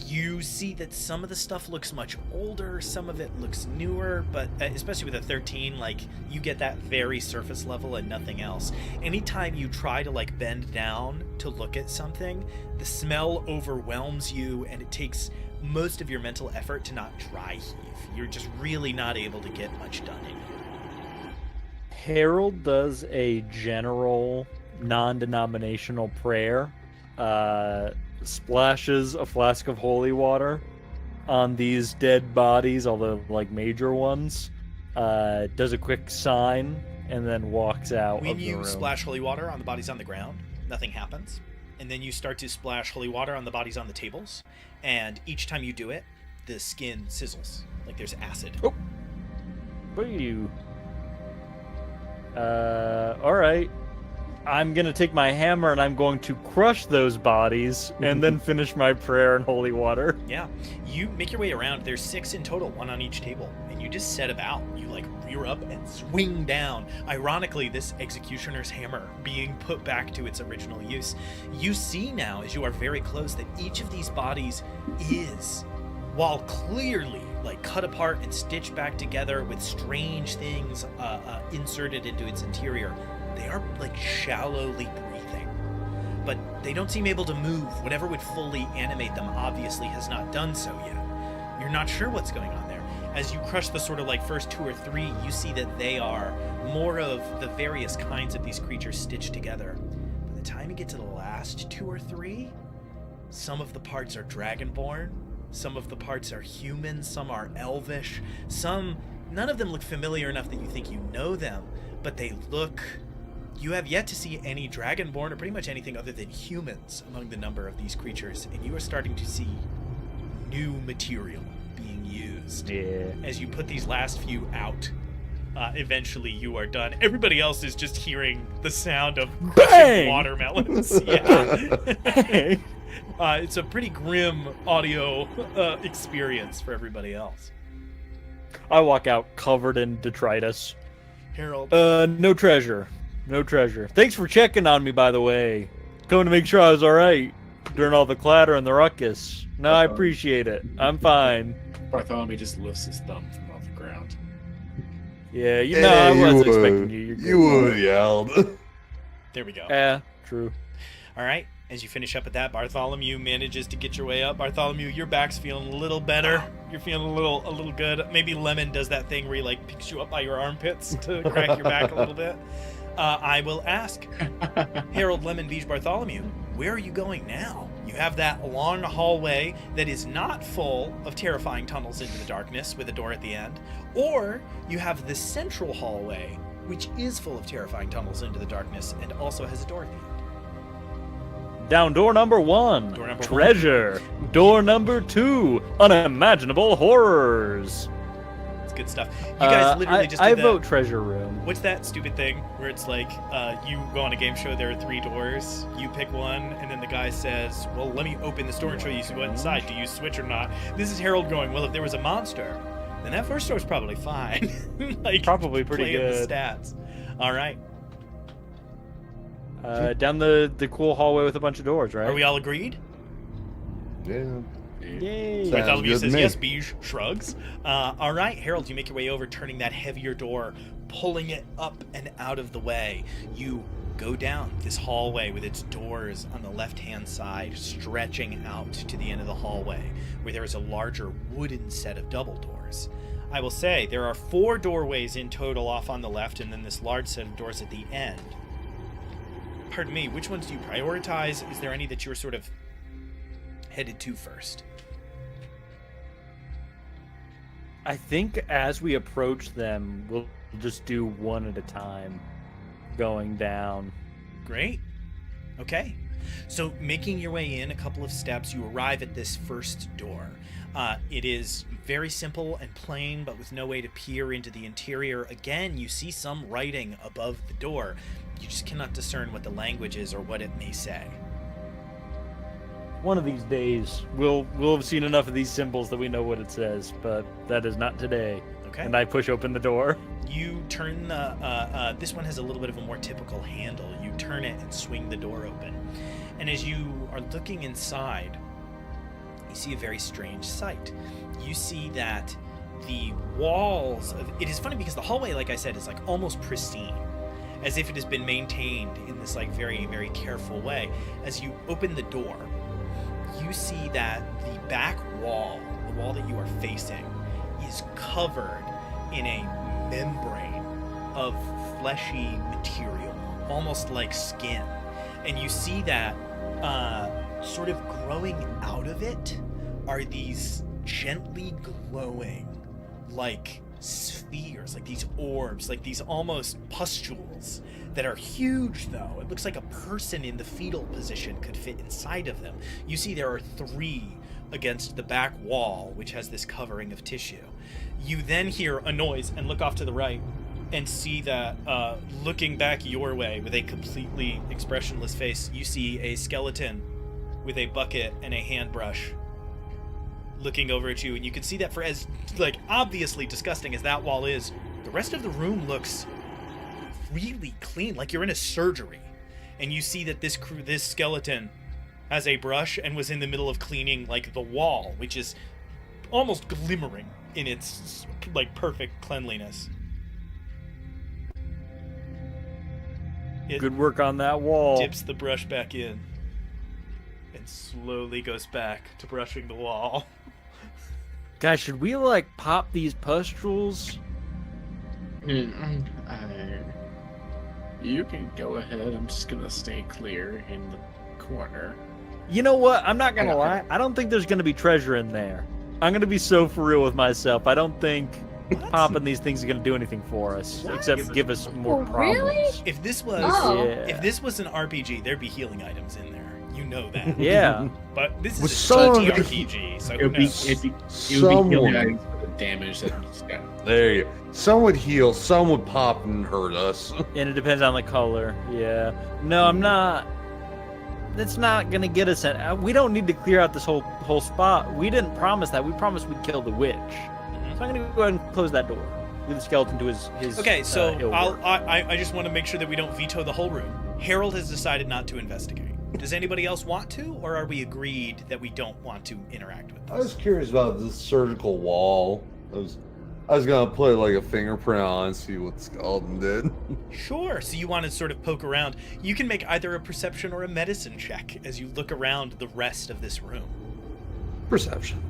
Speaker 1: you see that some of the stuff looks much older, some of it looks newer, but especially with a 13, you get that very surface level and nothing else. Anytime you try to bend down to look at something, the smell overwhelms you and it takes most of your mental effort to not dry heave. You're just really not able to get much done in here.
Speaker 2: Harold does a general non-denominational prayer, splashes a flask of holy water, on these dead bodies, all the like major ones, does a quick sign, and then walks out
Speaker 1: When
Speaker 2: of the
Speaker 1: you
Speaker 2: room.
Speaker 1: splash holy water on the bodies on the ground, nothing happens. And then you start to splash holy water on the bodies on the tables, and each time you do it, the skin sizzles like there's acid.
Speaker 2: Oh. Boo. All right. I'm going to take my hammer and I'm going to crush those bodies and then finish my prayer in holy water.
Speaker 1: Yeah, you make your way around. There's 6 in total, 1 on each table, and you just set about. You like rear up and swing down. Ironically, this executioner's hammer being put back to its original use. You see now, as you are very close, that each of these bodies is, while clearly like cut apart and stitched back together with strange things inserted into its interior, they are like shallowly breathing, but they don't seem able to move. Whatever would fully animate them obviously has not done so yet. You're not sure what's going on there. As you crush the sort of like first 2 or 3, you see that they are more of the various kinds of these creatures stitched together. By the time you get to the last 2 or 3, some of the parts are dragonborn, some of the parts are human, some are elvish, none of them look familiar enough that you think you know them, but they look... You have yet to see any dragonborn or pretty much anything other than humans among the number of these creatures, and you are starting to see new material being used.
Speaker 2: Yeah.
Speaker 1: As you put these last few out, eventually you are done. Everybody else is just hearing the sound of crushing
Speaker 2: Bang!
Speaker 1: watermelons. Yeah. It's a pretty grim audio experience for everybody else.
Speaker 2: I walk out covered in detritus.
Speaker 1: Harold.
Speaker 2: No treasure. No treasure. Thanks for checking on me, by the way. Coming to make sure I was alright during all the clatter and the ruckus. No, I appreciate it. I'm fine.
Speaker 3: Bartholomew just lifts his thumb from off the ground.
Speaker 2: Yeah, you know, I wasn't expecting you. You're good.
Speaker 4: You would have yelled.
Speaker 1: There we go.
Speaker 2: Yeah, true.
Speaker 1: All right. As you finish up with that, Bartholomew manages to get your way up. Bartholomew, your back's feeling a little better. You're feeling a little good. Maybe Lemon does that thing where he like picks you up by your armpits to crack your back a little bit. I will ask Harold, Lemon, Beach, Bartholomew, where are you going now? You have that long hallway that is not full of terrifying tunnels into the darkness with a door at the end, or you have the central hallway, which is full of terrifying tunnels into the darkness and also has a door at the end.
Speaker 2: Down door number 1.
Speaker 1: Door number
Speaker 2: treasure. Door number 2. Unimaginable horrors.
Speaker 1: It's good stuff. You guys literally just did
Speaker 2: I
Speaker 1: that.
Speaker 2: vote treasure room.
Speaker 1: What's that stupid thing where it's like you go on a game show, there are 3 doors, you pick one, and then the guy says, well, let me open this door and show you what's inside. Do you switch or not? This is Harold going, well, if there was a monster, then that first door's probably fine. Like,
Speaker 2: Probably pretty
Speaker 1: playing
Speaker 2: good.
Speaker 1: the stats. All right.
Speaker 2: Down the cool hallway with a bunch of doors, right?
Speaker 1: Are we all agreed?
Speaker 4: Yeah.
Speaker 2: Yay.
Speaker 4: Sounds
Speaker 1: Bartholomew
Speaker 4: good to
Speaker 1: says
Speaker 4: me.
Speaker 1: yes, Beige shrugs. All right, Harold, you make your way over, turning that heavier door, pulling it up and out of the way. You go down this hallway with its doors on the left-hand side, stretching out to the end of the hallway, where there is a larger wooden set of double doors. I will say, there are 4 doorways in total off on the left, and then this large set of doors at the end. Pardon me, which ones do you prioritize? Is there any that you're sort of headed to first?
Speaker 2: I think as we approach them, we'll just do one at a time, going down.
Speaker 1: Great. Okay. So making your way in a couple of steps, you arrive at this first door. It is very simple and plain, but with no way to peer into the interior. Again, you see some writing above the door. You just cannot discern what the language is or what it may say.
Speaker 2: One of these days, we'll have seen enough of these symbols that we know what it says, but that is not today.
Speaker 1: Okay.
Speaker 2: And I push open the door.
Speaker 1: You turn the, this one has a little bit of a more typical handle. You turn it and swing the door open. And as you are looking inside, you see a very strange sight. You see that the walls of, it is funny because the hallway, like I said, is like almost pristine, as if it has been maintained in this like very, very careful way. As you open the door, you see that the back wall, the wall that you are facing, is covered in a membrane of fleshy material, almost like skin. And you see that sort of growing out of it are these gently glowing like spheres, like these orbs, like these almost pustules that are huge, though. It looks like a person in the fetal position could fit inside of them. You see there are 3 against the back wall, which has this covering of tissue. You then hear a noise and look off to the right and see that looking back your way with a completely expressionless face, you see a skeleton with a bucket and a handbrush looking over at you, and you can see that for as like obviously disgusting as that wall is, the rest of the room looks really clean, like you're in a surgery. And you see that this skeleton has a brush and was in the middle of cleaning like the wall, which is almost glimmering in its like perfect cleanliness. It
Speaker 2: Good work on that wall.
Speaker 1: dips the brush back in and slowly goes back to brushing the wall.
Speaker 2: Guys, should we like pop these pustules?
Speaker 3: You can go ahead. I'm just gonna stay clear in the corner.
Speaker 2: You know what? I'm not gonna lie. I don't think there's gonna be treasure in there. I'm gonna be so for real with myself. I don't think popping these things are gonna do anything for us, except give us more
Speaker 5: Oh,
Speaker 2: problems.
Speaker 5: really?
Speaker 1: If this was
Speaker 5: Oh.
Speaker 2: Yeah.
Speaker 1: if this was an RPG, there'd be healing items in there. You know that.
Speaker 2: Yeah.
Speaker 1: But this
Speaker 4: With
Speaker 1: is a
Speaker 4: some-
Speaker 1: TRPG, so
Speaker 3: It
Speaker 1: who
Speaker 3: would be
Speaker 1: knows?
Speaker 3: it'd be healing
Speaker 4: Someone,
Speaker 3: items for the damage that he's got.
Speaker 4: there you go. Some would heal, some would pop and hurt us.
Speaker 2: And it depends on the color. Yeah. No, I'm not. That's not gonna get us in. We don't need to clear out this whole spot. We didn't promise that. We promised we'd kill the witch. So I'm gonna go ahead and close that door. Leave the skeleton to his.
Speaker 1: Okay, so
Speaker 2: ill work.
Speaker 1: I just want to make sure that we don't veto the whole room. Harold has decided not to investigate. Does anybody else want to, or are we agreed that we don't want to interact with
Speaker 4: I
Speaker 1: this?
Speaker 4: was curious about this surgical wall. I was gonna put like a fingerprint on and see what the skeleton did.
Speaker 1: Sure. So you want to sort of poke around. You can make either a perception or a medicine check as you look around the rest of this room.
Speaker 4: Perception.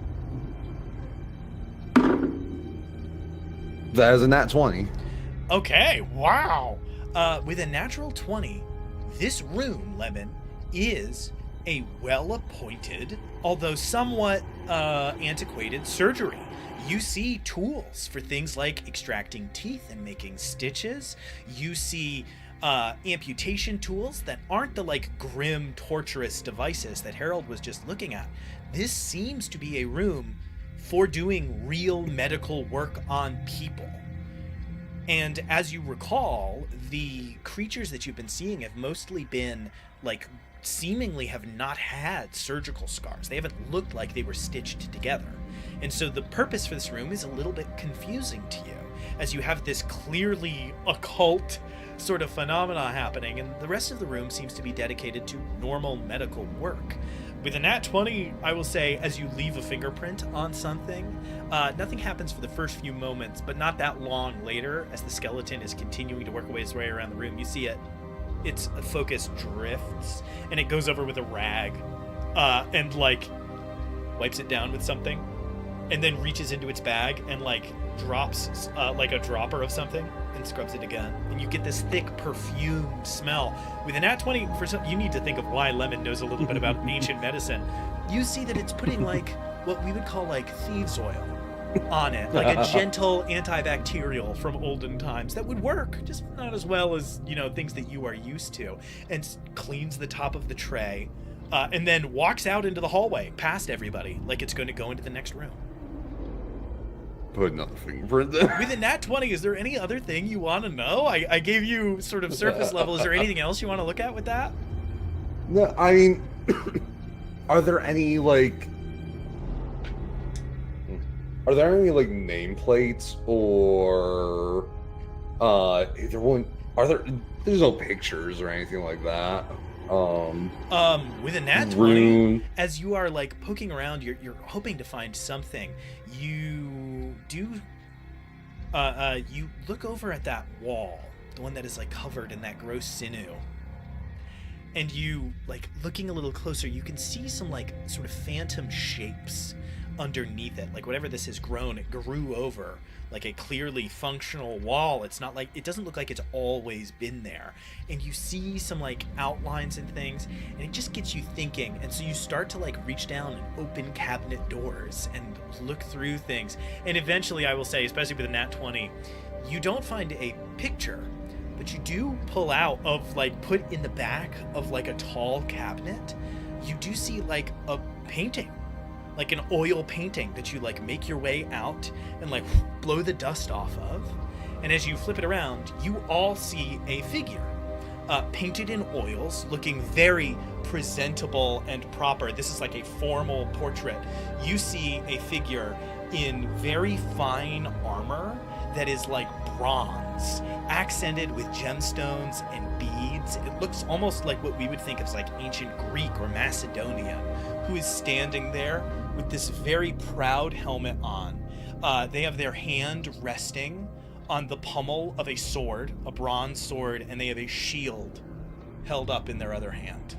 Speaker 4: That is a nat 20.
Speaker 1: Okay, wow. With a natural 20, this room, Lemon, is a well-appointed, although somewhat antiquated surgery. You see tools for things like extracting teeth and making stitches. You see amputation tools that aren't the like grim, torturous devices that Harold was just looking at. This seems to be a room for doing real medical work on people. And as you recall, the creatures that you've been seeing have mostly been like seemingly have not had surgical scars. They haven't looked like they were stitched together. And so the purpose for this room is a little bit confusing to you, as you have this clearly occult sort of phenomena happening, and the rest of the room seems to be dedicated to normal medical work. With a nat 20, I will say, as you leave a fingerprint on something, nothing happens for the first few moments, but not that long later, as the skeleton is continuing to work its way around the room, you see its focus drifts, and it goes over with a rag, and like wipes it down with something, and then reaches into its bag and like drops like a dropper of something and scrubs it again, and you get this thick perfume smell. With a nat 20, you need to think of why Lemon knows a little bit about ancient medicine. You see that it's putting like what we would call like thieves oil on it, like a gentle antibacterial from olden times that would work, just not as well as, you know, things that you are used to, and cleans the top of the tray, and then walks out into the hallway past everybody like it's going to go into the next room.
Speaker 4: Put another fingerprint there.
Speaker 1: With a nat 20, is there any other thing you want to know? I gave you sort of surface level. Is there anything else you want to look at with that?
Speaker 4: No, I mean, are there any like nameplates or either one? There's no pictures or anything like that.
Speaker 1: With a nat 20,
Speaker 4: Rune.
Speaker 1: as you are like poking around, you're hoping to find something. You do you look over at that wall, the one that is like covered in that gross sinew, and you, like, looking a little closer, you can see some, like, sort of phantom shapes underneath it. Like, whatever this has grown, it grew over like a clearly functional wall. It's not like, it doesn't look like it's always been there. And you see some, like, outlines and things, and it just gets you thinking. And so you start to, like, reach down and open cabinet doors and look through things. And eventually, I will say, especially with a nat 20, you don't find a picture, but you do pull out of, like, put in the back of, like, a tall cabinet, you do see, like, a painting, like an oil painting that you, like, make your way out and, like, blow the dust off of. And as you flip it around, you all see a figure painted in oils, looking very presentable and proper. This is like a formal portrait. You see a figure in very fine armor that is like bronze, accented with gemstones and beads. It looks almost like what we would think of as like ancient Greek or Macedonian, who is standing there with this very proud helmet on. They have their hand resting on the pommel of a sword, a bronze sword, and they have a shield held up in their other hand.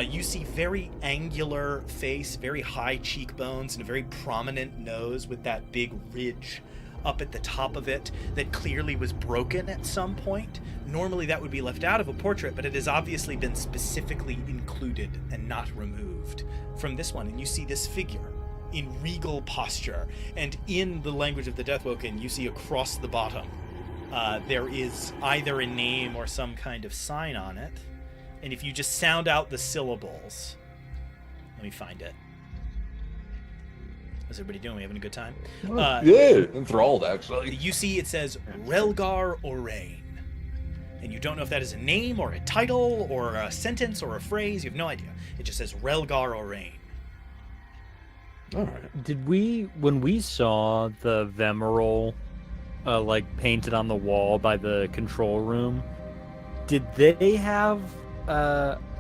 Speaker 1: You see very angular face, very high cheekbones, and a very prominent nose with that big ridge up at the top of it that clearly was broken at some point. Normally that would be left out of a portrait, but it has obviously been specifically included and not removed from this one. And you see this figure in regal posture, and in the language of the Deathwoken, you see across the bottom there is either a name or some kind of sign on it. And if you just sound out the syllables, let me find it. How's everybody doing? We having a good time?
Speaker 4: Yeah, enthralled, actually.
Speaker 1: You see it says Relgar Orain. And you don't know if that is a name or a title or a sentence or a phrase. You have no idea. It just says Relgar Orain.
Speaker 4: All right.
Speaker 2: Did we, when we saw the Vemeral, like, painted on the wall by the control room, did they have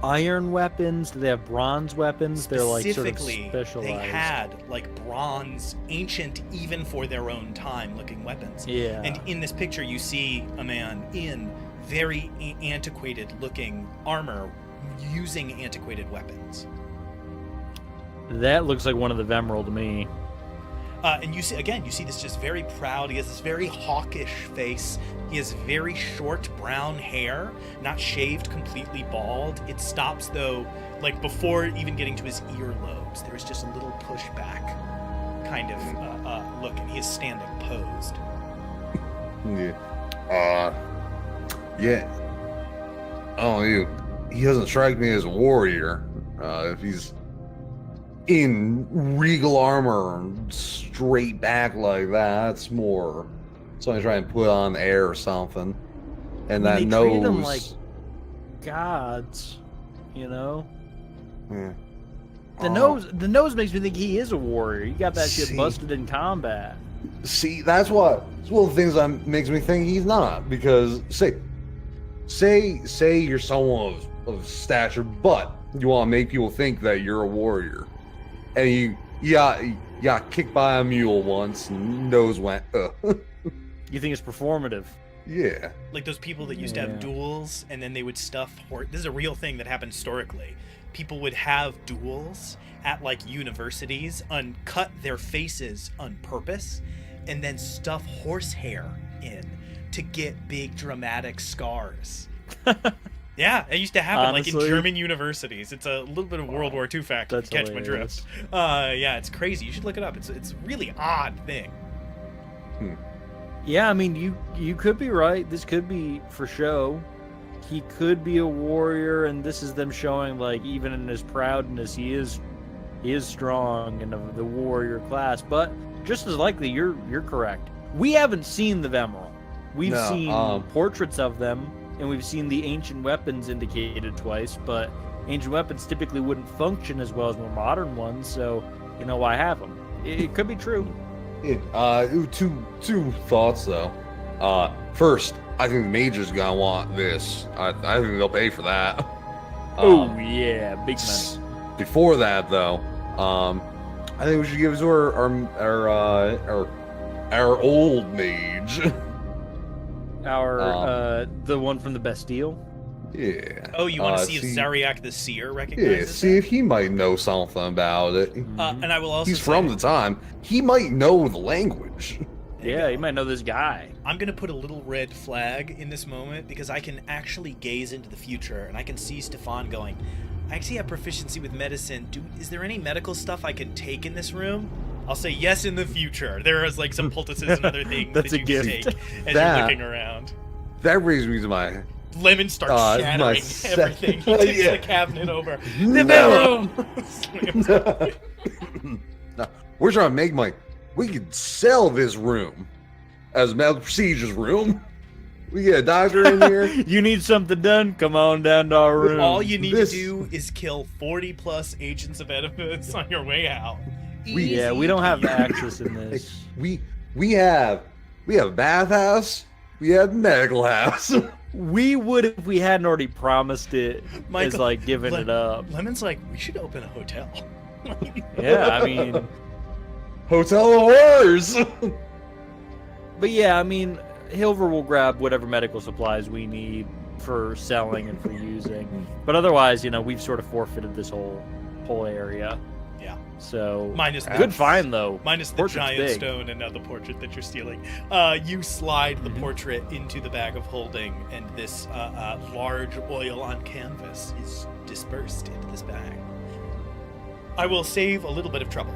Speaker 2: iron weapons? Do they have bronze weapons? They're like sort of specialized.
Speaker 1: They had like bronze, ancient even for their own time looking weapons.
Speaker 2: Yeah.
Speaker 1: And in this picture you see a man in very antiquated looking armor using antiquated weapons.
Speaker 2: That looks like one of the Vemeral to me.
Speaker 1: And you see this just very proud. He has this very hawkish face. He has very short brown hair, not shaved, completely bald. It stops, though, like before even getting to his earlobes. There is just a little pushback kind of look, and he is standing posed.
Speaker 4: Yeah. Yeah. Oh, he doesn't strike me as a warrior. If he's in regal armor and straight back like that, that's more something trying to put on air or something. And that
Speaker 2: they
Speaker 4: nose,
Speaker 2: treat them like gods, you know.
Speaker 4: Yeah.
Speaker 2: The nose makes me think he is a warrior. You got that shit
Speaker 4: See.
Speaker 2: busted in combat.
Speaker 4: See, that's one of the things that makes me think he's not. Because say you're someone of stature, but you want to make people think that you're a warrior, and you got kicked by a mule once, and nose went.
Speaker 2: You think it's performative?
Speaker 4: Yeah.
Speaker 1: Like those people that used to have duels, and then they would stuff this is a real thing that happened historically. People would have duels at like universities, cut their faces on purpose, and then stuff horsehair in to get big dramatic scars. Yeah, it used to happen.
Speaker 2: Honestly,
Speaker 1: like in German universities. It's a little bit of World War II factor.
Speaker 2: That's
Speaker 1: Catch my drift. Yeah, it's crazy. You should look it up. It's a really odd thing.
Speaker 2: Yeah, I mean, you could be right. This could be for show. He could be a warrior, and this is them showing, like, even in his proudness, he is strong and of the warrior class. But just as likely, you're correct. We haven't seen the Vemeral. We've seen portraits of them, and we've seen the ancient weapons indicated twice. But ancient weapons typically wouldn't function as well as more modern ones, so why have them? It could be true.
Speaker 4: Yeah. Two thoughts though. First, I think the Major's gonna want this. I think they'll pay for that.
Speaker 2: Oh yeah, big money.
Speaker 4: Before that though, I think we should give it to our old mage.
Speaker 2: Our the one from the Bastille.
Speaker 4: Yeah.
Speaker 1: Oh, you want to see if Zariak the Seer
Speaker 4: Yeah,
Speaker 1: recognizes
Speaker 4: see
Speaker 1: it?
Speaker 4: if he might know something about it.
Speaker 1: And I will also
Speaker 4: He's
Speaker 1: say,
Speaker 4: from the time. He might know the language.
Speaker 2: Yeah, you might know this guy.
Speaker 1: I'm going to put a little red flag in this moment because I can actually gaze into the future and I can see Stefan going, I actually have proficiency with medicine. Is there any medical stuff I can take in this room? I'll say yes in the future. There is like some poultices and other things
Speaker 2: That's
Speaker 1: that
Speaker 2: a
Speaker 1: you
Speaker 2: gift.
Speaker 1: can take as you're looking around.
Speaker 4: That brings me to my...
Speaker 1: Lemon starts
Speaker 4: my
Speaker 1: shattering
Speaker 4: second-
Speaker 1: everything. He takes
Speaker 4: Yeah.
Speaker 1: the cabinet over. The
Speaker 4: No.
Speaker 1: bedroom! Slams.
Speaker 4: No, we're trying to make money. We could sell this room as a medical procedures room. We get a doctor in here.
Speaker 2: You need something done? Come on down to our room.
Speaker 1: All you need
Speaker 4: This-
Speaker 1: to do is kill 40 plus agents of Oedipus on your way out.
Speaker 4: We-
Speaker 2: Yeah, we don't have access in this.
Speaker 4: We have a bathhouse. We have a medical house.
Speaker 2: We would if we hadn't already promised it as
Speaker 1: Michael,
Speaker 2: like giving it up.
Speaker 1: Lemon's like, we should open a hotel.
Speaker 2: Yeah, I mean,
Speaker 4: Hotel of Horrors.
Speaker 2: but yeah, I mean, Hilver will grab whatever medical supplies we need for selling and for using. But otherwise, you know, we've sort of forfeited this whole area.
Speaker 1: Yeah.
Speaker 2: So
Speaker 1: Minus the
Speaker 2: good find though.
Speaker 1: Minus the
Speaker 2: Portrait's
Speaker 1: giant
Speaker 2: big.
Speaker 1: stone and now the portrait that you're stealing. You slide the portrait into the bag of holding, and this large oil on canvas is dispersed into this bag. I will save a little bit of trouble.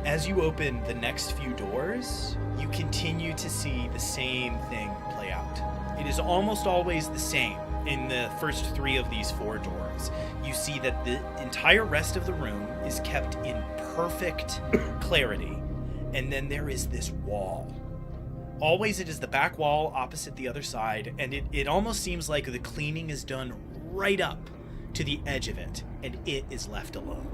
Speaker 1: As you open the next few doors, you continue to see the same thing play out. It is almost always the same in the first 3 of these 4 doors. You see that the entire rest of the room is kept in perfect clarity, and then there is this wall. Always it is the back wall opposite the other side, and it almost seems like the cleaning is done right up to the edge of it, and it is left alone.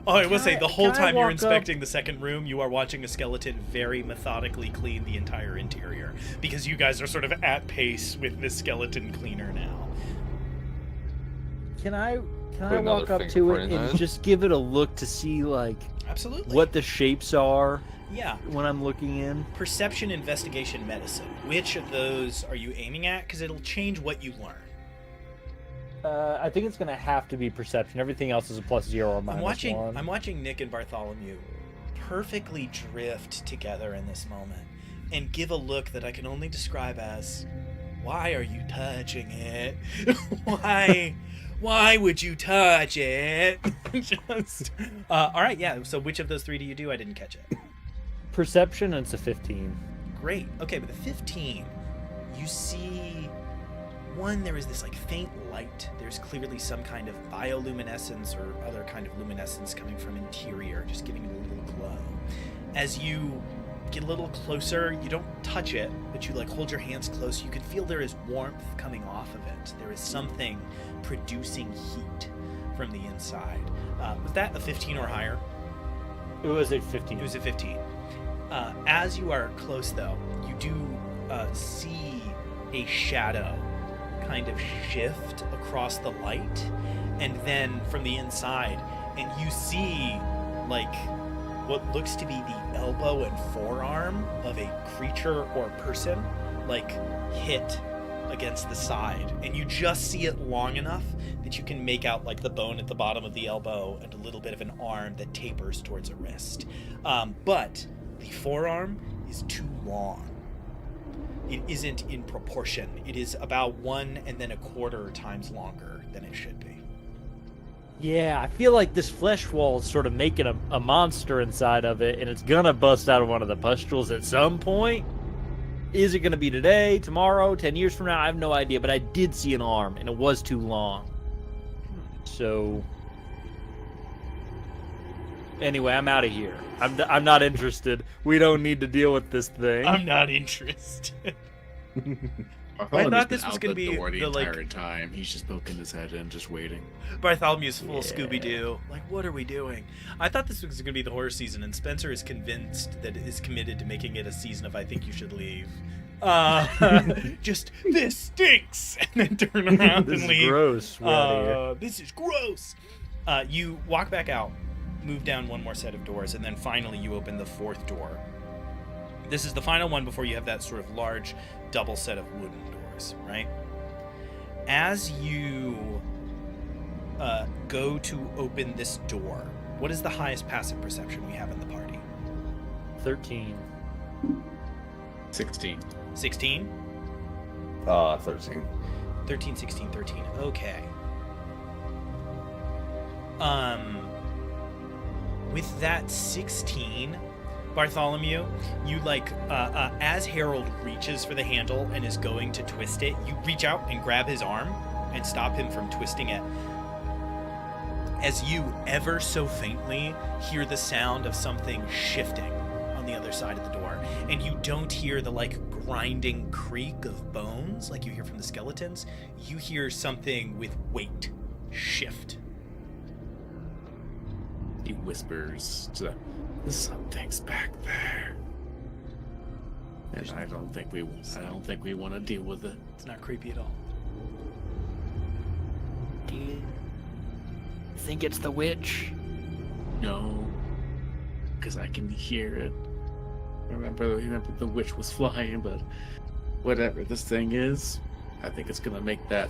Speaker 1: I will say, the whole time you're inspecting the second room, you are watching a skeleton very methodically clean the entire interior, because you guys are sort of at pace with this skeleton cleaner now.
Speaker 2: Can I
Speaker 4: another
Speaker 2: walk up to it
Speaker 4: fingerprint in
Speaker 2: and
Speaker 4: it.
Speaker 2: just give it a look to see like
Speaker 1: Absolutely.
Speaker 2: what the shapes are
Speaker 1: Yeah.
Speaker 2: when I'm looking in?
Speaker 1: Perception, investigation, medicine. Which of those are you aiming at? Because it'll change what you learn.
Speaker 2: I think it's gonna have to be perception. Everything else is a +0 or -1.
Speaker 1: I'm watching Nick and Bartholomew perfectly drift together in this moment and give a look that I can only describe as, why are you touching it? Why would you touch it? Just all right, yeah. So which of those 3 do you do? I didn't catch it.
Speaker 2: Perception, and it's a 15.
Speaker 1: Great. Okay, but the 15, you see, one, there is this like faint light. There's clearly some kind of bioluminescence or other kind of luminescence coming from interior, just giving it a little glow. As you get a little closer, you don't touch it, but you like hold your hands close. You can feel there is warmth coming off of it. There is something producing heat from the inside. Was that a 15 or higher?
Speaker 2: It was a 15.
Speaker 1: It was a 15. As you are close, though, you do see a shadow kind of shift across the light, and then from the inside, and you see like what looks to be the elbow and forearm of a creature or person like hit against the side, and you just see it long enough that you can make out like the bone at the bottom of the elbow and a little bit of an arm that tapers towards a wrist, but the forearm is too long. It isn't in proportion. It is about 1 1/4 times longer than it should be.
Speaker 2: Yeah, I feel like this flesh wall is sort of making a monster inside of it, and it's gonna bust out of one of the pustules at some point. Is it gonna be today, tomorrow, 10 years from now? I have no idea, but I did see an arm, and it was too long. So, anyway, I'm out of here. I'm not interested. We don't need to deal with this thing.
Speaker 1: I'm not interested.
Speaker 3: Bartholomew's
Speaker 1: thought
Speaker 3: been
Speaker 1: this was
Speaker 3: out
Speaker 1: gonna
Speaker 3: the
Speaker 1: be
Speaker 3: door the
Speaker 1: the, like-
Speaker 3: entire time. He's just poking his head in, just waiting.
Speaker 1: Bartholomew's full
Speaker 2: Yeah.
Speaker 1: Scooby-Doo. Like, what are we doing? I thought this was going to be the horror season, and Spencer is convinced that it is committed to making it a season of I Think You Should Leave. Just, this stinks! And then turn around
Speaker 2: This
Speaker 1: and
Speaker 2: is
Speaker 1: leave.
Speaker 2: gross. We're out of here.
Speaker 1: This is gross! You walk back out, move down one more set of doors, and then finally you open the 4th door. This is the final one before you have that sort of large double set of wooden doors, right? As you go to open this door, what is the highest passive perception we have in the party?
Speaker 2: 13.
Speaker 3: 16.
Speaker 1: 16?
Speaker 4: 13.
Speaker 1: 13, 16, 13. Okay. With that 16, Bartholomew, you as Harold reaches for the handle and is going to twist it, you reach out and grab his arm and stop him from twisting it. As you ever so faintly hear the sound of something shifting on the other side of the door, and you don't hear the grinding creak of bones like you hear from the skeletons. You hear something with weight shift.
Speaker 3: He whispers to something's back there. And I don't think we want to deal with it.
Speaker 1: It's not creepy at all.
Speaker 2: Do you think it's the witch?
Speaker 3: No, because I can hear it. Remember the witch was flying, but whatever this thing is, I think it's gonna make that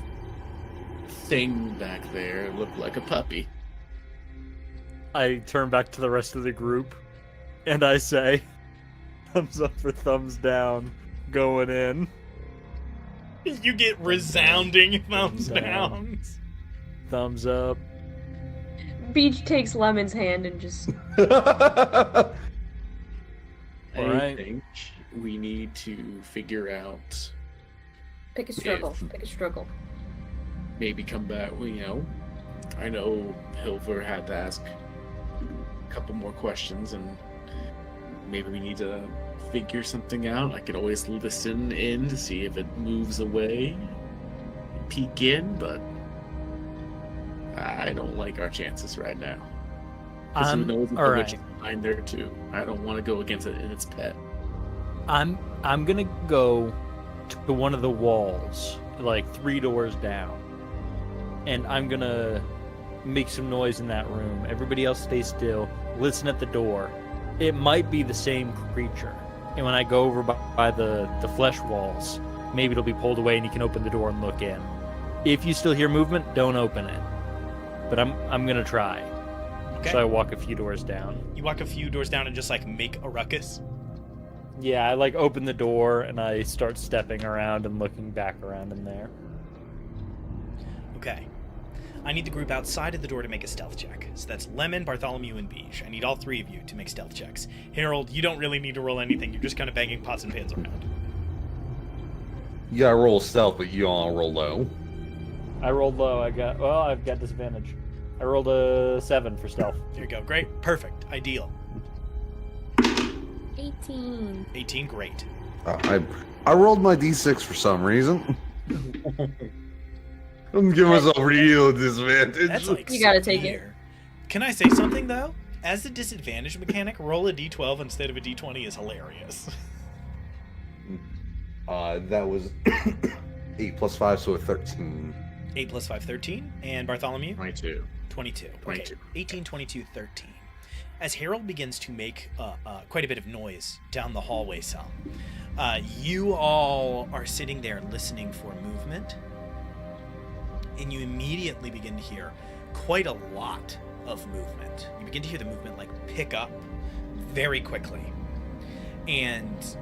Speaker 3: thing back there look like a puppy.
Speaker 2: I turn back to the rest of the group, and I say, thumbs up or thumbs down, going in.
Speaker 1: You get resounding thumbs
Speaker 2: down.
Speaker 1: downs.
Speaker 2: Thumbs up.
Speaker 5: Beach takes Lemon's hand and just.
Speaker 3: I
Speaker 2: Alright.
Speaker 3: think we need to figure out,
Speaker 5: Pick a struggle. Pick a struggle.
Speaker 3: maybe come back. I know Hilver had to ask a couple more questions, and maybe we need to figure something out. I could always listen in to see if it moves away, peek in, but I don't like our chances right now. Because who knows if the witch is behind there too. I don't want to go against it and its pet.
Speaker 2: I'm gonna go to one of the walls, 3 doors down, and I'm gonna make some noise in that room. Everybody else stay still. Listen at the door. It might be the same creature, and when I go over by the flesh walls, maybe it'll be pulled away and you can open the door and look in. If you still hear movement, don't open it. But I'm gonna try.
Speaker 1: Okay.
Speaker 2: So I walk a few doors down.
Speaker 1: You walk a few doors down and just make a ruckus.
Speaker 2: Yeah, I open the door and I start stepping around and looking back around in there.
Speaker 1: Okay. I need the group outside of the door to make a stealth check. So that's Lemon, Bartholomew, and Beige. I need all 3 of you to make stealth checks. Harold, you don't really need to roll anything. You're just kind of banging pots and pans around.
Speaker 4: You gotta roll stealth, but you don't roll low.
Speaker 2: I rolled low. I've got disadvantage. I rolled a 7 for stealth.
Speaker 1: There you go. Great. Perfect. Ideal.
Speaker 5: 18.
Speaker 1: 18. Great.
Speaker 4: I rolled my d6 for some reason. I'm giving myself real disadvantage.
Speaker 1: That's
Speaker 5: You gotta take it.
Speaker 1: severe. Can I say something, though? As the disadvantage mechanic, roll a d12 instead of a d20 is hilarious.
Speaker 4: That was 8 plus 5, so a 13.
Speaker 1: 8 plus 5, 13. And Bartholomew?
Speaker 3: 22.
Speaker 1: 22.
Speaker 3: 22.
Speaker 1: Okay. 18, 22, 13. As Harold begins to make quite a bit of noise down the hallway some, you all are sitting there listening for movement, and you immediately begin to hear quite a lot of movement. You begin to hear the movement pick up very quickly. And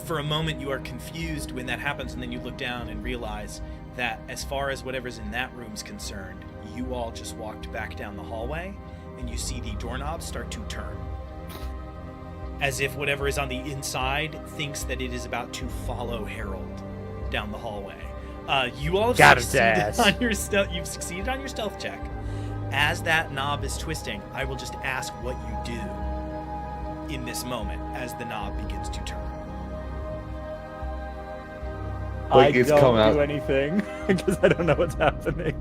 Speaker 1: for a moment you are confused when that happens, and then you look down and realize that as far as whatever's in that room's concerned, you all just walked back down the hallway, and you see the doorknob start to turn. As if whatever is on the inside thinks that it is about to follow Harold down the hallway. You all have succeeded on your you've succeeded on your stealth check. As that knob is twisting, I will just ask what you do in this moment as the knob begins to turn.
Speaker 2: I
Speaker 4: It's
Speaker 2: don't
Speaker 4: coming
Speaker 2: do
Speaker 4: out.
Speaker 2: anything because I don't know what's happening.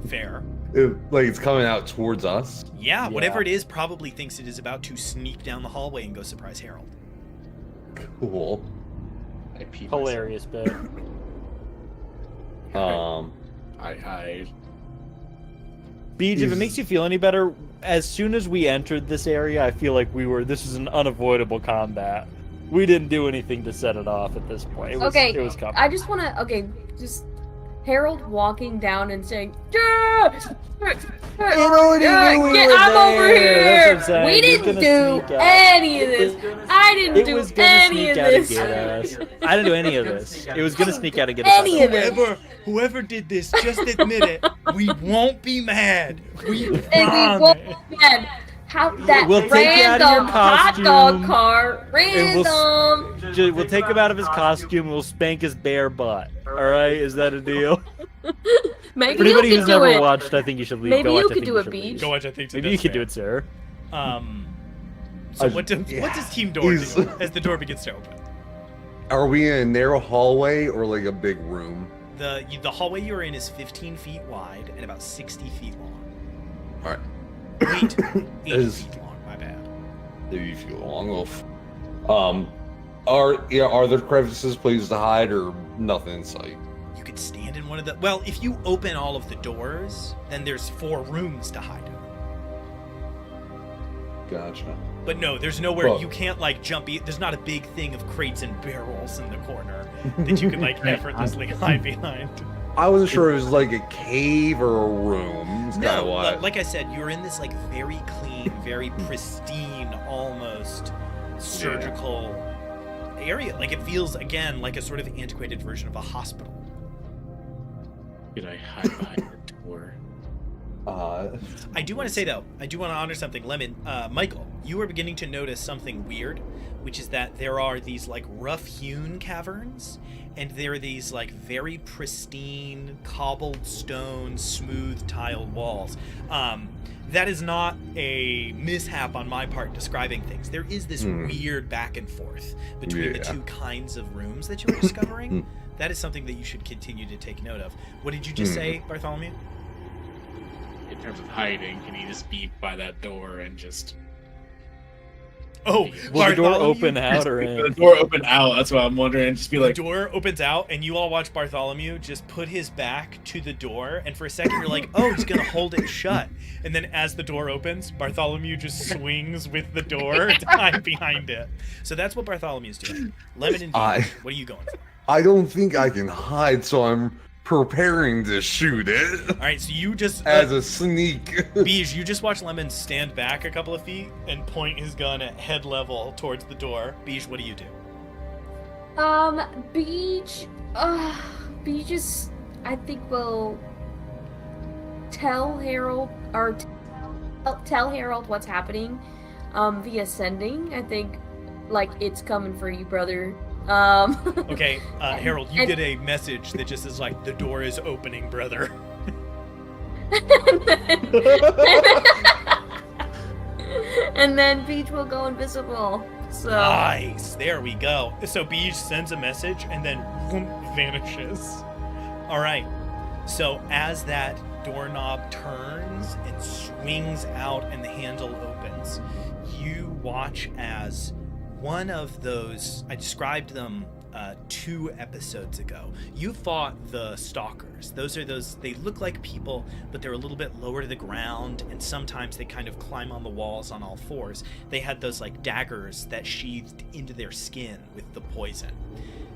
Speaker 1: Fair.
Speaker 4: It's coming out towards us.
Speaker 1: Yeah, whatever
Speaker 2: Yeah.
Speaker 1: it is probably thinks it is about to sneak down the hallway and go surprise Harold.
Speaker 4: Cool.
Speaker 3: I pee
Speaker 2: Hilarious bit.
Speaker 3: myself. I hide.
Speaker 2: Beej, if it makes you feel any better, as soon as we entered this area, I feel like this was an unavoidable combat. We didn't do anything to set it off at this point. It was,
Speaker 5: Okay,
Speaker 2: it was coming.
Speaker 5: I just want to. Just Harold walking down and saying, "Yeah, I'm over here.
Speaker 2: That's what I'm saying.
Speaker 5: We
Speaker 2: He's
Speaker 5: didn't
Speaker 2: gonna
Speaker 5: do
Speaker 2: sneak out.
Speaker 5: any of this. I didn't do any of this.
Speaker 2: I didn't do any of this. It was gonna sneak out and get us.
Speaker 5: Any of it.
Speaker 1: Whoever did this, just admit it. We won't be mad. We
Speaker 5: And we
Speaker 1: promise.
Speaker 5: won't get how that
Speaker 2: We'll take you out of your
Speaker 5: random hot dog
Speaker 2: costume,
Speaker 5: car. Random.
Speaker 2: We'll take him out of his costume. We'll spank his bare butt. All right, is that a deal?
Speaker 5: Maybe
Speaker 2: For
Speaker 5: you
Speaker 2: anybody
Speaker 5: can
Speaker 2: who's
Speaker 5: do
Speaker 2: never
Speaker 5: it.
Speaker 2: watched, I think you should leave.
Speaker 5: Maybe
Speaker 2: Go
Speaker 5: you
Speaker 2: watch, I
Speaker 5: could
Speaker 2: think
Speaker 5: do
Speaker 2: you
Speaker 5: it,
Speaker 2: should leave.
Speaker 5: Beej.
Speaker 1: Go watch, I think.
Speaker 2: Maybe you could do it, sir.
Speaker 1: So what does Team Door do as the door begins to open?
Speaker 4: Are we in a narrow hallway or like a big room?
Speaker 1: The hallway you're in is 15 feet wide and about 60 feet long.
Speaker 4: All right.
Speaker 1: Wait, 80
Speaker 4: Is-
Speaker 1: feet long. My bad.
Speaker 4: Maybe if you long off. Are there crevices, places to hide, or nothing in sight?
Speaker 1: You could stand in one of the. Well, if you open all of the doors, then there's 4 rooms to hide in.
Speaker 4: Gotcha.
Speaker 1: But no, there's nowhere
Speaker 4: Well-
Speaker 1: you can't like jump. There's not a big thing of crates and barrels in the corner that you could like effortlessly hide behind.
Speaker 4: I wasn't sure if it was like a cave or a room. It's kinda
Speaker 1: No,
Speaker 4: what.
Speaker 1: like I said, you're in this like very clean, very pristine, almost surgical area. Like it feels again like a sort of antiquated version of a hospital.
Speaker 3: Did I hide behind the door?
Speaker 1: I do want to say though, I do want to honor something. Lemon, Michael, you are beginning to notice something weird, which is that there are these like rough-hewn caverns, and there are these like very pristine cobbled stone, smooth tiled walls. That is not a mishap on my part describing things. There is this weird back and forth between the two kinds of rooms that you are discovering. That is something that you should continue to take note of. What did you just say, Bartholomew?
Speaker 3: In terms of hiding, can he just be by that door and just...
Speaker 1: Oh,
Speaker 2: Will the door
Speaker 1: Bartholomew-
Speaker 2: open out or
Speaker 3: The
Speaker 2: in?
Speaker 3: door open out, that's what I'm wondering. And just be
Speaker 1: The
Speaker 3: like,
Speaker 1: door opens out, and you all watch Bartholomew just put his back to the door, and for a second you're like, oh, he's gonna hold it shut. And then as the door opens, Bartholomew just swings with the door to hide behind it. So that's what Bartholomew's doing. Lemon and Dean, what are you going for?
Speaker 4: I don't think I can hide, so I'm preparing to shoot it
Speaker 1: All right, so you just
Speaker 4: as a sneak.
Speaker 1: Beej, you just watch Lemon stand back a couple of feet and point his gun at head level towards the door. Beej, what do you do?
Speaker 5: Beej is, I think, will tell Harold or tell Harold what's happening via sending. I think, like, it's coming for you, brother.
Speaker 1: Okay, Harold, you get a message that just is like, the door is opening, brother.
Speaker 5: And then Beej will go invisible. So
Speaker 1: Nice. There we go. So Beej sends a message and then whoom, vanishes. All right. So as that doorknob turns and swings out and the handle opens, you watch as one of those, I described them 2 episodes ago. You fought the stalkers. Those are those, they look like people, but they're a little bit lower to the ground, and sometimes they kind of climb on the walls on all fours. They had those like daggers that sheathed into their skin with the poison.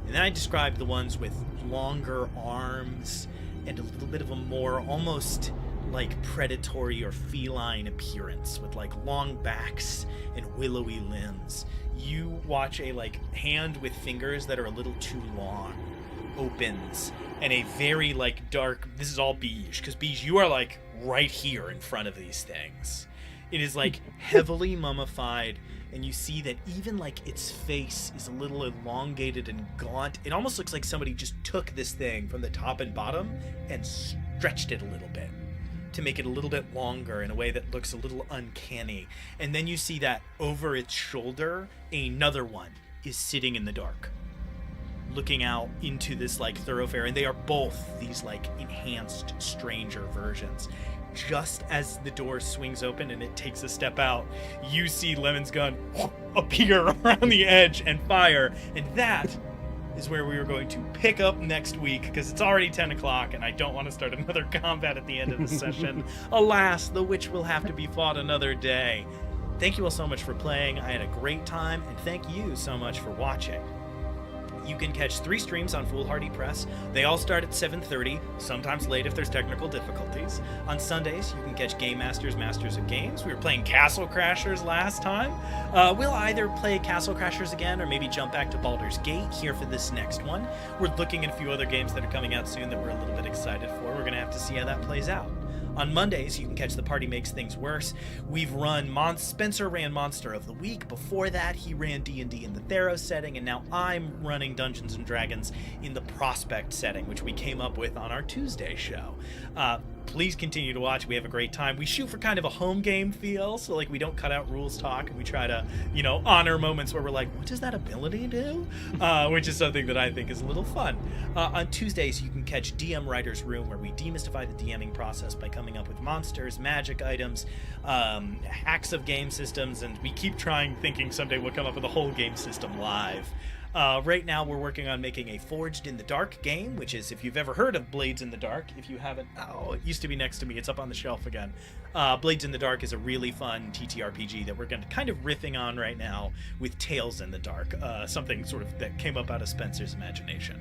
Speaker 1: And then I described the ones with longer arms and a little bit of a more almost like predatory or feline appearance with like long backs and willowy limbs. You watch a like hand with fingers that are a little too long opens, and a very like dark, this is all Beej, because Beej, you are like right here in front of these things. It is like heavily mummified, and you see that even like its face is a little elongated and gaunt. It almost looks like somebody just took this thing from the top and bottom and stretched it a little bit to make it a little bit longer in a way that looks a little uncanny. And then you see that over its shoulder, another one is sitting in the dark, looking out into this like thoroughfare, and they are both these like enhanced stranger versions. Just as the door swings open and it takes a step out, you see Lemon's gun appear around the edge and fire, and that is where we are going to pick up next week, because it's already 10 o'clock and I don't want to start another combat at the end of the session. Alas, the witch will have to be fought another day. Thank you all so much for playing. I had a great time, and thank you so much for watching. You can catch 3 streams on Foolhardy Press. They all start at 7:30, sometimes late if there's technical difficulties. On Sundays, you can catch Game Masters, Masters of Games. We were playing Castle Crashers last time. We'll either play Castle Crashers again or maybe jump back to Baldur's Gate here for this next one. We're looking at a few other games that are coming out soon that we're a little bit excited for. We're going to have to see how that plays out. On Mondays, you can catch The Party Makes Things Worse. We've run Spencer ran Monster of the Week. Before that, he ran D&D in the Theros setting, and now I'm running Dungeons & Dragons in the Prospect setting, which we came up with on our Tuesday show. Please continue to watch. We have a great time. We shoot for kind of a home game feel, so like we don't cut out rules talk, and we try to, honor moments where we're like, what does that ability do? Which is something that I think is a little fun. On Tuesdays, you can catch DM Writer's Room, where we demystify the DMing process by coming up with monsters, magic items, hacks of game systems, and we keep thinking someday we'll come up with a whole game system live. Right now, we're working on making a Forged in the Dark game, which is, if you've ever heard of Blades in the Dark, if you haven't, it used to be next to me, it's up on the shelf again. Blades in the Dark is a really fun TTRPG that we're going to kind of riffing on right now with Tales in the Dark, something sort of that came up out of Spencer's imagination.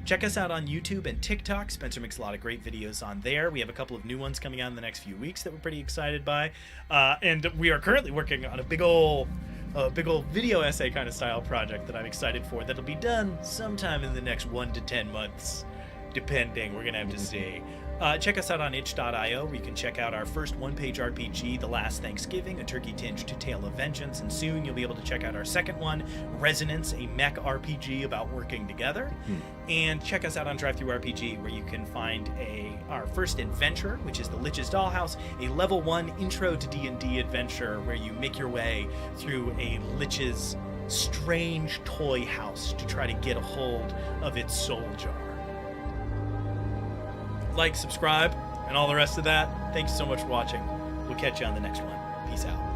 Speaker 1: Check us out on YouTube and TikTok. Spencer makes a lot of great videos on there. We have a couple of new ones coming out in the next few weeks that we're pretty excited by. And we are currently working on a big old video essay kind of style project that I'm excited for that'll be done sometime in the next 1 to 10 months, depending. We're gonna have to see. Check us out on itch.io, where you can check out our first one-page RPG, The Last Thanksgiving, a turkey-tinged tale of vengeance, and soon you'll be able to check out our second one, Resonance, a mech RPG about working together. And check us out on DriveThruRPG, where you can find our first adventure, which is The Lich's Dollhouse, a level 1 intro to D&D adventure where you make your way through a Lich's strange toy house to try to get a hold of its soul jar. Like, subscribe, and all the rest of that. Thanks so much for watching. We'll catch you on the next one. Peace out.